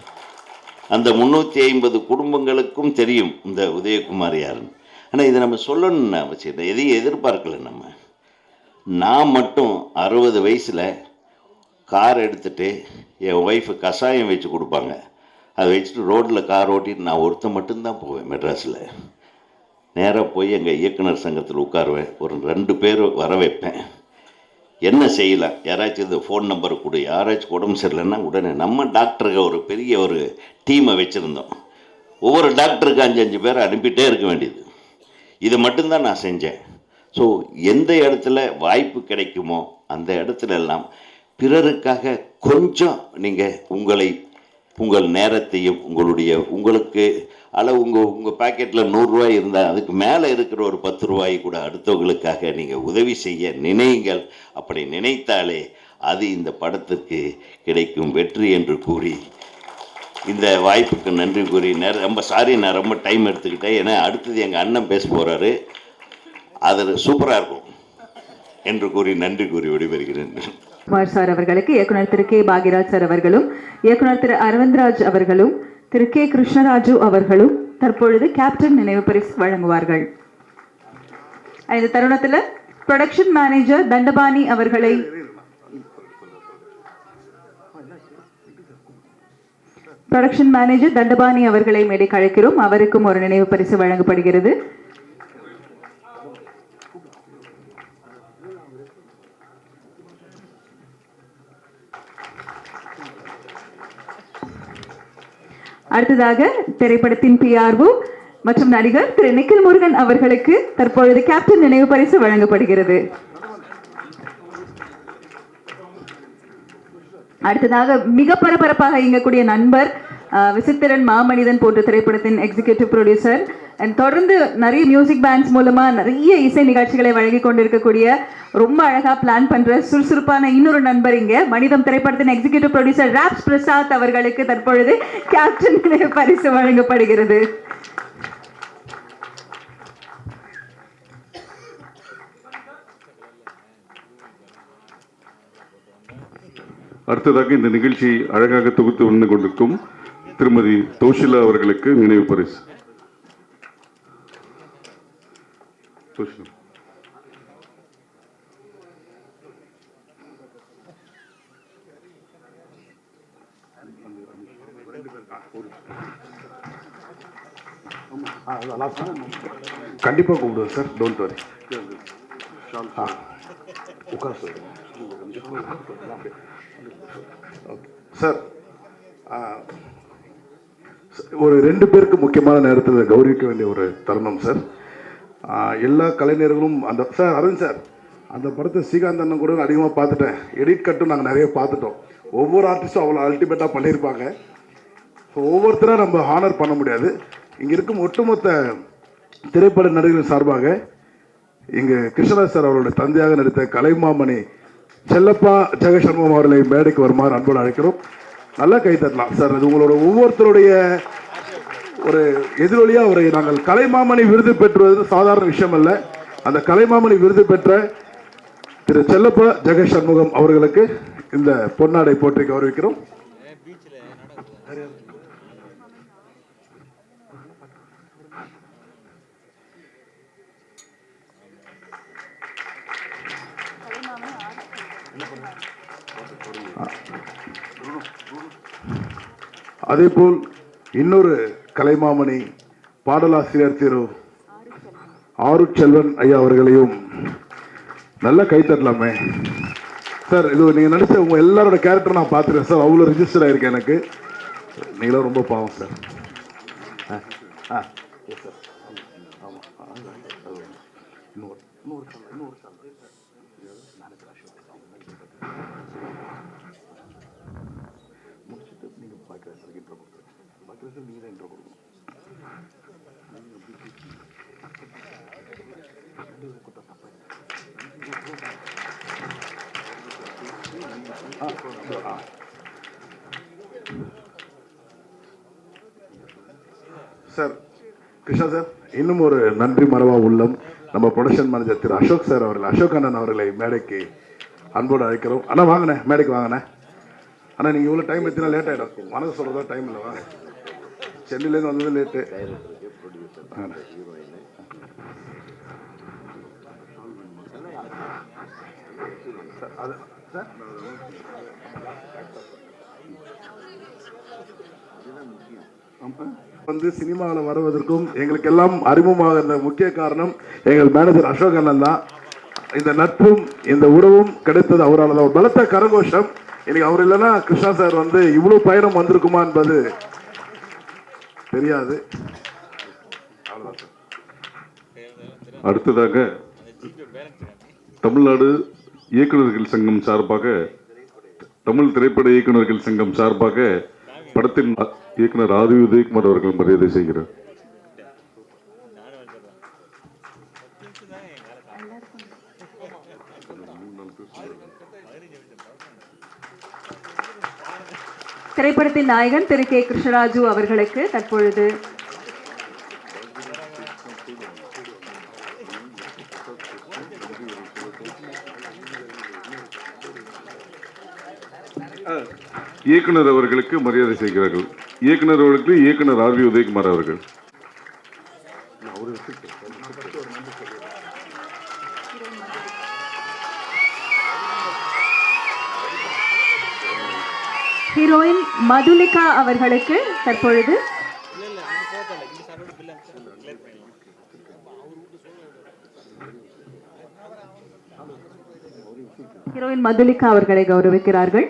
அந்த 350 குடும்பங்களுக்கும் தெரியும் இந்த உதயகுமார் யாருன்னு. ஆனால் இதை நம்ம சொல்லணும்னு அவசியம் இல்லை, எதையும் எதிர்பார்க்கல. நான் மட்டும் 60 வயசில் கார் எடுத்துகிட்டு என் ஒய்ஃபு கஷாயம் வச்சு கொடுப்பாங்க, அதை வச்சுட்டு ரோட்டில் கார் ஓட்டிட்டு நான் ஒருத்தன் மட்டும்தான் போவேன். மெட்ராஸில் நேராக போய் எங்கள் இயக்குனர் சங்கத்தில் உட்காருவேன், ஒரு 2 பேர் வர வைப்பேன். என்ன செய்யலாம், யாராச்சும் இந்த ஃபோன் நம்பர் கொடு, யாராச்சும் உடம்பு சரியில்லைன்னா உடனே நம்ம டாக்டருக்கு ஒரு பெரிய ஒரு டீமை வச்சுருந்தோம், ஒவ்வொரு டாக்டருக்கு 5 பேர் அனுப்பிட்டே இருக்க வேண்டியது. இதை மட்டும்தான் நான் செஞ்சேன். ஸோ எந்த இடத்துல வாய்ப்பு கிடைக்குமோ அந்த இடத்துல எல்லாம் பிறருக்காக கொஞ்சம் நீங்கள் உங்கள் நேரத்தையும் உங்களுக்கு அல்ல உங்கள் பாக்கெட்டில் 100 ரூபாய் இருந்தால் அதுக்கு மேலே இருக்கிற ஒரு 10 ரூபாய் கூட அடுத்தவங்களுக்காக நீங்கள் உதவி செய்ய நினையுங்கள். அப்படி நினைத்தாலே அது இந்த படத்திற்கு கிடைக்கும் வெற்றி என்று கூறி இந்த வாய்ப்புக்கு நன்றி கூறி ரொம்ப சாரி, நான் ரொம்ப டைம் எடுத்துக்கிட்டேன். ஏன்னா அடுத்தது எங்கள் அண்ணன் பேச போகிறாரு, அது சூப்பராக இருக்கும் என்று கூறி நன்றி கூறி விடைபெறுகிறேன். குமார் சார் அவர்களுக்கு இயக்குனர் திரு கே பாக்யராஜ் சார் அவர்களும், இயக்குனர் திரு அரவிந்த்ராஜ் அவர்களும், திரு கே கிருஷ்ணராஜு அவர்களும் தற்பொழுது கேப்டன் நினைவு பரிசு வழங்குவார்கள். இந்த தருணத்தில் ப்ரொடக்ஷன் மேனேஜர் தண்டபாணி அவர்களை மேடைக்கு அழைக்கிறோம். அவருக்கும் ஒரு நினைவு பரிசு வழங்கப்படுகிறது. அடுத்ததாக திரைப்படத்தின் PRO மற்றும் நடிகர் திரு நிக்கில் முருகன் அவர்களுக்கு தற்பொழுது கேப்டன் நினைவு பரிசு வழங்கப்படுகிறது. அடுத்ததாக மிக பரபரப்பாக இயங்கக்கூடிய நண்பர் விசித்திரன், மாமனிதன் போன்ற திரைப்படத்தின் எக்ஸிகியூட்டிவ் ப்ரொடியூசர் அண்ட் தொடர்ந்து நிறைய மியூசிக் பேண்ட்ஸ் மூலமா நிறைய இசை நிகழ்ச்சிகளை வழங்கி கொண்டிருக்கக்கூடிய ரொம்ப அழகா பிளான் பண்ற சுறுசுறுப்பான இன்னொரு நண்பர் இங்க மனிதம் திரைப்படத்தின் எக்ஸிகியூட்டிவ் ப்ரொடியூசர் ராப்ஸ் பிரசாத் அவர்களுக்கு தற்பொழுது கேப்டன் பரிசு வழங்கப்படுகிறது. அடுத்ததாக இந்த நிகழ்ச்சி அழகாக தொகுத்து வந்து கொண்டிருக்கும் திருமதி தோஷிலா அவர்களுக்கு நினைவு பரிசு. கண்டிப்பா கூப்பிடுவேன் சார், டோன்ட் வரி. சார், ஒரு 2 பேருக்கு முக்கியமான நேரத்தில் கௌரவிக்க வேண்டிய ஒரு தருணம் சார். எல்லா கலைஞர்களும் அந்த சார் அரவிந்த் சார் அந்த படத்தை ஸ்ரீகாந்த் அண்ணன் கூட அதிகமாக பார்த்துட்டேன். எடிட் கட்டும் நாங்கள் நிறைய பார்த்துட்டோம். ஒவ்வொரு ஆர்டிஸ்ட்டும் அவ்வளோ அல்டிமேட்டாக பண்ணியிருப்பாங்க. ஸோ ஒவ்வொருத்தராக நம்ம ஹானர் பண்ண முடியாது. இங்கே இருக்கும் ஒட்டுமொத்த திரைப்பட நடிகர்கள் சார்பாக இங்கே கிருஷ்ணராஜ் சார் அவருடைய தந்தையாக நடித்த கலைமாமணி செல்லப்பா ஜெகசண்முகம் அவர்களை மேடைக்கு வருமாறு அன்போடு அழைக்கிறோம். நல்லா கை தட்டலாம் சார். அது உங்களோட ஒவ்வொருத்தருடைய ஒரு எதிரொலியாக அவரை நாங்கள் கலைமாமணி விருது பெற்றுவது சாதாரண விஷயம் அல்ல. அந்த கலைமாமணி விருது பெற்ற திரு செல்லப்பா ஜெகசண்முகம் அவர்களுக்கு இந்த பொன்னாடை போற்றி கௌரவிக்கிறோம். அதேபோல் இன்னொரு கலைமாமணி பாடலாசிரியர் திரு ஆருட்செல்வன் ஐயா அவர்களையும் நல்லா கைத்தட்டலாமே சார். இது நீங்கள் நடித்த உங்கள் எல்லாரோட கேரக்டர் நான் பார்த்துருக்கேன் சார். அவ்வளோ ரிஜிஸ்டர் ஆகிருக்கேன் எனக்கு. நீங்களும் ரொம்ப பாவம் சார். முடிச்சுட்டு நீங்கள் பார்க்குறேன் சார். இன்ட்ரோ கொடுத்துருங்க. பார்க்குறேன் சார். நீங்கள் தான் இன்ட்ரோ கொடுக்கணும். சார் கிருஷ்ணா சார், இன்னும் ஒரு நன்றி மறவா உள்ளம் நம்ம ப்ரொடக்ஷன் மேனேஜர் திரு அசோக் சார் அவர்கள், அசோக் அண்ணன் அவர்களை மேடைக்கு அன்போடு அழைக்கிறோம். அண்ணா வாங்கண்ணே, மேடைக்கு வாங்கண்ணே. அண்ணா நீங்கள் இவ்வளோ டைம் எடுத்தினா லேட் ஆகிடும். மனசு சொல்கிறதா டைம் இல்லை. வாங்க, சென்னையிலேருந்து வந்தது லேட்டு. வந்து சினிமாவில் வருவதற்கும் எங்களுக்கு எல்லாம் அறிமுகமாக இருந்த முக்கிய காரணம் எங்கள் மேனேஜர் அசோக் அண்ணன் தான். இந்த நட்பும் இந்த உறவும் கிடைத்தது அவரால் தான். ஒரு பலத்த கரகோஷம். இன்னைக்கு அவர் இல்லைன்னா கிருஷ்ணா சார் வந்து இவ்வளோ பயணம் வந்திருக்குமா என்பது தெரியாது. அடுத்ததாக தமிழ்நாடு இயக்குநர்கள் சங்கம் சார்பாக, தமிழ் திரைப்பட இயக்குநர்கள் சங்கம் சார்பாக படத்தின் இயக்குனர் ஆதி உதயகுமார் அவர்கள் மரியாதை செய்கிறார். திரைப்படத்தின் நாயகன் திரு கே கிருஷ்ணராஜு அவர்களுக்கு தற்பொழுது இயக்குனர் அவர்களுக்கு மரியாதை செய்கிறார்கள். இயக்குனர் அவர்களுக்கு இயக்குனர் ஆர் வி உதயகுமார் அவர்கள். ஹீரோயின் மதுலிகா அவர்களுக்கு தற்பொழுது ஹீரோயின் மதுலிகா அவர்களை கௌரவிக்கிறார்கள்.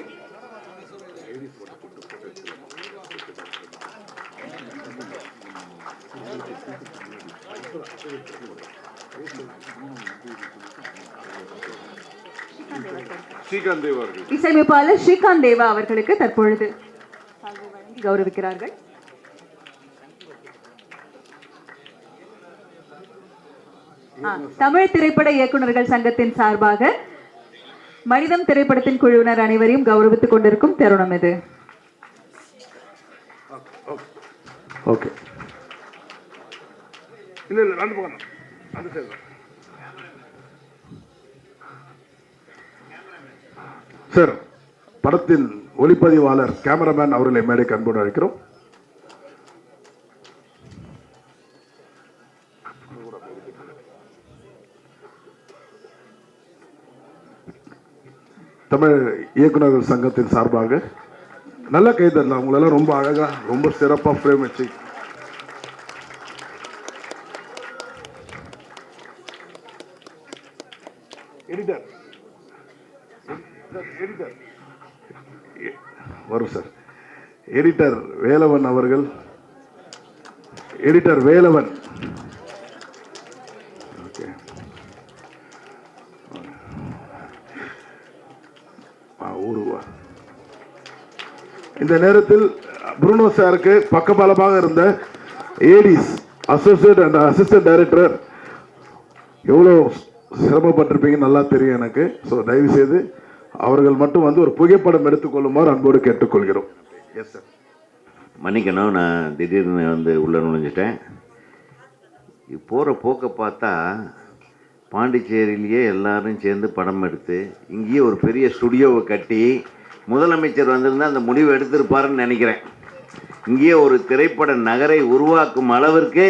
இசையமைப்பாளர் ஸ்ரீகாந்த் தேவா அவர்களுக்கு தற்பொழுது கௌரவிக்கிறார்கள். தமிழ் திரைப்பட இயக்குநர்கள் சங்கத்தின் சார்பாக மனிதம் திரைப்படத்தின் குழுவினர் அனைவரையும் கௌரவித்துக் கொண்டிருக்கும் தருணம் இது. ஓகே, சார், படத்தின் ஒளிப்பதிவாளர் கேமராமேன் அவர்களை மேடைக்கு அன்போடு அழைக்கிறோம். தமிழ் இயக்குநர்கள் சங்கத்தின் சார்பாக நல்ல கைதரலாம். உங்களெல்லாம் ரொம்ப அழகா, ரொம்ப சிறப்பாக ஃப்ரேம் வச்சு வரும் சார். எடிட்டர் வேலவன் அவர்கள், எடிட்டர் வேலவன். ஓகே, இந்த நேரத்தில் புருனோ சாருக்கு பக்கபலமாக இருந்த ADs, associate and assistant director எவ்வளோ சிரமப்பட்டிருப்பீங்க நல்லா தெரியும் எனக்கு. ஸோ தயவு செய்து அவர்கள் மட்டும் வந்து ஒரு புகைப்படம் எடுத்துக்கொள்ளுமாறு அன்போடு கேட்டுக்கொள்கிறோம். Yes sir. மன்னிக்கணும், நான் திடீர்னு வந்து உள்ளே நுழைஞ்சிட்டேன். போகிற போக்கை பார்த்தா பாண்டிச்சேரியிலேயே எல்லாரும் சேர்ந்து படம் எடுத்து இங்கேயே ஒரு பெரிய ஸ்டுடியோவை கட்டி முதலமைச்சர் வந்திருந்தால் அந்த முடிவு எடுத்திருப்பாருன்னு நினைக்கிறேன். இங்கேயே ஒரு திரைப்பட நகரை உருவாக்கும் அளவிற்கு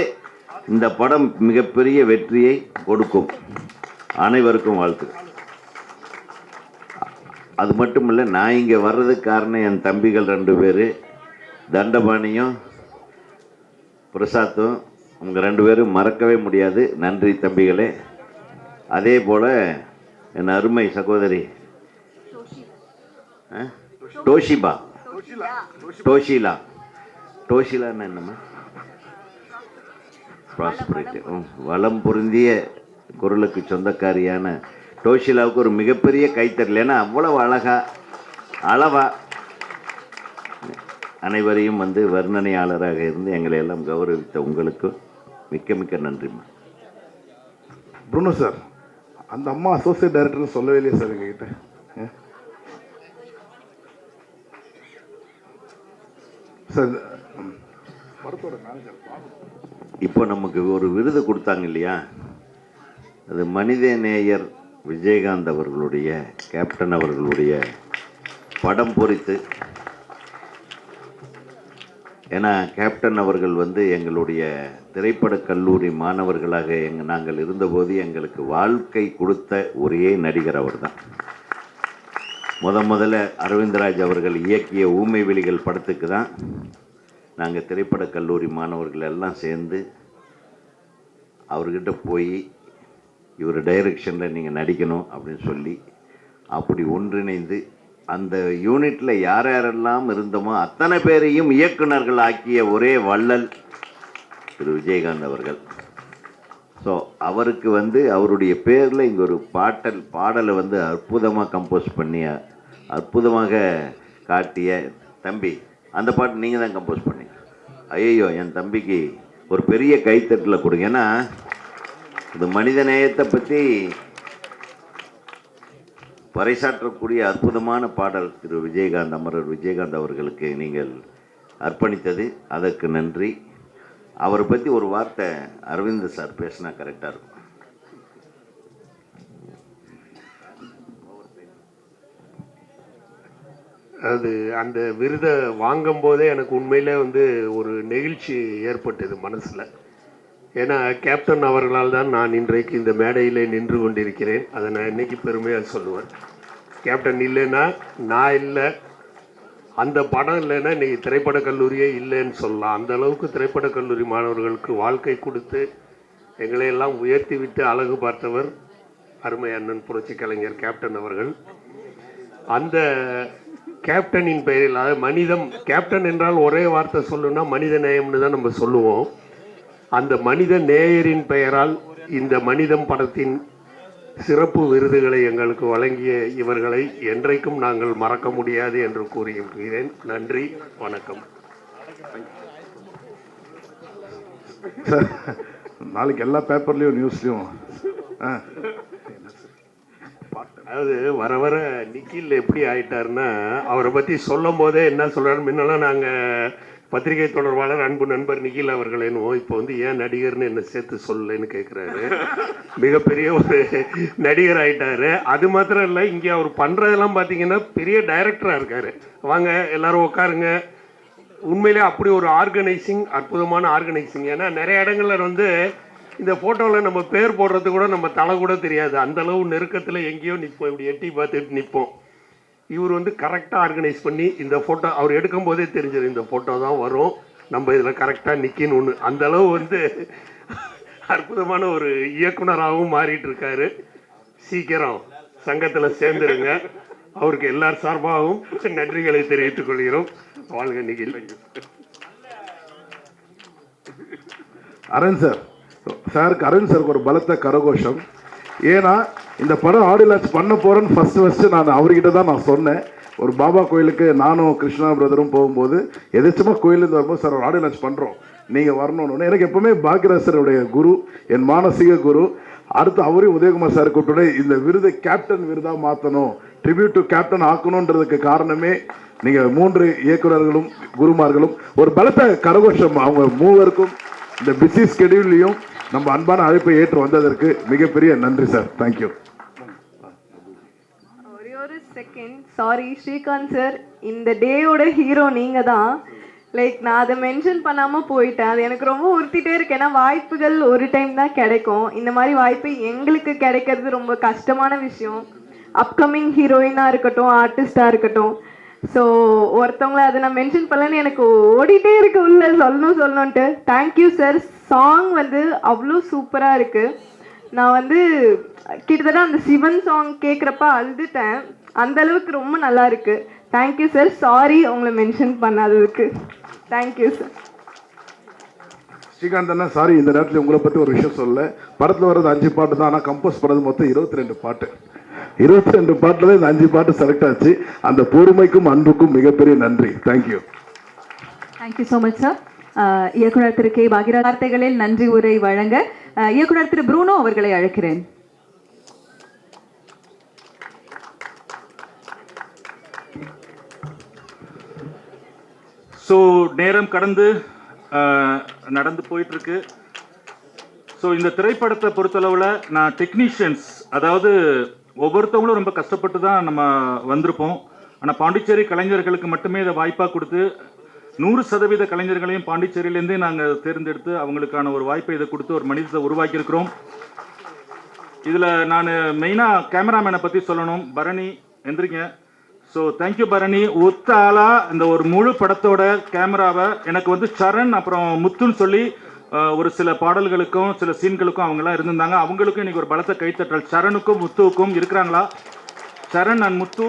இந்த படம் மிகப்பெரிய வெற்றியை கொடுக்கும். அனைவருக்கும் வாழ்த்து. அது மட்டும் இல்லை, நான் இங்கே வர்றதுக்கு காரணம் என் தம்பிகள் 2 பேர், தண்டபாணியும் பிரசாத்தும். அவங்க 2 பேரும் மறக்கவே முடியாது. நன்றி தம்பிகளே. அதே போல் என் அருமை சகோதரி டோஷிபா, டோஷிலான்னு என்னம்மா, ப்ராஸ்பரிட்டி, வளம் பொருந்திய குரலுக்கு சொந்தக்காரியான டோஷிலாவுக்கு ஒரு மிகப்பெரிய கைத்தறல். ஏன்னா அவ்வளவு அளவா அனைவரையும் வந்து வர்ணனையாளராக இருந்து எங்களை எல்லாம் கௌரவித்த உங்களுக்கு மிக்க மிக்க நன்றிம்மா. புருனோ சார், அந்த அம்மா அசோசியேட் டைரக்டர் சொல்லவே இல்லையா சார் எங்ககிட்ட? சார், படத்தோட மேனேஜர் இப்போ நமக்கு ஒரு விருது கொடுத்தாங்க இல்லையா, அது மனிதநேயர் விஜயகாந்த் அவர்களுடைய, கேப்டன் அவர்களுடைய படம் பொறித்து. ஏன்னா கேப்டன் அவர்கள் வந்து எங்களுடைய திரைப்படக் கல்லூரி மாணவர்களாக நாங்கள் இருந்தபோது எங்களுக்கு வாழ்க்கை கொடுத்த ஒரே நடிகர் அவர் தான். முதல்ல அரவிந்தராஜ் அவர்கள் இயக்கிய ஊமை வெளிகள் படத்துக்கு தான் நாங்கள் திரைப்படக் கல்லூரி மாணவர்கள் எல்லாம் சேர்ந்து அவர்கிட்ட போய் இவர் டைரக்ஷனில் நீங்கள் நடிக்கணும் அப்படின்னு சொல்லி அப்படி ஒன்றிணைந்து அந்த யூனிட்டில் யார் யாரெல்லாம் இருந்தோமோ அத்தனை பேரையும் இயக்குனர்கள் ஆக்கிய ஒரே வள்ளல் திரு விஜயகாந்த் அவர்கள். ஸோ அவருக்கு வந்து அவருடைய பேரில் இங்கே ஒரு பாடலை வந்து அற்புதமாக கம்போஸ் பண்ணி அற்புதமாக காட்டிய தம்பி, அந்த பாட்டு நீங்கள் தான் கம்போஸ் பண்ணீங்க. ஐயோ, என் தம்பிக்கு ஒரு பெரிய கைத்தட்டில் கொடுங்க. ஏன்னா இது மனித நேயத்தை பற்றி பறைசாற்றக்கூடிய அற்புதமான பாடல் திரு விஜயகாந்த், அமரர் விஜயகாந்த் அவர்களுக்கு நீங்கள் அர்ப்பணித்தது, அதற்கு நன்றி. அவரை பற்றி ஒரு வார்த்தை அரவிந்த் சார் பேசினா கரெக்டாக இருக்கும். அது அந்த விருதை வாங்கும் போதே எனக்கு உண்மையிலே ஒரு நெகிழ்ச்சி ஏற்பட்டது மனசில். ஏன்னா கேப்டன் அவர்களால் தான் நான் இன்றைக்கு இந்த மேடையிலே நின்று கொண்டிருக்கிறேன். அதை நான் இன்னைக்கு பெருமையாக சொல்லுவேன். கேப்டன் இல்லைன்னா நான் இல்லை, அந்த படம் இல்லைன்னா இன்றைக்கி திரைப்படக் கல்லூரியே இல்லைன்னு சொல்லலாம். அந்த அளவுக்கு திரைப்படக் கல்லூரி மாணவர்களுக்கு வாழ்க்கை கொடுத்து எங்களையெல்லாம் உயர்த்தி விட்டு அழகு பார்த்தவர் அருமை அண்ணன் புரட்சி கலைஞர் கேப்டன் அவர்கள். அந்த கேப்டனின் பெயரில், அதாவது மனிதம், கேப்டன் என்றால் ஒரே வார்த்தை சொல்லணும்னா மனித நேயம்னு தான் நம்ம சொல்லுவோம். அந்த மனித நேயரின் பெயரால் இந்த மனிதம் படத்தின் சிறப்பு விருதுகளை எங்களுக்கு வழங்கிய இவர்களை என்றைக்கும் நாங்கள் மறக்க முடியாது என்று கூறுகிறேன். நன்றி, வணக்கம். சார், நாளைக்கு எல்லா பேப்பர்லேயும் நியூஸ்லேயும் அதாவது வர வர நிக்கில் எப்படி ஆயிட்டாருன்னா, அவரை பற்றி சொல்லும் போதே என்ன சொல்கிறாரு, முன்னெல்லாம் நாங்கள் பத்திரிகை தொடர்பாளர் அன்பு நண்பர் நிகில் அவர்கள் என்னவோ, இப்போ ஏன் நடிகர்னு என்ன சேர்த்து சொல்லலைன்னு கேட்குறாரு. மிகப்பெரிய ஒரு நடிகர் ஆயிட்டாரு. அது மாத்திரம் இல்லை, இங்கே அவர் பண்ணுறதெல்லாம் பார்த்தீங்கன்னா பெரிய டைரக்டராக இருக்கார். வாங்க எல்லாரும் உட்காருங்க. உண்மையிலே அப்படி ஒரு ஆர்கனைசிங், அற்புதமான ஆர்கனைசிங். ஏன்னா நிறைய இடங்களில் இந்த ஃபோட்டோவில் நம்ம பேர் போடுறது கூட நம்ம தலை கூட தெரியாது. அந்தளவு நெருக்கத்தில் எங்கேயோ நிற்போம், இப்படி எட்டி பார்த்துட்டு நிற்போம். இவர் கரெக்டாக ஆர்கனைஸ் பண்ணி இந்த ஃபோட்டோ அவர் எடுக்கும் போதே தெரிஞ்சது இந்த ஃபோட்டோ தான் வரும், நம்ம இதில் கரெக்டாக நிற்கணும்னு. அந்தளவு அற்புதமான ஒரு இயக்குனராகவும் மாறிட்டு இருக்காரு. சீக்கிரம் சங்கத்தில் சேர்ந்துருங்க. அவருக்கு எல்லார் சார்பாகவும் நன்றிகளை தெரிவித்துக் கொள்கிறோம். வாழ்க நிகில். அரவிந்த் சார், சாருக்கு அரவிந்த் சாருக்கு ஒரு பலத்த கரகோஷம். ஏன்னா இந்த படம் ஆடியோ லான்ச் பண்ண போகிறேன்னு ஃபஸ்ட்டு நான் அவர்கிட்ட தான் நான் சொன்னேன். ஒரு பாபா கோயிலுக்கு நானும் கிருஷ்ணா பிரதரும் போகும்போது எதாச்சுமாக கோயிலேருந்து வரும்போது சார் ஒரு ஆடியோ லான்ச் பண்ணுறோம், நீங்கள் வரணும்னு. எனக்கு எப்போவுமே பாக்யராஜருடைய குரு, என் மானசீக குரு. அடுத்து அவரையும் உதயகுமார் சார் கூப்பிட்டு இந்த விருதை கேப்டன் விருதாக மாற்றணும், ட்ரிபியூட் டு கேப்டன் ஆக்கணுன்றதுக்கு காரணமே நீங்கள் 3 இயக்குநர்களும் குருமார்களும். ஒரு பலத்த கரகோஷம் அவங்க மூவருக்கும். இந்த பிஸி ஸ்கெடியூல்லையும் நம்ம அன்பான அழைப்பை ஏற்று வந்ததற்கு மிகப்பெரிய நன்றி சார். தேங்க்யூ. ஒரே ஒரு செகண்ட், சாரி ஸ்ரீகாந்த் சார், இந்த டேயோட ஹீரோ நீங்கள் தான். நான் அதை மென்ஷன் பண்ணாமல் போயிட்டேன். அது எனக்கு ரொம்ப உறுத்திட்டே இருக்கு. ஏன்னா வாய்ப்புகள் ஒரு டைம் தான் கிடைக்கும். இந்த மாதிரி வாய்ப்பு எங்களுக்கு கிடைக்கிறது ரொம்ப கஷ்டமான விஷயம். அப்கமிங் ஹீரோயினாக இருக்கட்டும், ஆர்டிஸ்டாக இருக்கட்டும். ஸோ ஒருத்தவங்கள அதை நான் மென்ஷன் பண்ணலன்னு எனக்கு ஓடிட்டே இருக்கு உள்ள, சொல்லணுன்ட்டு. Thank you sir. சாங் அவ்வளோ சூப்பராக இருக்குது. நான் கிட்டத்தட்ட அந்த சிவன் சாங் கேட்குறப்ப அழுதுட்டேன். அந்தளவுக்கு ரொம்ப நல்லா இருக்குது. Thank you sir. சாரி உங்களை மென்ஷன் பண்ணாததுக்கு. Thank you sir. ஸ்ரீகாந்த் அண்ணா, சாரி இந்த நேரத்தில் உங்களை பற்றி ஒரு விஷயம் சொல்ல. படத்தில் வர்றது 5 பாட்டு தான், ஆனால் கம்போஸ் பண்ணது மொத்தம் 22 பாட்டு. 22 பாட்டில் தான் இந்த 5 பாட்டு செலக்ட் ஆச்சு. அந்த பொறுமைக்கும் அன்புக்கும் மிகப்பெரிய நன்றி. Thank you. Thank you so much sir. இயக்குனர் திரு கே பாக்யராஜ் வார்த்தைகளில் நன்றி உரை வழங்க இயக்குனர் திரு ப்ரூனோ அவர்களை அழைக்கிறேன். ஸோ நேரம் கடந்து நடந்து போயிட்டுருக்கு. ஸோ இந்த திரைப்படத்தை பொறுத்தளவில் நான் டெக்னீஷியன்ஸ், அதாவது ஒவ்வொருத்தவங்களும் ரொம்ப கஷ்டப்பட்டு தான் நம்ம வந்திருப்போம். ஆனால் பாண்டிச்சேரி கலைஞர்களுக்கு மட்டுமே இதை வாய்ப்பாக கொடுத்து 100% கலைஞர்களையும் பாண்டிச்சேரியிலேருந்தே நாங்கள் தேர்ந்தெடுத்து அவங்களுக்கான ஒரு வாய்ப்பை இதை கொடுத்து ஒரு மனிதத்தை உருவாக்கியிருக்கிறோம். இதில் நான் மெயினாக கேமராமேனை பற்றி சொல்லணும். பரணி எந்திரிங்க. So thank you Bharani. ஒத்த ஆளாக இந்த ஒரு முழு படத்தோட கேமராவை எனக்கு சரண் அப்புறம் முத்துன்னு சொல்லி ஒரு சில பாடல்களுக்கும் சில சீன்களுக்கும் அவங்களாம் இருந்திருந்தாங்க. அவங்களுக்கும் இன்றைக்கி ஒரு பலத்த கைத்தட்டல். சரணுக்கும் முத்துவுக்கும் இருக்கிறாங்களா? சரண் அண்ட் முத்து.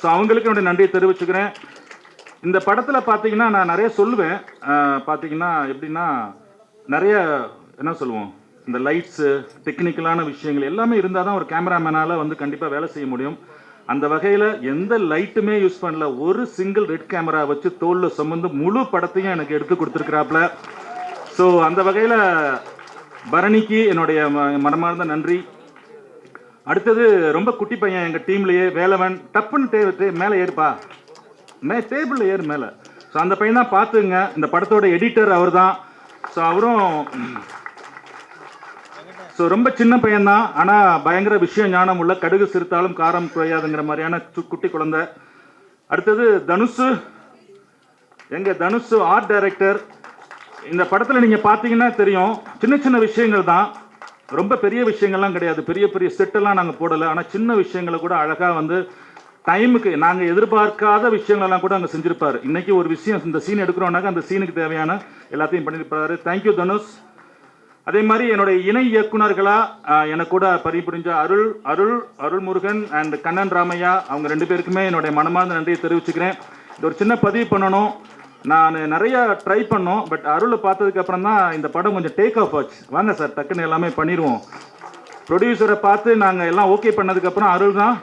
ஸோ அவங்களுக்கு என்னுடைய நன்றியை தெரிவிச்சுக்கிறேன். இந்த படத்தில் பார்த்தீங்கன்னா நான் நிறைய சொல்லுவேன். பார்த்தீங்கன்னா எப்படின்னா நிறைய என்ன சொல்லுவோம், இந்த லைட்ஸு டெக்னிக்கலான விஷயங்கள் எல்லாமே இருந்தால் தான் ஒரு கேமராமேனால் கண்டிப்பாக வேலை செய்ய முடியும். அந்த வகையில் எந்த லைட்டுமே யூஸ் பண்ணல. ஒரு சிங்கிள் ரெட் கேமரா வச்சு தோளில் சுமந்து முழு படத்தையும் எனக்கு எடுத்து கொடுத்துருக்குறாப்புல. ஸோ அந்த வகையில் பரணிக்கு என்னுடைய மனமார்ந்த நன்றி. அடுத்தது ரொம்ப குட்டி பையன் எங்கள் டீம்லேயே வேலவன், டப்புன்னு மேலே ஏறுப்பா, டேபிளில் ஏறு மேலே. ஸோ அந்த பையன் தான் பார்த்துங்க. இந்த படத்தோட எடிட்டர் அவர் தான். ஸோ அவரும் ரொம்ப சின்ன பையன்தான், ஆனால் பயங்கர விஷயம் ஞானம் உள்ள, கடுகு சிறுத்தாலும் காரம் குறையாதுங்கிற மாதிரியான குட்டி குழந்தை. அடுத்தது தனுஷு, தனுஷு ஆர்ட் டைரக்டர். இந்த படத்தில் நீங்கள் பார்த்தீங்கன்னா தெரியும், சின்ன சின்ன விஷயங்கள் தான், ரொம்ப பெரிய விஷயங்கள்லாம் கிடையாது, பெரிய பெரிய செட்டெல்லாம் நாங்கள் போடலை. ஆனால் சின்ன விஷயங்களை கூட அழகாக வந்து டைமுக்கு நாங்கள் எதிர்பார்க்காத விஷயங்களெல்லாம் கூட அங்கே செஞ்சுருப்பார். இன்றைக்கி ஒரு விஷயம், இந்த சீன் எடுக்கிறோன்னாக்கா அந்த சீனுக்கு தேவையான எல்லாத்தையும் பண்ணியிருப்பாரு. தேங்க்யூ தனுஷ். அதே மாதிரி என்னுடைய இணை இயக்குனர்களாக எனக்கு கூட பணிபுரிஞ்ச அருள்முருகன் அண்ட் கண்ணன் ராமையா, அவங்க 2 பேருக்குமே என்னுடைய மனமார்ந்த நன்றியை தெரிவிச்சுக்கிறேன். இது ஒரு சின்ன பதிவு பண்ணணும், நான் நிறையா ட்ரை பண்ணோம், பட் அருளை பார்த்ததுக்கப்புறம் தான் இந்த படம் கொஞ்சம் டேக் ஆஃப் ஆச்சு. வாங்க சார் டக்குன்னு எல்லாமே பண்ணிடுவோம். ப்ரொடியூசரை பார்த்து நாங்கள் எல்லாம் ஓகே பண்ணதுக்கப்புறம்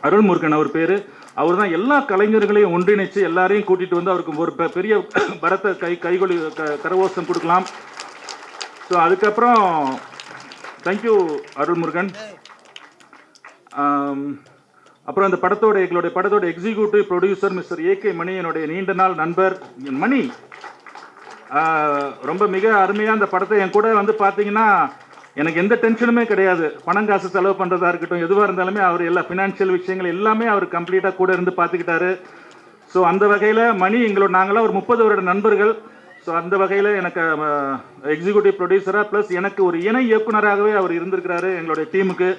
அருள்முருகன் அவர் பேர், அவர் தான் எல்லா கலைஞர்களையும் ஒன்றிணைச்சு எல்லாரையும் கூட்டிகிட்டு வந்து அவருக்கு ஒரு பெரிய பரத்தை கைகொலி கரவோசம் கொடுக்கலாம். ஸோ அதுக்கப்புறம் தேங்க்யூ அருள்முருகன். அப்புறம் அந்த எங்களுடைய படத்தோட எக்ஸிக்யூட்டிவ் ப்ரொடியூசர் மிஸ்டர் ஏகே மணி, என்னுடைய நீண்ட நாள் நண்பர் மணி. ரொம்ப மிக அருமையாக அந்த படத்தை என் கூட வந்து பார்த்தீங்கன்னா எனக்கு எந்த டென்ஷனுமே கிடையாது. பணம் காசு செலவு பண்ணுறதா இருக்கட்டும், எதுவாக இருந்தாலுமே அவர் எல்லா ஃபினான்ஷியல் விஷயங்கள் எல்லாமே அவர் கம்ப்ளீட்டாக கூட இருந்து பார்த்துக்கிட்டாரு. ஸோ அந்த வகையில் மணி நாங்களாம் ஒரு 30 வருட நண்பர்கள். ஸோ அந்த வகையில் எனக்கு எக்ஸிக்யூட்டிவ் ப்ரொடியூசராக ப்ளஸ் எனக்கு ஒரு இணை இயக்குனராகவே அவர் இருந்திருக்கிறாரு எங்களுடைய டீமுக்கு.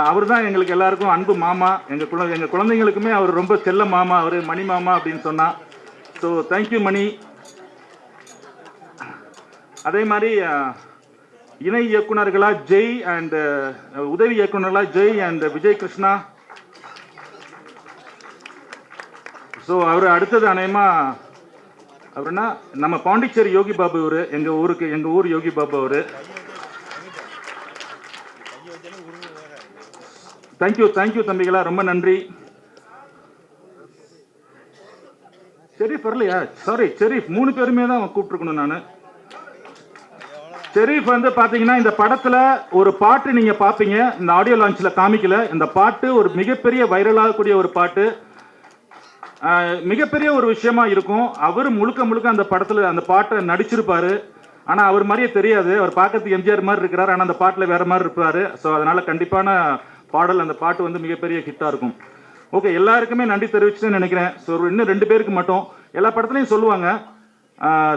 அவர் தான் எங்களுக்கு எல்லாருக்கும் அன்பு மாமா. எங்கள் குழந்தைங்களுக்குமே அவர் ரொம்ப செல்ல மாமா, அவர் மணி மாமா அப்படின்னு சொன்னான். ஸோ தேங்க்யூ மணி. அதே மாதிரி இணை இயக்குனர்களாக ஜெய் அண்ட் உதவி இயக்குனர்களாக ஜெய் அண்ட் விஜய் கிருஷ்ணா. ஸோ அவர் அடுத்தது அநேகமாக அவருன்னா நம்ம பாண்டிச்சேரி யோகி பாபு. இவர் எங்கள் ஊர் யோகி பாபு அவர். தேங்க்யூ தம்பிகளா, ரொம்ப நன்றி. ஷெரீஃப் வரலையா? சாரி ஷெரீஃப், 3 பேருமே தான் கூப்பிட்டுருக்கணும் நான். ஷெரீஃப் வந்து பார்த்தீங்கன்னா இந்த படத்தில் ஒரு பாட்டு நீங்கள் பார்ப்பீங்க, இந்த ஆடியோ லான்ச்சில் காமிக்கல. இந்த பாட்டு ஒரு மிகப்பெரிய வைரலாகக்கூடிய ஒரு பாட்டு, மிகப்பெரிய ஒரு விஷயமா இருக்கும். அவர் முழுக்க அந்த படத்தில் அந்த பாட்டை நடிச்சிருப்பாரு. ஆனால் அவர் மாதிரியே தெரியாது, அவர் பார்க்கறதுக்கு எம்ஜிஆர் மாதிரி இருக்கிறார், ஆனால் அந்த பாட்டில் வேறு மாதிரி இருப்பார். ஸோ அதனால் கண்டிப்பான பாடல், அந்த பாட்டு வந்து மிகப்பெரிய ஹிட்டாக இருக்கும். ஓகே, எல்லாருக்குமே நன்றி தெரிவிச்சுன்னு நினைக்கிறேன். ஸோ இன்னும் 2 பேருக்கு மட்டும், எல்லா படத்துலையும் சொல்லுவாங்க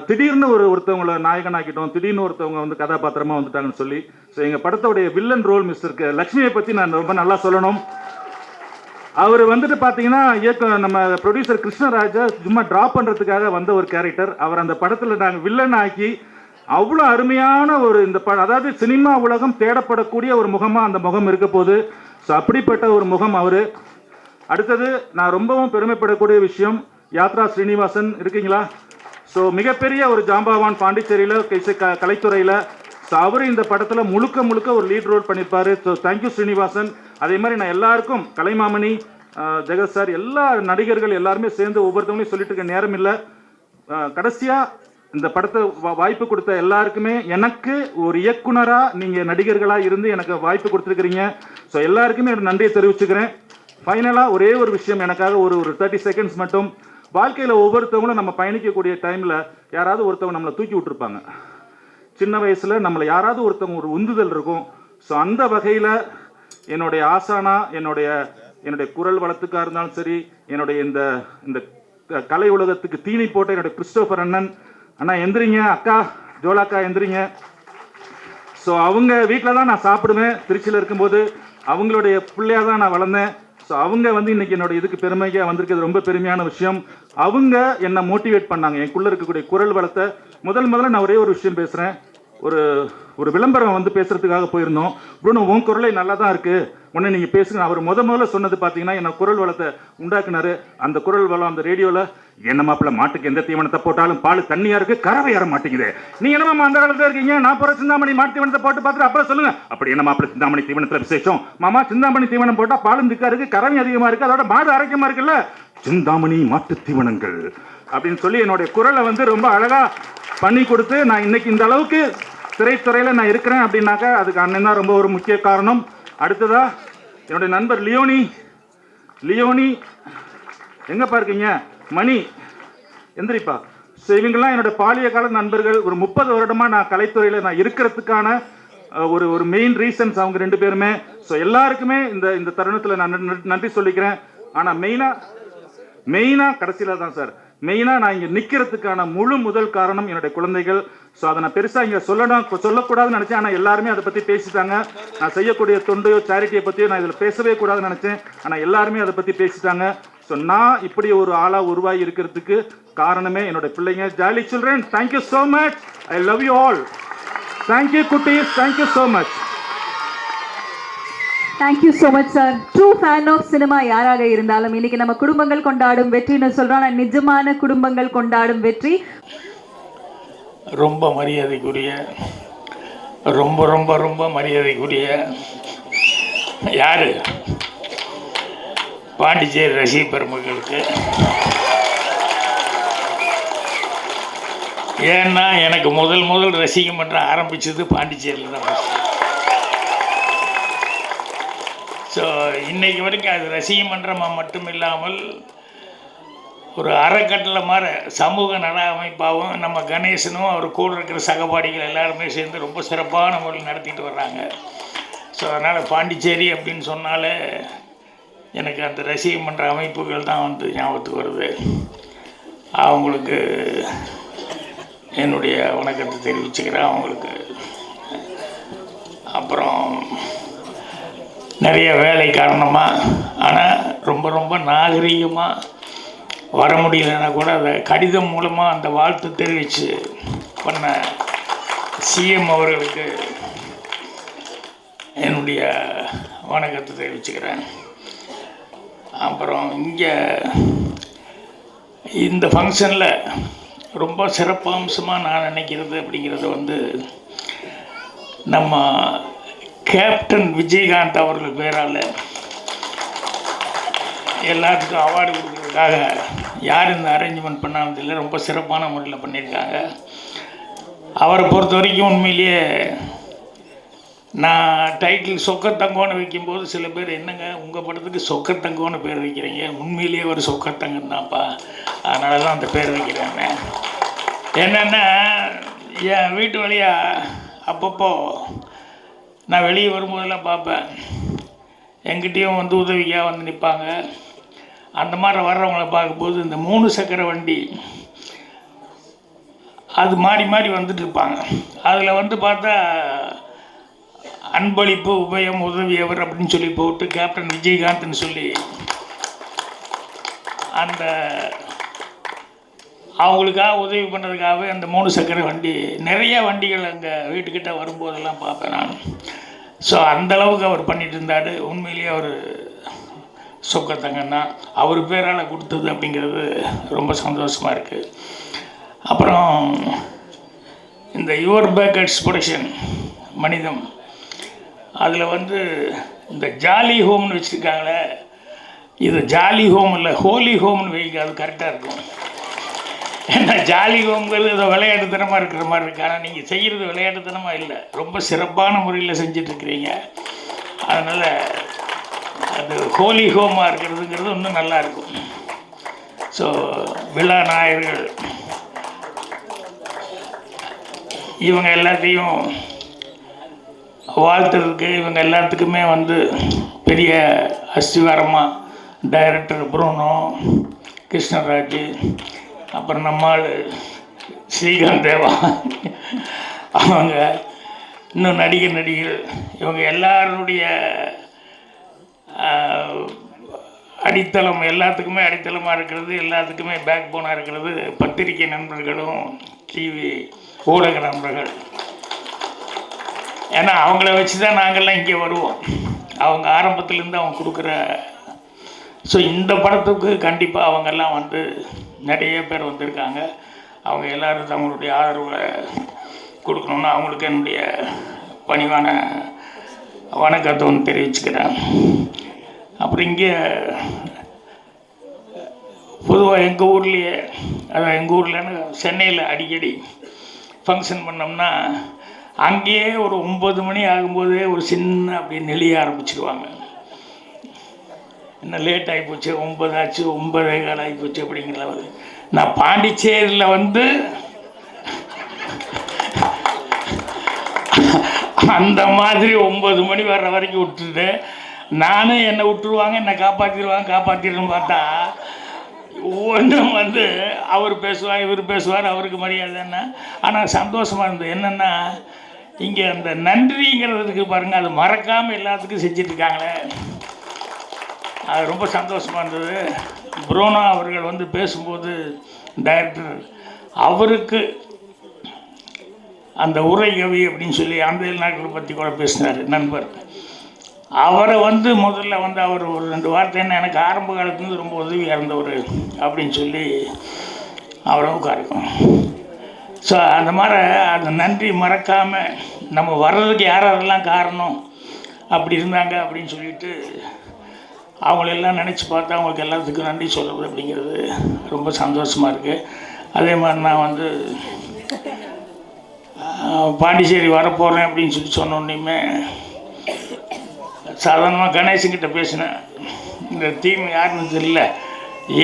திடீர்னு ஒருத்தவங்களை நாயகன் ஆக்கிட்டோம், திடீர்னு ஒருத்தவங்க வந்து கதாபாத்திரமாக வந்துட்டாங்கன்னு சொல்லி. ஸோ எங்கள் படத்தோடைய வில்லன் ரோல் மிஸ்டர் லக்ஷ்மியை பற்றி நான் ரொம்ப நல்லா சொல்லணும். அவர் வந்துட்டு பார்த்தீங்கன்னா நம்ம ப்ரொடியூசர் கிருஷ்ணராஜை சும்மா ட்ராப் பண்ணுறதுக்காக வந்த ஒரு கேரக்டர். அவர் அந்த படத்தில் நாங்கள் வில்லன் ஆக்கி அவ்வளோ அருமையான ஒரு இந்த அதாவது சினிமா உலகம் தேடப்படக்கூடிய ஒரு முகமாக அந்த முகம் இருக்க போகுது. ஸோ அப்படிப்பட்ட ஒரு முகம் அவர். அடுத்தது நான் ரொம்பவும் பெருமைப்படக்கூடிய விஷயம், யாத்ரா ஸ்ரீனிவாசன் இருக்கீங்களா? ஸோ மிகப்பெரிய ஒரு ஜாம்பவான் பாண்டிச்சேரியில் கலைத்துறையில். ஸோ அவர் இந்த படத்தில் முழுக்க ஒரு லீட் ரோல் பண்ணியிருப்பார். So thank you Srinivasan. அதே மாதிரி நான் எல்லாருக்கும், கலைமாமணி, ஜெகத் சார், எல்லா நடிகர்கள் எல்லாருமே சேர்ந்து ஒவ்வொருத்தவங்களையும் சொல்லிட்டு இருக்க நேரம் இல்லை. கடைசியாக இந்த படத்தை வாய்ப்பு கொடுத்த எல்லாருக்குமே, எனக்கு ஒரு இயக்குனராக நீங்கள் நடிகர்களாக இருந்து எனக்கு வாய்ப்பு கொடுத்துருக்கிறீங்க. ஸோ எல்லாருக்குமே ஒரு நன்றியை தெரிவிச்சுக்கிறேன். ஃபைனலாக ஒரே ஒரு விஷயம், எனக்காக ஒரு 30 செகண்ட்ஸ் மட்டும். வாழ்க்கையில் ஒவ்வொருத்தவங்களும் நம்ம பயணிக்கக்கூடிய டைமில் யாராவது ஒருத்தவங்க நம்மளை தூக்கி விட்டுருப்பாங்க. சின்ன வயசில் நம்மளை யாராவது ஒருத்தவங்க ஒரு உந்துதல் இருக்கும். ஸோ அந்த வகையில் என்னுடைய ஆசானா, என்னுடைய குரல் வளத்துக்காக இருந்தாலும் சரி, என்னுடைய இந்த கலை உலகத்துக்கு தீனி போட்ட என்னுடைய கிறிஸ்டோபர் அண்ணா எந்திரிங்க, அக்கா ஜோலாக்கா எந்திரிங்க. ஸோ அவங்க வீட்டில் தான் நான் சாப்பிடுவேன் திருச்சியில் இருக்கும்போது, அவங்களுடைய பிள்ளையாக தான் நான் வளர்ந்தேன். ஸோ அவங்க வந்து இன்றைக்கி என்னோட இதுக்கு பெருமையாக வந்திருக்கிறது ரொம்ப பெருமையான விஷயம். அவங்க என்னை மோட்டிவேட் பண்ணாங்க, எனக்குள்ளே இருக்கக்கூடிய குரல் வளத்தை. முதல்ல நான் ஒரே ஒரு விஷயம் பேசுகிறேன். ஒரு விளம்பரம் வந்து பேசுகிறதுக்காக போயிருந்தோம். ப்ரூனோ, உன் குரலை நல்லா தான் இருக்குது, உடனே நீங்கள் பேசுங்க. அவர் முதல்ல சொன்னது பார்த்தீங்கன்னா என்ன குரல் வளத்தை உண்டாக்குனாரு. அந்த குரல் வளம் அந்த ரேடியோவில், என்ன மாப்பிள்ள மாட்டுக்கு எந்த தீவனத்தை போட்டாலும் பால் தண்ணியாக இருக்குது, கறவை ஏற மாட்டேங்குது. நீ என்னமா அந்த காலத்தில் இருக்கீங்க, நான் போகிற சிந்தாமணி மாட்டு தீவனத்தை போட்டு பார்த்துட்டு அப்புறம் சொல்லுங்கள். அப்படி என்ன மாப்பிள்ள சிந்தாமணி தீவனத்தில் விசேஷம்? மாமா, சிந்தாமணி தீவனம் போட்டால் பாலும் திக்கா இருக்குது, கறவை அதிகமாக இருக்குது, அதோட மாடு அரைக்கமாக இருக்குல்ல, சிந்தாமணி மாட்டு தீவனங்கள் அப்படின்னு சொல்லி என்னுடைய குரலை வந்து ரொம்ப அழகாக பண்ணி கொடுத்து நான் இன்னைக்கு இந்த அளவுக்கு திரைத்துறையில் நான் இருக்கிறேன் அப்படின்னாக்கா அதுக்கு அண்ணன் தான் ரொம்ப ஒரு முக்கிய காரணம். அடுத்ததா என்னுடைய நண்பர் லியோனி எங்கப்பா இருக்கீங்க? மணி எந்திரிப்பா. ஸோ இவங்கெல்லாம் என்னோட பாலிய கால நண்பர்கள். ஒரு 30 வருடமாக நான் கலைத்துறையில் நான் இருக்கிறதுக்கான ஒரு மெயின் ரீசன்ஸ் அவங்க 2 பேருமே. ஸோ எல்லாருக்குமே இந்த தருணத்தில் நான் நன்றி சொல்லிக்கிறேன். ஆனால் மெயினாக கடைசியில் தான் சார், மெயினாக நான் இங்கே நிற்கிறதுக்கான முதல் காரணம் என்னுடைய குழந்தைகள். ஸோ அதை நான் பெருசாக இங்கே சொல்லக்கூடாதுன்னு நினச்சேன். ஆனால் எல்லாருமே அதை பற்றி பேசிட்டாங்க. நான் செய்யக்கூடிய தொண்டையோ சேரிட்டியை பற்றியோ நான் இதில் பேசவே கூடாதுன்னு நினச்சேன். ஆனால் எல்லாருமே அதை பற்றி பேசிட்டாங்க. ஸோ நான் இப்படி ஒரு ஆளாக உருவாகி இருக்கிறதுக்கு காரணமே என்னோட பிள்ளைங்க. Jolly children, thank you so much. I love you all. Thank you குட்டீஸ், thank you so much. Thank you so much sir. True fan of cinema யாராக இருந்தாலும் இன்னைக்கு நம்ம குடும்பங்கள் கொண்டாடும் வெற்றின்னு சொல்கிறோம். ஆனால் நிஜமான குடும்பங்கள் கொண்டாடும் வெற்றி. ரொம்ப மரியாதைக்குரிய, ரொம்ப ரொம்ப ரொம்ப மரியாதைக்குரிய யார் பாண்டிச்சேரி ரசிக பெருமக்களுக்கு. ஏன்னா எனக்கு முதல் ரசிக மன்றம் ஆரம்பித்தது பாண்டிச்சேரியில் தான். ஸோ இன்றைக்கு வரைக்கும் அது ரசிக மன்றமாக மட்டும் இல்லாமல் ஒரு அறக்கட்டளை மாதிரி சமூக நல அமைப்பாகவும் நம்ம கணேசனும் அவர் கூட இருக்கிற சகபாடிகள் எல்லாருமே சேர்ந்து ரொம்ப சிறப்பான முறையில் நடத்திட்டு வர்றாங்க. ஸோ அதனால் பாண்டிச்சேரி அப்படின்னு சொன்னாலே எனக்கு அந்த ரசிக மன்ற அமைப்புகள் தான் வந்து ஞாபகத்துக்கு வருது. அவங்களுக்கு என்னுடைய வணக்கத்தை தெரிவிச்சுக்கிறேன். அவங்களுக்கு அப்புறம் நிறைய வேலை காரணமாக, ஆனால் ரொம்ப ரொம்ப நாகரீகமாக வர முடியலன்னா கூட அதை கடிதம் மூலமாக அந்த வாழ்த்து தெரிவித்து பண்ண சிஎம் அவர்களுக்கு என்னுடைய வணக்கத்தை தெரிவிச்சுக்கிறேன். அப்புறம் இங்கே இந்த ஃபங்க்ஷனில் ரொம்ப சிறப்பம்சமாக நான் நினைக்கிறது அப்படிங்கிறது வந்து நம்ம கேப்டன் விஜயகாந்த் அவர்கள் பேரால் எல்லாத்துக்கும் அவார்டு கொடுக்குறதுக்காக யார் இந்த அரேஞ்ச்மெண்ட் பண்ணாலும் இல்லை, ரொம்ப சிறப்பான முறையில் பண்ணியிருக்காங்க. அவரை பொறுத்த வரைக்கும் உண்மையிலேயே நான் டைட்டில் சொக்கத்தங்கோன்னு வைக்கும்போது சில பேர் என்னங்க உங்கள் படத்துக்கு சொக்கத்தங்கோன்னு பேர் வைக்கிறீங்க, உண்மையிலேயே ஒரு சொக்கத்தங்கம் தான்ப்பா, அதனால தான் அந்த பேர் வைக்கிறாங்க. என்னென்னா என் வீட்டு வழியாக அப்பப்போ நான் வெளியே வரும்போதெல்லாம் பார்ப்பேன், எங்கிட்டையும் வந்து உதவியாக வந்து நிற்பாங்க. அந்த மாதிரி வர்றவங்கள பார்க்கும்போது இந்த 3 சக்கர வண்டி அது மாறி மாறி வந்துட்டு இருப்பாங்க. அதில் வந்து பார்த்தா அன்பளிப்பு உபயம் உதவியவர் அப்படின்னு சொல்லி போட்டு கேப்டன் விஜயகாந்த்னு சொல்லி அந்த அவங்களுக்காக உதவி பண்ணுறதுக்காகவே அந்த 3 சக்கர வண்டி நிறைய வண்டிகள் அங்கே வீட்டுக்கிட்ட வரும்போதெல்லாம் பார்ப்பேன் நான். ஸோ அந்தளவுக்கு அவர் பண்ணிகிட்டு இருந்தார். உண்மையிலேயே அவர் சொக்கத்தங்கன்னா அவர் பேரால் கொடுத்தது அப்படிங்கிறது ரொம்ப சந்தோஷமாக இருக்குது. அப்புறம் இந்த யுவர் பேக்கர்ஸ் ப்ரொடக்ஷன் மனிதம் அதில் வந்து இந்த ஜாலி ஹோம்னு வச்சுருக்காங்களே, இது ஜாலி ஹோம் இல்லை ஹோலி ஹோம்னு வைக்க அது கரெக்டாக இருக்கும். ஏன்னா ஜாலி ஹோம்ங்கிறது ஏதோ விளையாட்டுத்தனமாக இருக்கிற மாதிரி இருக்குது. ஆனால் நீங்கள் செய்கிறது விளையாட்டுத்தனமாக இல்லை, ரொம்ப சிறப்பான முறையில் செஞ்சிட்ருக்கிறீங்க. அதனால் அது ஹோலி ஹோமாக இருக்கிறதுங்கிறது இன்னும் நல்லாயிருக்கும். ஸோ விழா நாயகர்கள் இவங்க எல்லாத்தையும் வாழ்த்துறதுக்கு இவங்க எல்லாத்துக்குமே வந்து பெரிய அஸ்திவாரமாக டைரக்டர் ப்ரூனோ, கிருஷ்ணராஜ், அப்புறம் நம்மாள் ஸ்ரீகாந்த் தேவா, அவங்க இன்னும் நடிகர்கள் இவங்க எல்லாருடைய அடித்தளம் எல்லாத்துக்குமே அடித்தளமாக இருக்கிறது, எல்லாத்துக்குமே பேக் போனாக இருக்கிறது பத்திரிகை நண்பர்களும் டிவி ஊடக நண்பர்கள். ஏன்னா அவங்கள வச்சு தான் நாங்கள்லாம் இங்கே வருவோம். அவங்க ஆரம்பத்துலேருந்து அவங்க கொடுக்குற ஸோ இந்த படத்துக்கு கண்டிப்பாக அவங்கெல்லாம் வந்து நிறைய பேர் வந்திருக்காங்க. அவங்க எல்லோரும் தங்களுடைய ஆதரவை கொடுக்கணுன்னு அவங்களுக்கு என்னுடைய பணிவான வணக்கத்தை ஒன்று தெரிவிச்சுக்கிறேன். அப்புறம் இங்கே பொதுவாக எங்கள் ஊர்லேயே அதான் எங்கள் ஊரில் சென்னையில் அடிக்கடி ஃபங்க்ஷன் பண்ணோம்னா அங்கேயே ஒரு 9 மணி ஆகும்போதே ஒரு சின்ன அப்படியே நெளிய ஆரம்பிச்சிடுவாங்க. என்ன லேட் ஆகிப்போச்சு, 9 ஆச்சு, 9:15 ஆகிப்போச்சு அப்படிங்கிற நான் பாண்டிச்சேரியில் வந்து அந்த மாதிரி 9 மணி வர்ற வரைக்கும் விட்டுட்டு நானும் என்னை விட்டுருவாங்க, என்னை காப்பாற்றிடுன்னு பார்த்தா ஒன்றும் வந்து அவர் பேசுவார், இவர் பேசுவார், அவருக்கு மரியாதை என்ன. ஆனால் சந்தோஷமாக இருந்தது என்னென்னா, இங்கே அந்த நன்றிங்கிறதுக்கு பாருங்கள், அது மறக்காமல் எல்லாத்துக்கும் செஞ்சிட்ருக்காங்களே, அது ரொம்ப சந்தோஷமாக இருந்தது. புரோனா அவர்கள் வந்து பேசும்போது டைரக்டர் அவருக்கு அந்த உரை கவி அப்படின்னு சொல்லி அந்த நாட்களை பற்றி கூட பேசினார் நண்பர். அவரை வந்து முதல்ல வந்து அவர் ஒரு 2 வார்த்தை என்ன, எனக்கு ஆரம்ப காலத்துலேருந்து ரொம்ப உதவியாக இருந்தவர் அப்படின்னு சொல்லி அவரை உட்காரிக்கும். ஸோ அந்த மாதிரி அந்த நன்றி மறக்காமல் நம்ம வர்றதுக்கு யாரெல்லாம் காரணம் அப்படி இருந்தாங்க அப்படின்னு சொல்லிட்டு அவங்களெல்லாம் நினச்சி பார்த்தா அவங்களுக்கு எல்லாத்துக்கும் நன்றி சொல்கிறது அப்படிங்கிறது ரொம்ப சந்தோஷமாக இருக்குது. அதே மாதிரி நான் வந்து பாண்டிச்சேரி வரப்போகிறேன் அப்படின்னு சொல்லி சொன்னோன்னையுமே சாதாரணமாக கணேசன்கிட்ட பேசினேன். இந்த டீம் யாருன்னு தெரியல,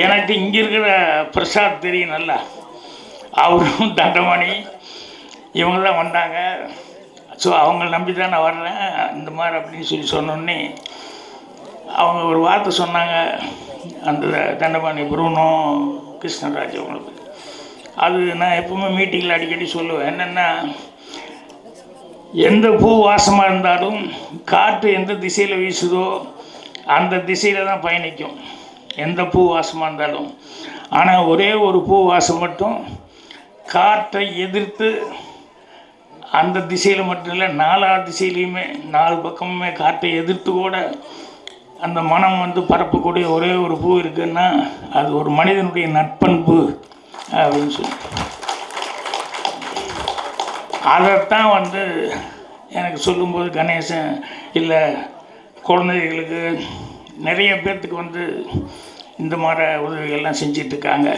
எனக்கு இங்கே இருக்கிற பிரசாத் தெரியும் நல்லா, அவரும் தண்டமணி இவங்க தான் வந்தாங்க. ஸோ அவங்கள நம்பி தான் நான் வர்றேன் இந்த மாதிரி அப்படின்னு சொல்லி சொன்னோன்னே அவங்க ஒரு வார்த்தை சொன்னாங்க, அந்த தண்டபாணி புரூனோ கிருஷ்ணராஜ் அவங்களுக்கு. அது நான் எப்பவுமே மீட்டிங்கில் அடிக்கடி சொல்லுவேன், என்னென்னா எந்த பூ வாசமாக இருந்தாலும் காற்று எந்த திசையில் வீசுதோ அந்த திசையில் தான் பயணிக்கும், எந்த பூ வாசமாக இருந்தாலும். ஆனால் ஒரே ஒரு பூ வாசம் மட்டும் காற்றை எதிர்த்து அந்த திசையில் மட்டும் இல்லை, 4 திசையிலையுமே 4 பக்கமுமே காற்றை எதிர்த்து கூட அந்த மனம் வந்து பரப்பக்கூடிய ஒரே ஒரு பூ இருக்குன்னா அது ஒரு மனிதனுடைய நட்பண்பு அப்படின்னு சொல்லி அதைத்தான் வந்து எனக்கு சொல்லும்போது கணேசன் இல்லை குழந்தைகளுக்கு நிறைய பேர்த்துக்கு வந்து இந்த மாதிரி உதவிகள்லாம் செஞ்சிட்ருக்காங்க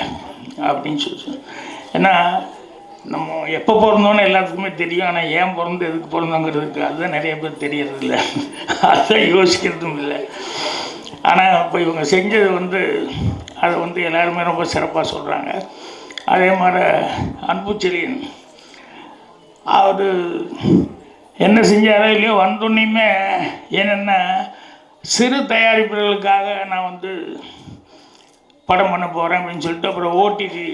அப்படின்னு சொல்லி. ஏன்னா நம்ம எப்போ பிறந்தோன்னு எல்லாத்துக்குமே தெரியும், ஆனால் ஏன் பிறந்து எதுக்கு பிறந்தோங்கிறதுக்கு அதுதான் நிறைய பேர் தெரியறதில்ல, அதுதான் யோசிக்கிறதும் இல்லை. ஆனால் இப்போ இவங்க செஞ்சது வந்து அதை வந்து எல்லாருமே ரொம்ப சிறப்பாக சொல்கிறாங்க. அதே மாதிரி அன்புச்செழியன் அவர் என்ன செஞ்சாரோ இல்லையோ வந்தோன்னையுமே என்னென்னா சிறு தயாரிப்புகளுக்காக நான் வந்து படம் பண்ண போகிறேன் அப்படின்னு சொல்லிட்டு அப்புறம் ஓடிடி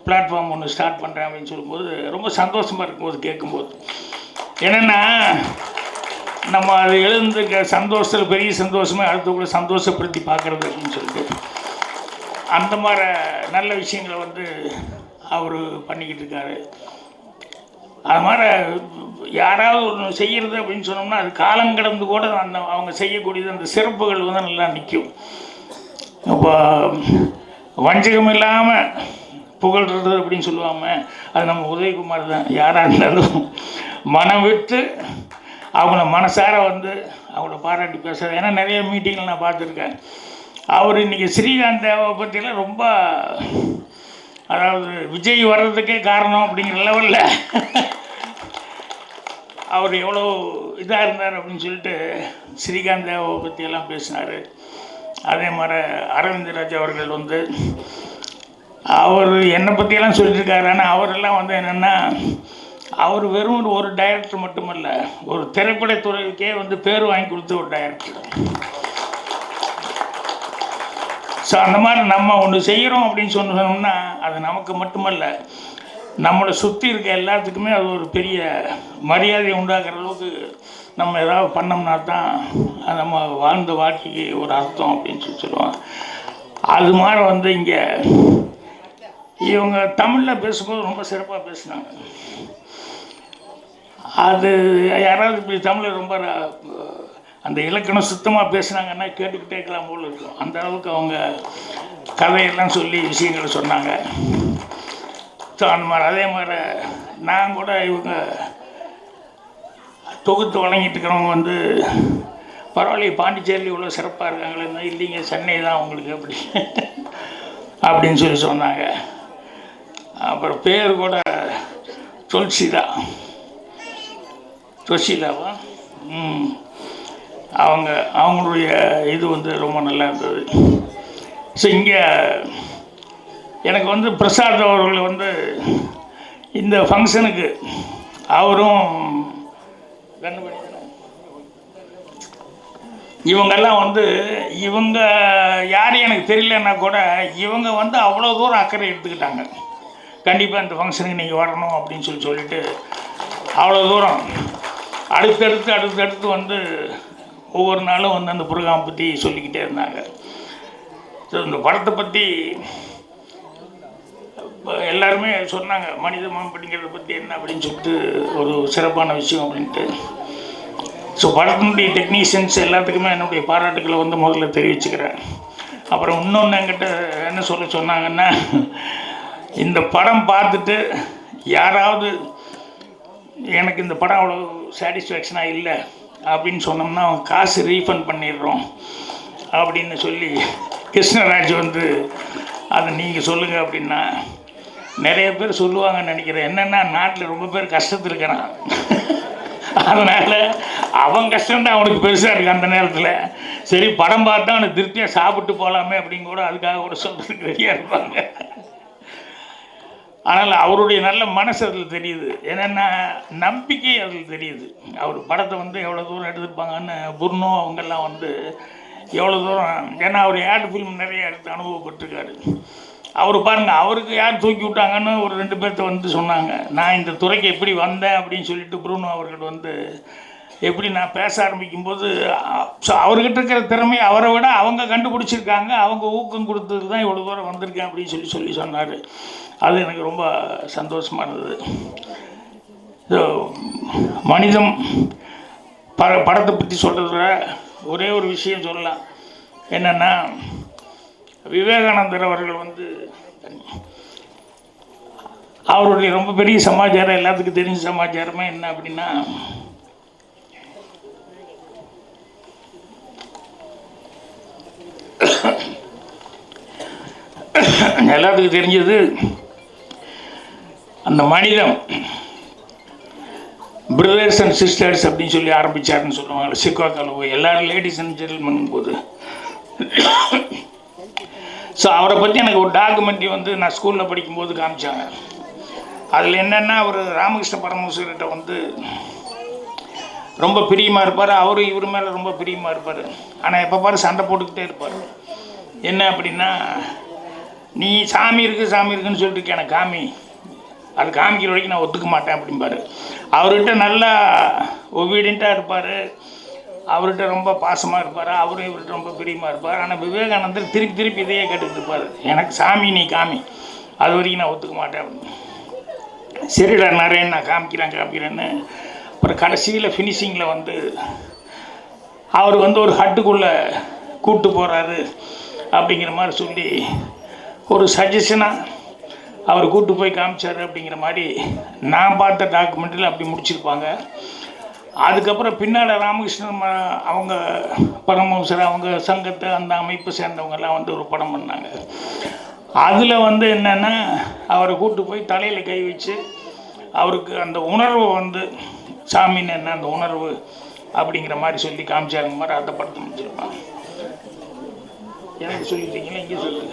பிளாட்ஃபார்ம் ஒன்று ஸ்டார்ட் பண்ணுறேன் அப்படின்னு சொல்லும்போது ரொம்ப சந்தோஷமாக இருக்கும்போது கேட்கும்போது என்னென்னா நம்ம அது எழுந்துக்க சந்தோஷத்தில் பெரிய சந்தோஷமே அடுத்த கூட சந்தோஷப்படுத்தி பார்க்குறது அப்படின்னு சொல்லிட்டு அந்த மாதிரி நல்ல விஷயங்களை வந்து அவர் பண்ணிக்கிட்டு இருக்காரு. அது மாதிரி யாராவது ஒன்று செய்கிறது அப்படின்னு சொன்னோம்னா அது காலம் கடந்து கூட அந்த அவங்க செய்யக்கூடியது அந்த சிறப்புகள் வந்து நல்லா நிற்கும். இப்போ வஞ்சகம் இல்லாமல் புகழ்றது அப்படின்னு சொல்லுவாங்க, அது நம்ம உதயகுமார் தான். யாராக இருந்தாலும் மனம் விட்டு அவங்கள மனசார வந்து அவங்கள பாராட்டி பேசுகிறது. ஏன்னா நிறைய மீட்டிங்கில் நான் பார்த்துருக்கேன். அவர் இன்றைக்கி ஸ்ரீகாந்த் தேவை பற்றிலாம் ரொம்ப, அதாவது விஜய் வர்றதுக்கே காரணம் அப்படிங்கிற லெவலில் அவர் எவ்வளோ இதாக இருந்தார் அப்படின்னு சொல்லிட்டு ஸ்ரீகாந்த் தேவை பற்றியெல்லாம் பேசினார். அதே மாதிரி அரவிந்தராஜ் அவர்கள் வந்து அவர் என்னை பற்றியெல்லாம் சொல்லியிருக்காரு. ஆனால் அவரெல்லாம் வந்து என்னென்னா அவர் வெறும் ஒரு டைரக்டர் மட்டுமல்ல, ஒரு திரைப்படத்துறைக்கே வந்து பேர் வாங்கி கொடுத்த ஒரு டைரக்டர். ஸோ அந்த மாதிரி நம்ம ஒன்று செய்கிறோம் அப்படின்னு சொன்னோம்னா அது நமக்கு மட்டுமல்ல, நம்மளை சுற்றி இருக்க எல்லாத்துக்குமே அது ஒரு பெரிய மரியாதை உண்டாக்குற அளவுக்கு நம்ம ஏதாவது பண்ணோம்னா தான் அது நம்ம வாழ்ந்த வாழ்க்கைக்கு ஒரு அர்த்தம் அப்படின்னு சொல்லுவோம். அது மாதிரி வந்து இங்கே இவங்க தமிழில் பேசும்போது ரொம்ப சிறப்பாக பேசினாங்க. அது யாராவது இப்படி தமிழில் ரொம்ப அந்த இலக்கணம் சுத்தமாக பேசுனாங்கன்னா கேட்டுக்கிட்டே இருக்கலாம் போல் இருக்கும். அந்த அளவுக்கு அவங்க கதையெல்லாம் சொல்லி விஷயங்களை சொன்னாங்க. ஸோ அந்த மாதிரி அதே மாதிரி நான் கூட இவங்க தொகுத்து வழங்கிட்டு இருக்கிறவங்க வந்து பரவாயில்ல பாண்டிச்சேரியில் இவ்வளோ சிறப்பாக இருக்காங்களே, இல்லைங்க சென்னை தான் உங்களுக்கு அப்படி அப்படின்னு சொல்லி சொன்னாங்க. அப்புறம் பேர் கூட துளசி தான். சுஷீலாவா அவங்களுடைய இது வந்து ரொம்ப நல்லா இருந்தது. ஸோ இங்கே எனக்கு வந்து பிரசாத் அவர்கள் வந்து இந்த ஃபங்க்ஷனுக்கு அவரும் இவங்கெல்லாம் வந்து இவங்க யாரும் எனக்கு தெரியலன்னா கூட இவங்க வந்து அவ்வளோ தூரம் அக்கறை எடுத்துக்கிட்டாங்க. கண்டிப்பாக இந்த ஃபங்க்ஷனுக்கு நீங்கள் வரணும் அப்படின்னு சொல்லிட்டு அவ்வளோ தூரம் அடுத்தடுத்து வந்து ஒவ்வொரு நாளும் வந்து அந்த ப்ரோக்ராம் பற்றி சொல்லிக்கிட்டே இருந்தாங்க. ஸோ இந்த படத்தை பற்றி எல்லாருமே சொன்னாங்க, மனிதம் அப்படிங்கிறத பற்றி என்ன அப்படின்னு சொல்லிட்டு ஒரு சிறப்பான விஷயம் அப்படின்ட்டு. ஸோ படத்தினுடைய டெக்னீஷியன்ஸ் எல்லாத்துக்குமே என்னுடைய பாராட்டுக்களை வந்து முதல்ல தெரிவிச்சுக்கிறேன். அப்புறம் இன்னொன்று என்கிட்ட என்ன சொன்னாங்கன்னா, இந்த படம் பார்த்துட்டு யாராவது எனக்கு இந்த படம் அவ்வளோ சாட்டிஸ்ஃபேக்ஷனாக இல்லை அப்படின்னு சொன்னோம்னா அவங்க காசு ரீஃபண்ட் பண்ணிடுறோம் அப்படின்னு சொல்லி கிருஷ்ணராஜ் வந்து அதை நீங்கள் சொல்லுங்கள் அப்படின்னா நிறைய பேர் சொல்லுவாங்கன்னு நினைக்கிறேன். என்னென்னா நாட்டில் ரொம்ப பேர் கஷ்டத்தில் இருக்கிறான், அதனால் அவன் கஷ்டம்தான் அவனுக்கு பெருசாக இருக்குது அந்த நேரத்தில். சரி படம் பார்த்தா அவனுக்கு திருப்தியாக சாப்பிட்டு போகலாமே அப்படின்னு கூட அதுக்காக கூட சொல்கிறதுக்கு ரெடியாக இருப்பாங்க. ஆனால் அவருடைய நல்ல மனசு அதில் தெரியுது, என்னென்னா நம்பிக்கை அதில் தெரியுது. அவர் படத்தை வந்து எவ்வளோ தூரம் எடுத்துருப்பாங்கன்னு புர்னோ அவங்கெல்லாம் வந்து எவ்வளோ தூரம், ஏன்னா அவர் ஆட் ஃபிலிம் நிறைய எடுத்து அனுபவப்பட்டிருக்காரு. அவர் பாருங்கள், அவருக்கு யார் தூக்கி விட்டாங்கன்னு ஒரு 2 பேர்த்த வந்து சொன்னாங்க. நான் இந்த துறைக்கு எப்படி வந்தேன் அப்படின்னு சொல்லிட்டு புருனோ அவர்கள் வந்து எப்படி நான் பேச ஆரம்பிக்கும்போது அவர்கிட்ட இருக்கிற திறமையை அவரை விட அவங்க கண்டுபிடிச்சிருக்காங்க, அவங்க ஊக்கம் கொடுத்ததுக்கு தான் இவ்வளோ தூரம் வந்திருக்கேன் அப்படின்னு சொல்லி சொன்னார். அது எனக்கு ரொம்ப சந்தோஷமாக இருந்தது. ஸோ மனிதம் படத்தை பற்றி சொல்கிறத ஒரே ஒரு விஷயம் சொல்லலாம், என்னென்னா விவேகானந்தர் அவர்கள் வந்து அவருடைய ரொம்ப பெரிய சமாச்சாரம், எல்லாத்துக்கும் தெரிஞ்ச சமாச்சாரமே என்ன அப்படின்னா, எல்லாத்துக்கும் தெரிஞ்சது அந்த மனிதம் பிரதர்ஸ் அண்ட் சிஸ்டர்ஸ் அப்படின்னு சொல்லி ஆரம்பித்தாருன்னு சொல்லுவாங்க சிக்காக்காவில் போய் எல்லாரும் லேடிஸ் அண்ட் ஜென்டில்மன் போது. ஸோ அவரை பற்றி எனக்கு ஒரு டாக்குமெண்ட்ரி வந்து நான் ஸ்கூலில் படிக்கும்போது காமிச்சாங்க. அதில் என்னென்னா அவர் ராமகிருஷ்ண பரமஹம்சர்கிட்ட வந்து ரொம்ப பிரியமாக இருப்பார், அவரும் இவர் மேலே ரொம்ப பிரியமாக இருப்பார். ஆனால் எப்போ பாரு சண்டை போட்டுக்கிட்டே இருப்பார். என்ன அப்படின்னா, நீ சாமி இருக்குன்னு சொல்லிட்டு எனக்கு காமி, அது காமிக்கிற வரைக்கும் நான் ஒத்துக்க மாட்டேன் அப்படிம்பார். அவர்கிட்ட நல்லா ஒபீடியண்ட்டாக இருப்பார், அவர்கிட்ட ரொம்ப பாசமாக இருப்பார், அவரும் இவர்கிட்ட ரொம்ப பிரியமாக இருப்பார். ஆனால் விவேகானந்தர் திருப்பி இதையே கேட்டுக்கிட்டு இருப்பார், எனக்கு சாமி நீ காமி, அது வரைக்கும் நான் ஒத்துக்க மாட்டேன் அப்படின்னு. சரிடா நிறைய நான் காமிக்கிறேன்னு அப்புறம் கடைசியில் ஃபினிஷிங்கில் வந்து அவர் வந்து ஒரு ஹட்டுக்குள்ளே கூப்பிட்டு போகிறாரு அப்படிங்கிற மாதிரி சொல்லி ஒரு சஜஷனாக அவர் கூப்பிட்டு போய் காமிச்சார் அப்படிங்கிற மாதிரி நான் பார்த்த டாக்குமெண்ட்டில் அப்படி முடிச்சிருப்பாங்க. அதுக்கப்புறம் பின்னால் ராமகிருஷ்ணன் அவங்க பரமஹம்சர் அவங்க சங்கத்தை அந்த அமைப்பை சேர்ந்தவங்கெல்லாம் வந்து ஒரு படம் பண்ணாங்க. அதில் வந்து என்னென்னா அவரை கூப்பிட்டு போய் தலையில் கை வச்சு அவருக்கு அந்த உணர்வை வந்து சாமின்னு என்ன அந்த உணர்வு அப்படிங்கிற மாதிரி சொல்லி காமிச்சாங்க மாதிரி அந்த படத்தை முடிச்சிருப்பாங்க. எனக்கு சொல்லிட்டீங்களா, இங்கே சொல்லுங்க.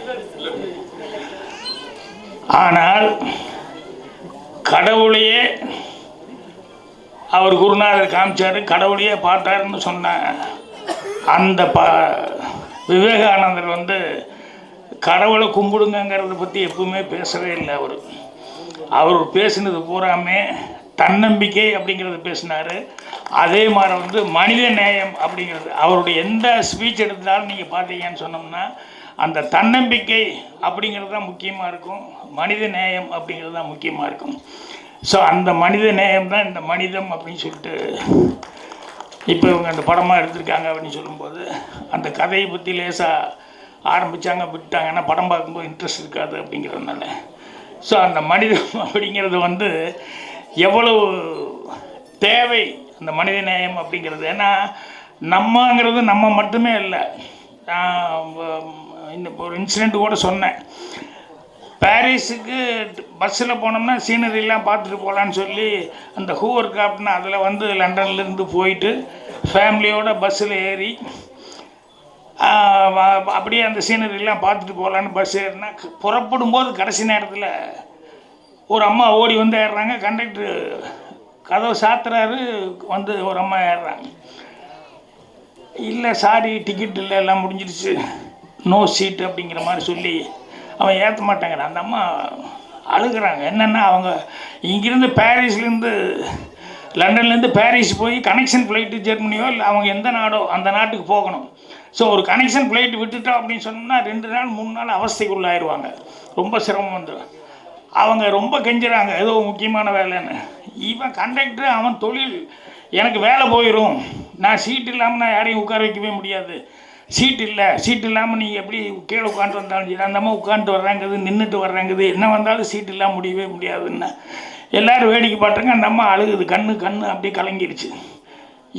ஆனால் கடவுளையே அவர் குருநாதர் காமிச்சார், கடவுளையே பார்த்தாருன்னு சொன்ன அந்த விவேகானந்தர் வந்து கடவுளை கும்பிடுங்கிறத பற்றி எப்பவுமே பேசவே இல்லை. அவர் பேசினது பூராமே தன்னம்பிக்கை அப்படிங்கிறது பேசினார். அதே மாதிரி வந்து மனித நேயம் அப்படிங்கிறது அவருடைய எந்த ஸ்பீச் எடுத்தாலும் நீங்கள் பார்த்தீங்கன்னு சொன்னோம்னா அந்த தன்னம்பிக்கை அப்படிங்கிறது தான் முக்கியமாக இருக்கும், மனித நேயம் அப்படிங்கிறது தான் முக்கியமாக இருக்கும். ஸோ அந்த மனித நேயம் தான் இந்த மனிதம் அப்படின்னு சொல்லிட்டு இப்போ இவங்க அந்த படமாக எடுத்திருக்காங்க அப்படின்னு சொல்லும்போது அந்த கதையை பற்றி லேசாக ஆரம்பித்தாங்க, விட்டாங்கன்னா படம் பார்க்கும்போது இன்ட்ரெஸ்ட் இருக்காது அப்படிங்கிறதுனால. ஸோ அந்த மனிதம் அப்படிங்கிறது வந்து எவ்வளவு தேவை அந்த மனித நேயம் அப்படிங்கிறது. ஏன்னா நம்மங்கிறது நம்ம மட்டுமே இல்லை. இந்த ஒரு இன்சிடெண்ட் கூட சொன்னேன், பாரிஸுக்கு பஸ்ஸில் போனோம்னா சீனரிலாம் பார்த்துட்டு போகலான்னு சொல்லி அந்த ஹூவர் கிராஃப்ட்னு அதில் வந்து லண்டன்லேருந்து போயிட்டு ஃபேமிலியோட பஸ்ஸில் ஏறி அப்படியே அந்த சீனரிலாம் பார்த்துட்டு போகலான்னு பஸ் ஏறினா புறப்படும் போது கடைசி நேரத்தில் ஒரு அம்மா ஓடி வந்து ஏறுறாங்க. கண்டக்டர் கதவை சாத்துறாரு, வந்து ஒரு அம்மா ஏறுறாங்க. இல்லை சாரி டிக்கெட் இல்லை, எல்லாம் முடிஞ்சிடுச்சு, நோ சீட் அப்படிங்கிற மாதிரி சொல்லி அவன் ஏற்ற மாட்டேங்கிறான். அந்த அம்மா அழுகிறாங்க. என்னென்னா அவங்க இங்கேருந்து பாரிஸ்லேருந்து லண்டன்லேருந்து பாரிஸ் போய் கனெக்ஷன் ஃப்ளைட்டு ஜெர்மனியோ இல்லை அவங்க எந்த நாடோ அந்த நாட்டுக்கு போகணும். ஸோ ஒரு கனெக்ஷன் ஃப்ளைட் விட்டுட்டோம் அப்படின்னு சொன்னோம்னா 2 நாள் 3 நாள் அவஸ்தைக்குள்ளாயிருவாங்க. ரொம்ப சிரமம் வந்துடும். அவங்க ரொம்ப கெஞ்சுறாங்க ஏதோ முக்கியமான வேலைன்னு. இவன் கண்டக்டர் அவன் தொழில், எனக்கு வேலை போயிடும், நான் சீட் இல்லாமல் நான் யாரையும் உட்கார வைக்கவே முடியாது, சீட் இல்லை, சீட் இல்லாமல் நீங்கள் எப்படி கீழே உட்காந்துட்டு வந்தாலும் சரி, அந்த அம்மா உட்காந்துட்டு வர்றாங்குது, நின்றுட்டு வர்றாங்குது, என்ன வந்தாலும் சீட் இல்லாமல் முடியவே முடியாதுன்னு எல்லோரும் வேடிக்கை பார்த்துங்க. அந்த அம்மா அழுகுது, கண்ணு அப்படியே கலங்கிடுச்சு.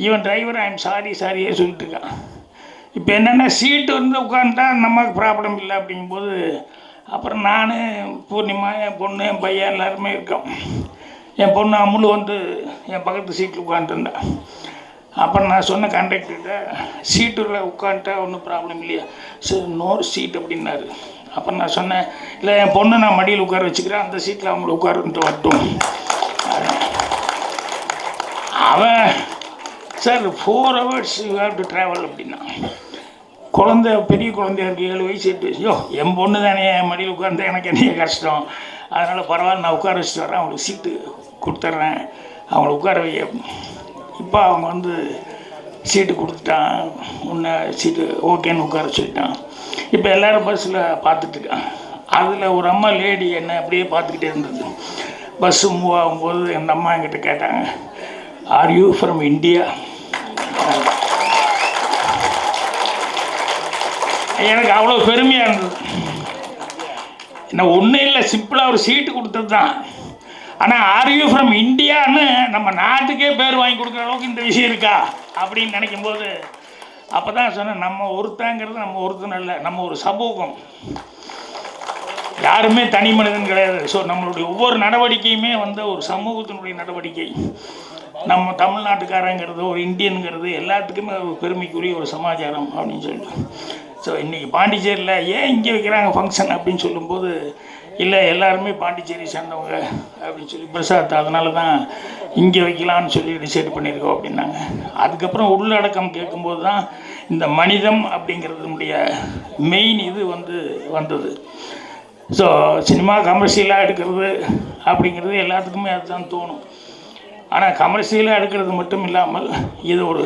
இவன் டிரைவர் ஐம் சாரியே சொல்லிட்டு இருக்கான். இப்போ என்னென்னா சீட்டு வந்து உட்காந்துட்டா நமக்கு ப்ராப்ளம் இல்லை அப்படிங்கும்போது, அப்புறம் நான் பூர்ணிமா, என் பொண்ணு, என் பையன் எல்லாருமே இருக்கோம். என் பொண்ணு அமுல் வந்து என் பக்கத்து சீட்டில் உட்காந்துருந்தேன். அப்புறம் நான் சொன்ன கண்டக்டர்கிட்ட சீட்டில் உட்காந்துட்டா ஒன்றும் ப்ராப்ளம் இல்லையா, சரி நோ சீட் அப்படின்னாரு. அப்புறம் நான் சொன்னேன், இல்லை என் பொண்ணு நான் மடியில் உட்கார வச்சுக்கிறேன், அந்த சீட்டில் அவங்கள உட்காருன்ட்டு வரட்டும். அவன் sir 4 hours you have to travel அப்படின்னா, குழந்தை பெரிய குழந்தையா இருக்குது, 7 வயசு 8 வயசு. என் பொண்ணு தானே என் மடியில் உட்கார்ந்தா எனக்கு என்ன கஷ்டம், அதனால் பரவாயில்ல நான் உட்கார வச்சுட்டு வரேன், அவங்களுக்கு சீட்டு கொடுத்துட்றேன், அவங்கள உட்கார வை. இப்போ அவங்க வந்து சீட்டு கொடுத்துட்டான், முன்ன சீட்டு ஓகேன்னு உட்கார சொல்லிட்டான். இப்போ எல்லோரும் பஸ்ஸில் பார்த்துட்ருக்கான். அதில் ஒரு அம்மா லேடி என்னை அப்படியே பார்த்துக்கிட்டே இருந்தது. பஸ்ஸு மூவ் ஆகும்போது அந்த அம்மா என்கிட்ட கேட்டாங்க, ஆர் யூ ஃப்ரம் இந்தியா? எனக்கு அவ்வளோ பெருமையாக இருந்தது. என்ன ஒன்றும் இல்லை, சிம்பிளாக ஒரு சீட்டு கொடுத்தது தான். ஆனால் ஆர் யூ ஃப்ரம் இந்தியான்னு நம்ம நாட்டுக்கே பேர் வாங்கி கொடுக்குற அளவுக்கு இந்த விஷயம் இருக்கா அப்படின்னு நினைக்கும்போது அப்போ தான் சொன்னேன், நம்ம ஒருத்தங்கிறது நம்ம ஒருத்தன் இல்லை, நம்ம ஒரு சமூகம், யாருமே தனி மனிதன் கிடையாது. ஸோ நம்மளுடைய ஒவ்வொரு நடவடிக்கையுமே வந்து ஒரு சமூகத்தினுடைய நடவடிக்கை. நம்ம தமிழ்நாட்டுக்காரங்கிறது, ஒரு இந்தியனுங்கிறது எல்லாத்துக்குமே ஒரு பெருமைக்குரிய ஒரு சமாச்சாரம் அப்படின்னு சொல்லிட்டு. ஸோ இன்றைக்கி பாண்டிச்சேரியில் ஏன் இங்கே வைக்கிறாங்க ஃபங்க்ஷன் அப்படின்னு சொல்லும்போது, இல்லை எல்லாருமே பாண்டிச்சேரி சேர்ந்தவங்க அப்படின்னு சொல்லி பிரசாத், அதனால தான் இங்கே வைக்கலான்னு சொல்லி டிசைட் பண்ணியிருக்கோம் அப்படின்னாங்க. அதுக்கப்புறம் உள்ளடக்கம் கேட்கும்போது தான் இந்த மனிதம் அப்படிங்கிறதுனுடைய மெயின் இது வந்து வந்தது. ஸோ சினிமா கமர்ஷியலாக எடுக்கிறது அப்படிங்கிறது எல்லாத்துக்குமே அதுதான் தோணும். ஆனால் கமர்ஷியலாக எடுக்கிறது மட்டும் இல்லாமல் இது ஒரு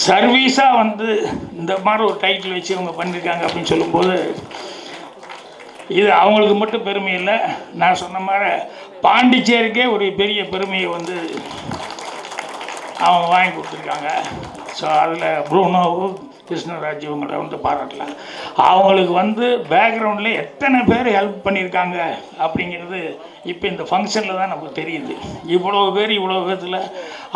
சர்வீஸாக வந்து இந்த மாதிரி ஒரு டைட்டில் வச்சு அவங்க பண்ணியிருக்காங்க அப்படின்னு சொல்லும்போது, இது அவங்களுக்கு மட்டும் பெருமை இல்லை, நான் சொன்ன மாதிரி பாண்டிச்சேரிக்கே ஒரு பெரிய பெருமையை வந்து அவங்க வாங்கி கொடுத்துருக்காங்க. ஸோ அதில் ப்ரூனோ, கிருஷ்ணராஜ் இவங்களை வந்து பாராட்டலாம். அவங்களுக்கு வந்து பேக்ரவுண்டில் எத்தனை பேர் ஹெல்ப் பண்ணியிருக்காங்க அப்படிங்கிறது இப்போ இந்த ஃபங்க்ஷனில் தான் நமக்கு தெரியுது. இவ்வளோ பேர்த்தில்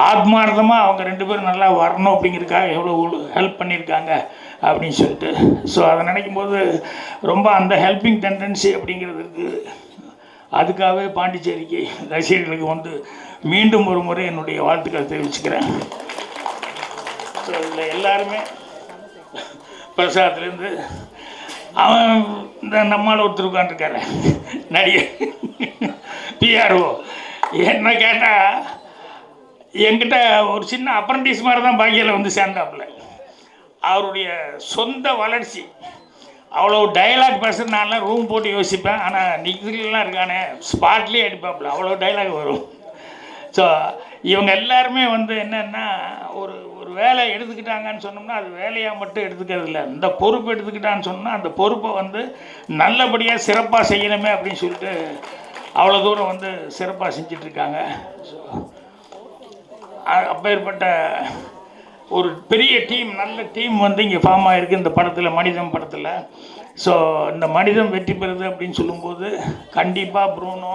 ஆத்மார்த்தமாக அவங்க 2 பேரும் நல்லா வரணும் அப்படிங்கிறதுக்காக எவ்வளோ ஹெல்ப் பண்ணியிருக்காங்க அப்படின்னு சொல்லிட்டு. ஸோ அதை நினைக்கும்போது ரொம்ப அந்த ஹெல்பிங் டெண்டன்சி அப்படிங்கிறது இருக்குது. அதுக்காகவே பாண்டிச்சேரிக்கு ரசிகர்களுக்கு வந்து மீண்டும் ஒரு முறை என்னுடைய வாழ்த்துக்களை தெரிவிச்சுக்கிறேன். ஸோ இதில் எல்லாருமே பிரசாத்லேருந்து அவன் இந்த நம்மால் ஒருத்தர் உட்காந்துருக்காரு நடிகர் பிஆர்ஓ, என்ன கேட்டால் என்கிட்ட ஒரு சின்ன அப்ரண்டிஸ் மாதிரி தான் பாக்கியில் வந்து சேர்ந்தாப்புல. அவருடைய சொந்த வளர்ச்சி, அவ்வளோ டைலாக் பேசுகிற நான்லாம் ரூம் போட்டு யோசிப்பேன். ஆனால் நிகழ்ச்சிலாம் இருக்கானே ஸ்பாட்லேயே அடிப்பாப்புல, அவ்வளோ டைலாக் வரும். ஸோ இவங்க எல்லாருமே வந்து என்னென்னா ஒரு ஒரு வேலை எடுத்துக்கிட்டாங்கன்னு சொன்னோம்னா அது வேலையாக மட்டும் எடுத்துக்கிறது இல்லை, இந்த பொறுப்பு எடுத்துக்கிட்டான்னு சொன்னால் அந்த பொறுப்பை வந்து நல்லபடியாக சிறப்பாக செய்யணுமே அப்படின்னு சொல்லிட்டு அவ்வளோ தூரம் வந்து சிறப்பாக செஞ்சிட்ருக்காங்க. ஸோ அப்பேற்பட்ட ஒரு பெரிய டீம், நல்ல டீம் வந்து இங்கே ஃபார்ம் ஆகிருக்கு இந்த படத்தில், மனிதம் படத்தில். ஸோ இந்த மனிதம் வெற்றி பெறுது அப்படின்னு சொல்லும்போது கண்டிப்பாக ப்ரூனோ,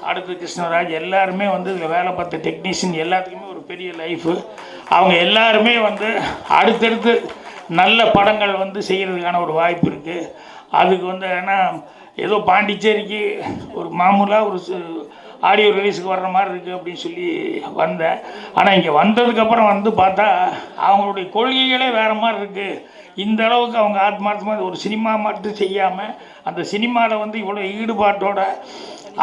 அடுத்து கிருஷ்ணராஜ் எல்லாருமே வந்து இதில் வேலை பார்த்த டெக்னீஷியன் எல்லாத்துக்குமே ஒரு பெரிய லைஃபு. அவங்க எல்லாருமே வந்து அடுத்தடுத்து நல்ல படங்கள் வந்து செய்கிறதுக்கான ஒரு வாய்ப்பு இருக்குது. அதுக்கு வந்து ஏன்னா ஏதோ பாண்டிச்சேரிக்கு ஒரு மாமூலாக ஒரு ஆடியோ ரிலீஸுக்கு வர்ற மாதிரி இருக்குது அப்படின்னு சொல்லி வந்தேன். ஆனால் இங்கே வந்ததுக்கப்புறம் வந்து பார்த்தா அவங்களுடைய கொள்கைகளே வேறு மாதிரி இருக்குது. இந்த அளவுக்கு அவங்க ஆத்மார்த்தமாக ஒரு சினிமா மட்டும் செய்யாமல் அந்த சினிமாவில் வந்து இவ்வளோ ஈடுபாட்டோட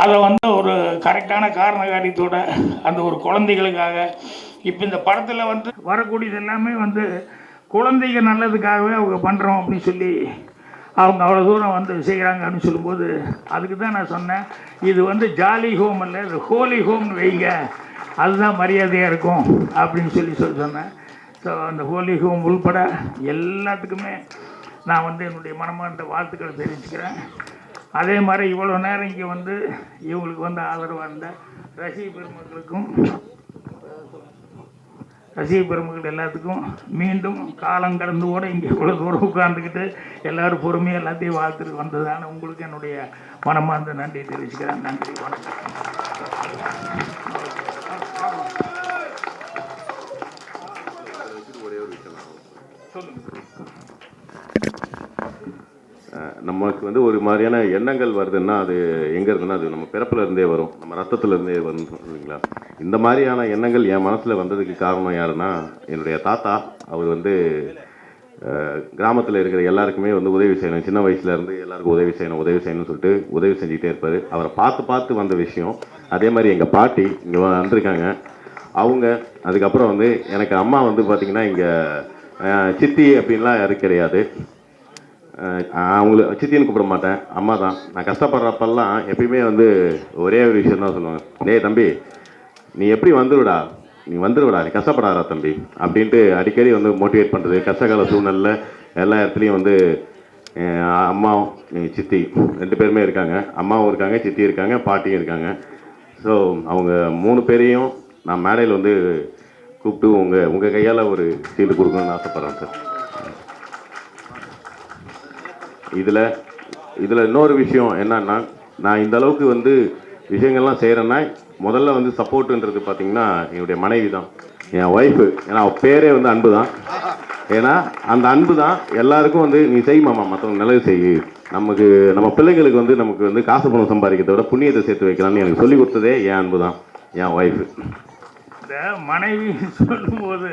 அதை வந்து ஒரு கரெக்டான காரண காரியத்தோட அந்த ஒரு குழந்தைகளுக்காக இப்போ இந்த படத்தில் வந்து வரக்கூடியது எல்லாமே வந்து குழந்தைங்க நல்லதுக்காகவே அவங்க பண்ணுறோம் அப்படின்னு சொல்லி அவங்க அவ்வளோ தூரம் வந்து செய்கிறாங்க அப்படின்னு சொல்லும்போது அதுக்கு தான் நான் சொன்னேன், இது வந்து ஜாலி ஹோம் இல்லை, இது ஹோலி ஹோம்னு வைங்க, அதுதான் மரியாதையாக இருக்கும் அப்படின்னு சொல்லி சொன்னேன். ஸோ அந்த ஹோலி ஹோம் உள்பட எல்லாத்துக்குமே நான் வந்து என்னுடைய மனமார்ந்த வாழ்த்துக்களை தெரிவிச்சுக்கிறேன். அதே மாதிரி இவ்வளோ நேரம் இங்கே வந்து இவங்களுக்கு வந்து ஆதரவாக இருந்த ரசிக பெருமக்கள் எல்லாத்துக்கும் மீண்டும் காலம் கடந்து கூட இங்கே இவ்வளோ தூரம் உட்கார்ந்துக்கிட்டு எல்லோரும் பொறுமையாக எல்லாத்தையும் வாழ்த்துட்டு வந்ததான உங்களுக்கு என்னுடைய மனமார்ந்த நன்றி தெரிவிச்சுக்கிறேன். நன்றி, வணக்கம். நமக்கு வந்து ஒரு மாதிரியான எண்ணங்கள் வருதுன்னா அது எங்கே இருந்துன்னா அது நம்ம பிறப்புல இருந்தே வரும், நம்ம ரத்தத்துல இருந்தே வரும் இல்லைங்களா. இந்த மாதிரியான எண்ணங்கள் என் மனசில் வந்ததுக்கு காரணம் யாருன்னா என்னுடைய தாத்தா. அவர் வந்து கிராமத்தில் இருக்கிற எல்லாருக்குமே வந்து உதவி செய்யணும், சின்ன வயசுலேருந்து எல்லாருக்கும் உதவி செய்யணும்னு சொல்லிட்டு உதவி செஞ்சுக்கிட்டே இருப்பார். அவரை பார்த்து வந்த விஷயம். அதே மாதிரி எங்கள் பாட்டி இங்கே வந்திருக்காங்க. அவங்க அதுக்கப்புறம் வந்து எனக்கு அம்மா வந்து பார்த்திங்கன்னா இங்கே சித்தி அப்படின்லாம் யாரும் கிடையாது. அவங்கள சித்தின்னு கூப்பிட மாட்டேன், அம்மா தான். நான் கஷ்டப்படுறப்பெல்லாம் எப்பயுமே வந்து ஒரே ஒரு விஷயம் தான் சொல்லுவாங்க, டேய் தம்பி நீ எப்படி வந்துடுடா, நீ கஷ்டப்படாதா தம்பி அப்படின்ட்டு அடிக்கடி வந்து மோட்டிவேட் பண்ணுறது. கஷ்டகால சூழ்நிலையில் எல்லா இடத்துலையும் வந்து அம்மாவும் சித்தி 2 பேருமே இருக்காங்க. அம்மாவும் இருக்காங்க, சித்தி இருக்காங்க, பாட்டியும் இருக்காங்க. ஸோ அவங்க 3 பேரையும் நான் மேடையில் வந்து கூப்பிட்டு உங்கள் கையால் ஒரு சீட்டு கொடுக்கணும்னு ஆசைப்பட்றேன் சார். இதில் இன்னொரு விஷயம் என்னன்னா, நான் இந்த அளவுக்கு வந்து விஷயங்கள்லாம் செய்கிறேன்னா முதல்ல வந்து சப்போர்ட்டுன்றது பார்த்திங்கன்னா என்னுடைய மனைவி தான், என் ஒய்ஃபு. ஏன்னா அவள் பேரே வந்து அன்பு தான். ஏன்னா அந்த அன்பு தான் எல்லாருக்கும் வந்து நீ செய்யுமாம்மா, மற்றவங்க நல்லது செய்யு, நம்ம பிள்ளைங்களுக்கு வந்து நமக்கு வந்து காசு பணம் சம்பாதிக்கிறத விட புண்ணியத்தை சேர்த்து வைக்கலாம்னு எனக்கு சொல்லி கொடுத்ததே என் அன்பு தான், என் ஒய்ஃபு. இந்த மனைவி சொல்லும்போது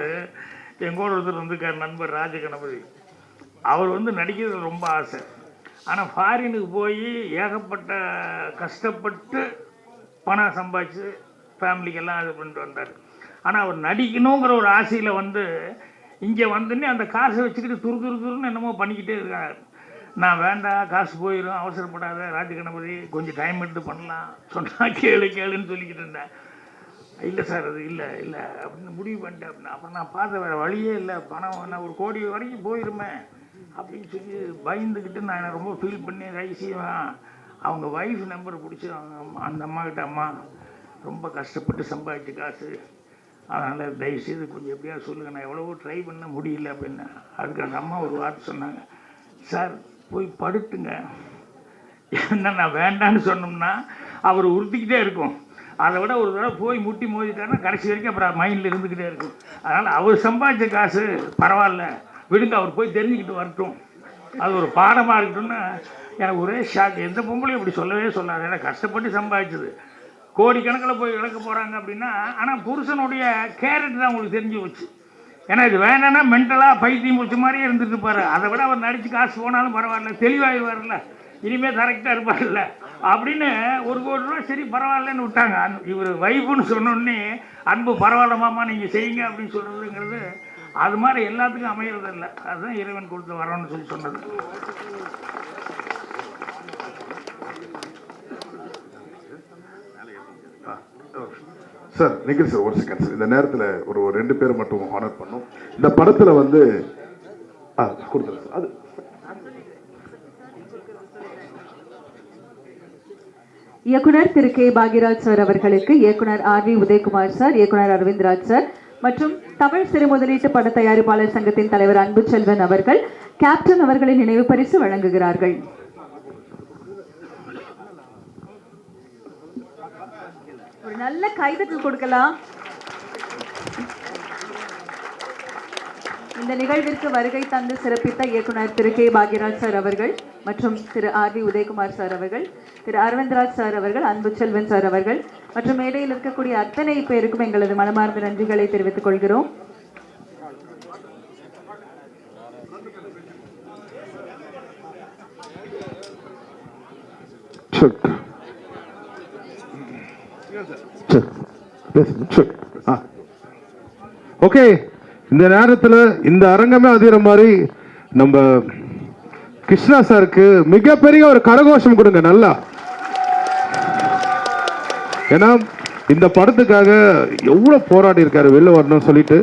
எங்கூட ஒருத்தர் வந்து நண்பர் ராஜகணபதி, அவர் வந்து நடிக்கிறது ரொம்ப ஆசை. ஆனால் ஃபாரினுக்கு போய் ஏகப்பட்ட கஷ்டப்பட்டு பணம் சம்பாதிச்சு ஃபேமிலிக்கெல்லாம் இது பண்ணிட்டு வந்தார். ஆனால் அவர் நடிக்கணுங்கிற ஒரு ஆசையில் வந்து இங்கே வந்துன்னு அந்த காசை வச்சுக்கிட்டு துருன்னு என்னமோ பண்ணிக்கிட்டே இருக்காங்க. நான் வேண்டாம், காசு போயிடும், அவசரப்படாத ராஜகணபதி, கொஞ்சம் டைம் எடுத்து பண்ணலாம், சொன்னால் கேளுன்னு சொல்லிக்கிட்டு இருந்தேன். இல்லை சார் அது இல்லை அப்படின்னு முடிவு பண்ணிட்டேன் அப்படின்னா. அப்புறம் நான் பார்த்த வேறு வழியே இல்லை, பணம் என்ன 1 கோடி வரைக்கும் போயிருமே அப்படின்னு சொல்லி பயந்துக்கிட்டு நான் ரொம்ப ஃபீல் பண்ணி ரைசியாக அவங்க ஒய்ஃப் நம்பரை பிடிச்சி அந்த அம்மாக்கிட்ட, அம்மா ரொம்ப கஷ்டப்பட்டு சம்பாதிச்ச காசு, அதனால் தயவுசெய்து கொஞ்சம் எப்படியா சொல்லுங்கள், நான் எவ்வளவோ ட்ரை பண்ண முடியல அப்படின்னு. அதுக்கு அந்த அம்மா ஒரு வார்த்தை சொன்னாங்க, சார் போய் படுத்துங்க, என்ன நான் வேண்டான்னு சொன்னோம்னா அவர் உறுத்திக்கிட்டே இருக்கும், அதை விட ஒரு தடவை போய் முட்டி மோதிட்டாருன்னா கடைசி வரைக்கும் அப்புறம் மைண்டில் இருந்துக்கிட்டே இருக்கும். அதனால் அவர் சம்பாதிச்ச காசு பரவாயில்ல விடுங்க, அவர் போய் தெரிஞ்சுக்கிட்டு வரட்டும், அது ஒரு பாடமாக இருக்கட்டும்னு எனக்கு ஒரே ஷாக். எந்த பொம்பளையும் இப்படி சொல்லவே சொல்லாது. ஏன்னா கஷ்டப்பட்டு சம்பாதிச்சது கோடிக்கணக்கில் போய் இழக்க போகிறாங்க அப்படின்னா. ஆனால் புருஷனுடைய கேரக்டர் தான் உங்களுக்கு தெரிஞ்சு வச்சு. ஏன்னா இது வேண்டாம்னா மென்டலாக பைத்தியம் முடிச்ச மாதிரியே இருந்துட்டு இருப்பார். அதை விட அவர் நடித்து காசு போனாலும் பரவாயில்ல, தெளிவாகிடுவார்ல, இனிமேல் கரெக்டாக இருப்பார்ல அப்படின்னு 1 கோடி ரூபா சரி பரவாயில்லன்னு விட்டாங்க. இவர் வைஃபுன்னு சொன்னோடனே அன்பு பரவாயில்லமாம்மா நீங்கள் செய்யுங்க அப்படின்னு சொல்கிறதுங்கிறது அது மாதிரி எல்லாத்துக்கும் அமைகிறது இல்லை. அதுதான் இறைவன் கொடுத்து வரோன்னு சொல்லி சொன்னது. Sir Nikhil sir, 1 second sir. இந்த நேரத்தில் ஒரு 2 பேர் மட்டும் ஆனர் பண்ணும். இந்த படத்தில் வந்து கொடுத்துருங்க சார். அது இயக்குனர் திரு கே பாக்யராஜ் சார் அவர்களுக்கு இயக்குனர் RV உதயகுமார் சார், இயக்குனர் அரவிந்த்ராஜ் சார் மற்றும் தமிழ் சிறு முதலீட்டு பட தயாரிப்பாளர் சங்கத்தின் தலைவர் அன்புச்செல்வன் அவர்கள் கேப்டன் அவர்களின் நினைவு பரிசு வழங்குகிறார்கள். ஒரு நல்ல கைதட்டல் கொடுக்கலாம். இந்த நிகழ்விற்கு வருகை தந்து சிறப்பித்த இயக்குனர் திரு கே பாக்யராஜ் சார் அவர்கள் மற்றும் திரு ஆர்வி உதயகுமார் சார் அவர்கள், திரு அரவிந்த்ராஜ் சார் அவர்கள், அன்பு செல்வன் சார் அவர்கள் மற்றும் மேடையில் இருக்கக்கூடிய அத்தனை பேருக்கும் எங்களது மனமார்ந்த நன்றிகளை தெரிவித்துக் கொள்கிறோம். ஓகே, இந்த நேரத்தில் இந்த அரங்கமே அதிர மாதிரி நம்ம கிருஷ்ணா சாருக்கு மிகப்பெரிய ஒரு கரகோஷம் கொடுங்க நல்லா. ஏன்னா இந்த படத்துக்காக எவ்வளோ போராடி இருக்காரு வெளில வரணும்னு சொல்லிட்டு.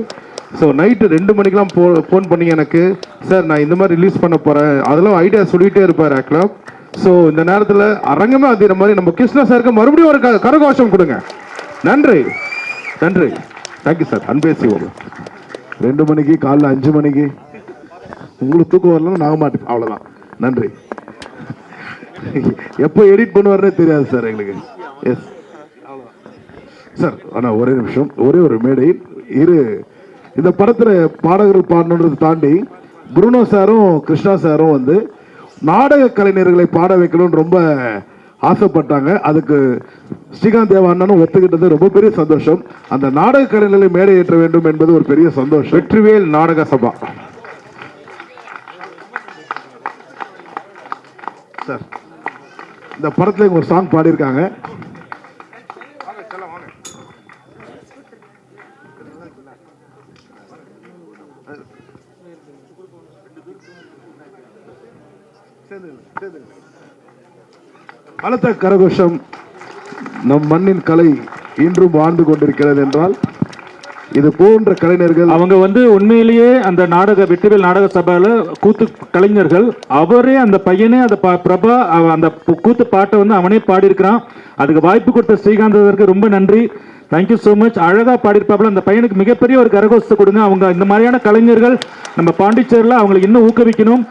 ஸோ நைட்டு 2 மணிக்கெலாம் ஃபோன் பண்ணி எனக்கு, சார் நான் இந்த மாதிரி ரிலீஸ் பண்ண போகிறேன், அதெல்லாம் ஐடியா சொல்லிகிட்டே இருப்பார் ஆக்சுவலாக. ஸோ இந்த நேரத்தில் அரங்கமே அதிர மாதிரி நம்ம கிருஷ்ணா சாருக்கு மறுபடியும் ஒரு கரகோஷம் கொடுங்க. நன்றி நன்றி, தேங்க்யூ சார். அன்பேசி வரும் 2 மணிக்கு, காலைல 5 மணிக்கு உங்களுக்கு தூக்கம் வரலன்னா நாங்கள் மாட்டேன், அவ்வளோதான். நன்றி. எப்போ எடிட் பண்ணுவார்னே தெரியாது சார் எங்களுக்கு. Yes sir. ஆனால் ஒரே நிமிஷம், ஒரே ஒரு மேடை இரு. இந்த படத்தில் பாடகர்கள் பாடணுன்றதை தாண்டி புருனோ சாரும் கிருஷ்ணா சாரும் வந்து நாடக கலைஞர்களை பாட வைக்கணும்னு ரொம்ப ஆசைப்பட்டாங்க. அதுக்கு ஸ்ரீகாந்த் தேவா அண்ணனும் ஒத்துக்கிட்டது ரொம்ப பெரிய சந்தோஷம். அந்த நாடக கலைஞர்களை மேடை ஏற்ற வேண்டும் என்பது ஒரு பெரிய சந்தோஷம். வெற்றிவேல் நாடக சபா சார் இந்த படத்தில் ஒரு சாங் பாடியிருக்காங்க. பலத்த கரகோஷம். நம் மண்ணின் கலை இன்றும் வாழ்ந்து கொண்டிருக்கிறது என்றால் இது போன்ற கலைஞர்கள் அவங்க வந்து உண்மையிலேயே அந்த வெற்றிவேல் நாடக சபையில் கூத்து கலைஞர்கள். அவரே அந்த பையனே அந்த பிரபா அந்த கூத்து பாட்டை வந்து அவனே பாடியிருக்கிறான். அதுக்கு வாய்ப்பு கொடுத்த ஸ்ரீகாந்தருக்கு ரொம்ப நன்றி. Thank you so much. அழகாக பாடியிருப்பாப்புல. அந்த பையனுக்கு மிகப்பெரிய ஒரு கரகோஷத்தை கொடுங்க. அவங்க இந்த மாதிரியான கலைஞர்கள் நம்ம பாண்டிச்சேரியில் அவங்களை இன்னும் ஊக்குவிக்கணும்.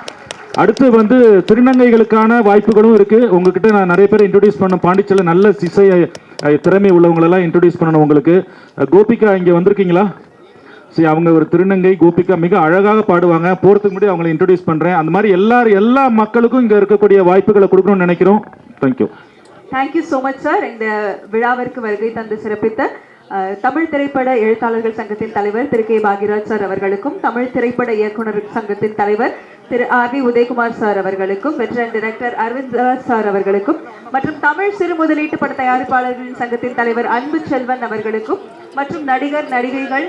அடுத்து வந்து திருநங்கைகளுக்கான வாய்ப்புகளும் இருக்குது. உங்ககிட்ட நான் நிறைய பேர் இன்ட்ரடியூஸ் பண்ணணும். பாண்டிச்சேரியில் நல்ல இசை திறமை உள்ளவங்களெல்லாம் இன்ட்ரடியூஸ் பண்ணணும் உங்களுக்கு. கோபிகா இங்கே வந்திருக்கீங்களா? சரி, அவங்க ஒரு திருநங்கை. கோபிகா மிக அழகாக பாடுவாங்க. போகிறதுக்கு முன்னாடி அவங்களை இன்ட்ரடியூஸ் பண்ணுறேன். அந்த மாதிரி எல்லா மக்களுக்கும் இங்கே இருக்கக்கூடிய வாய்ப்புகளை கொடுக்கணும்னு நினைக்கிறோம். Thank you. Thank you so much sir. இந்த விழாவிற்கு வருகை தந்து சிறப்பித்த தமிழ் திரைப்பட எழுத்தாளர்கள் சங்கத்தின் தலைவர் திரு கே பாக்யராஜ் சார் அவர்களுக்கும், தமிழ் திரைப்பட இயக்குனர் சங்கத்தின் தலைவர் திரு ஆர்வி உதயகுமார் சார் அவர்களுக்கும், வெட்டரன் டைரக்டர் அரவிந்த்ராஜ் சார் அவர்களுக்கும் மற்றும் தமிழ் சிறு முதலீட்டு பட தயாரிப்பாளர்களின் சங்கத்தின் தலைவர் அன்பு செல்வன் அவர்களுக்கும் மற்றும் நடிகர் நடிகைகள்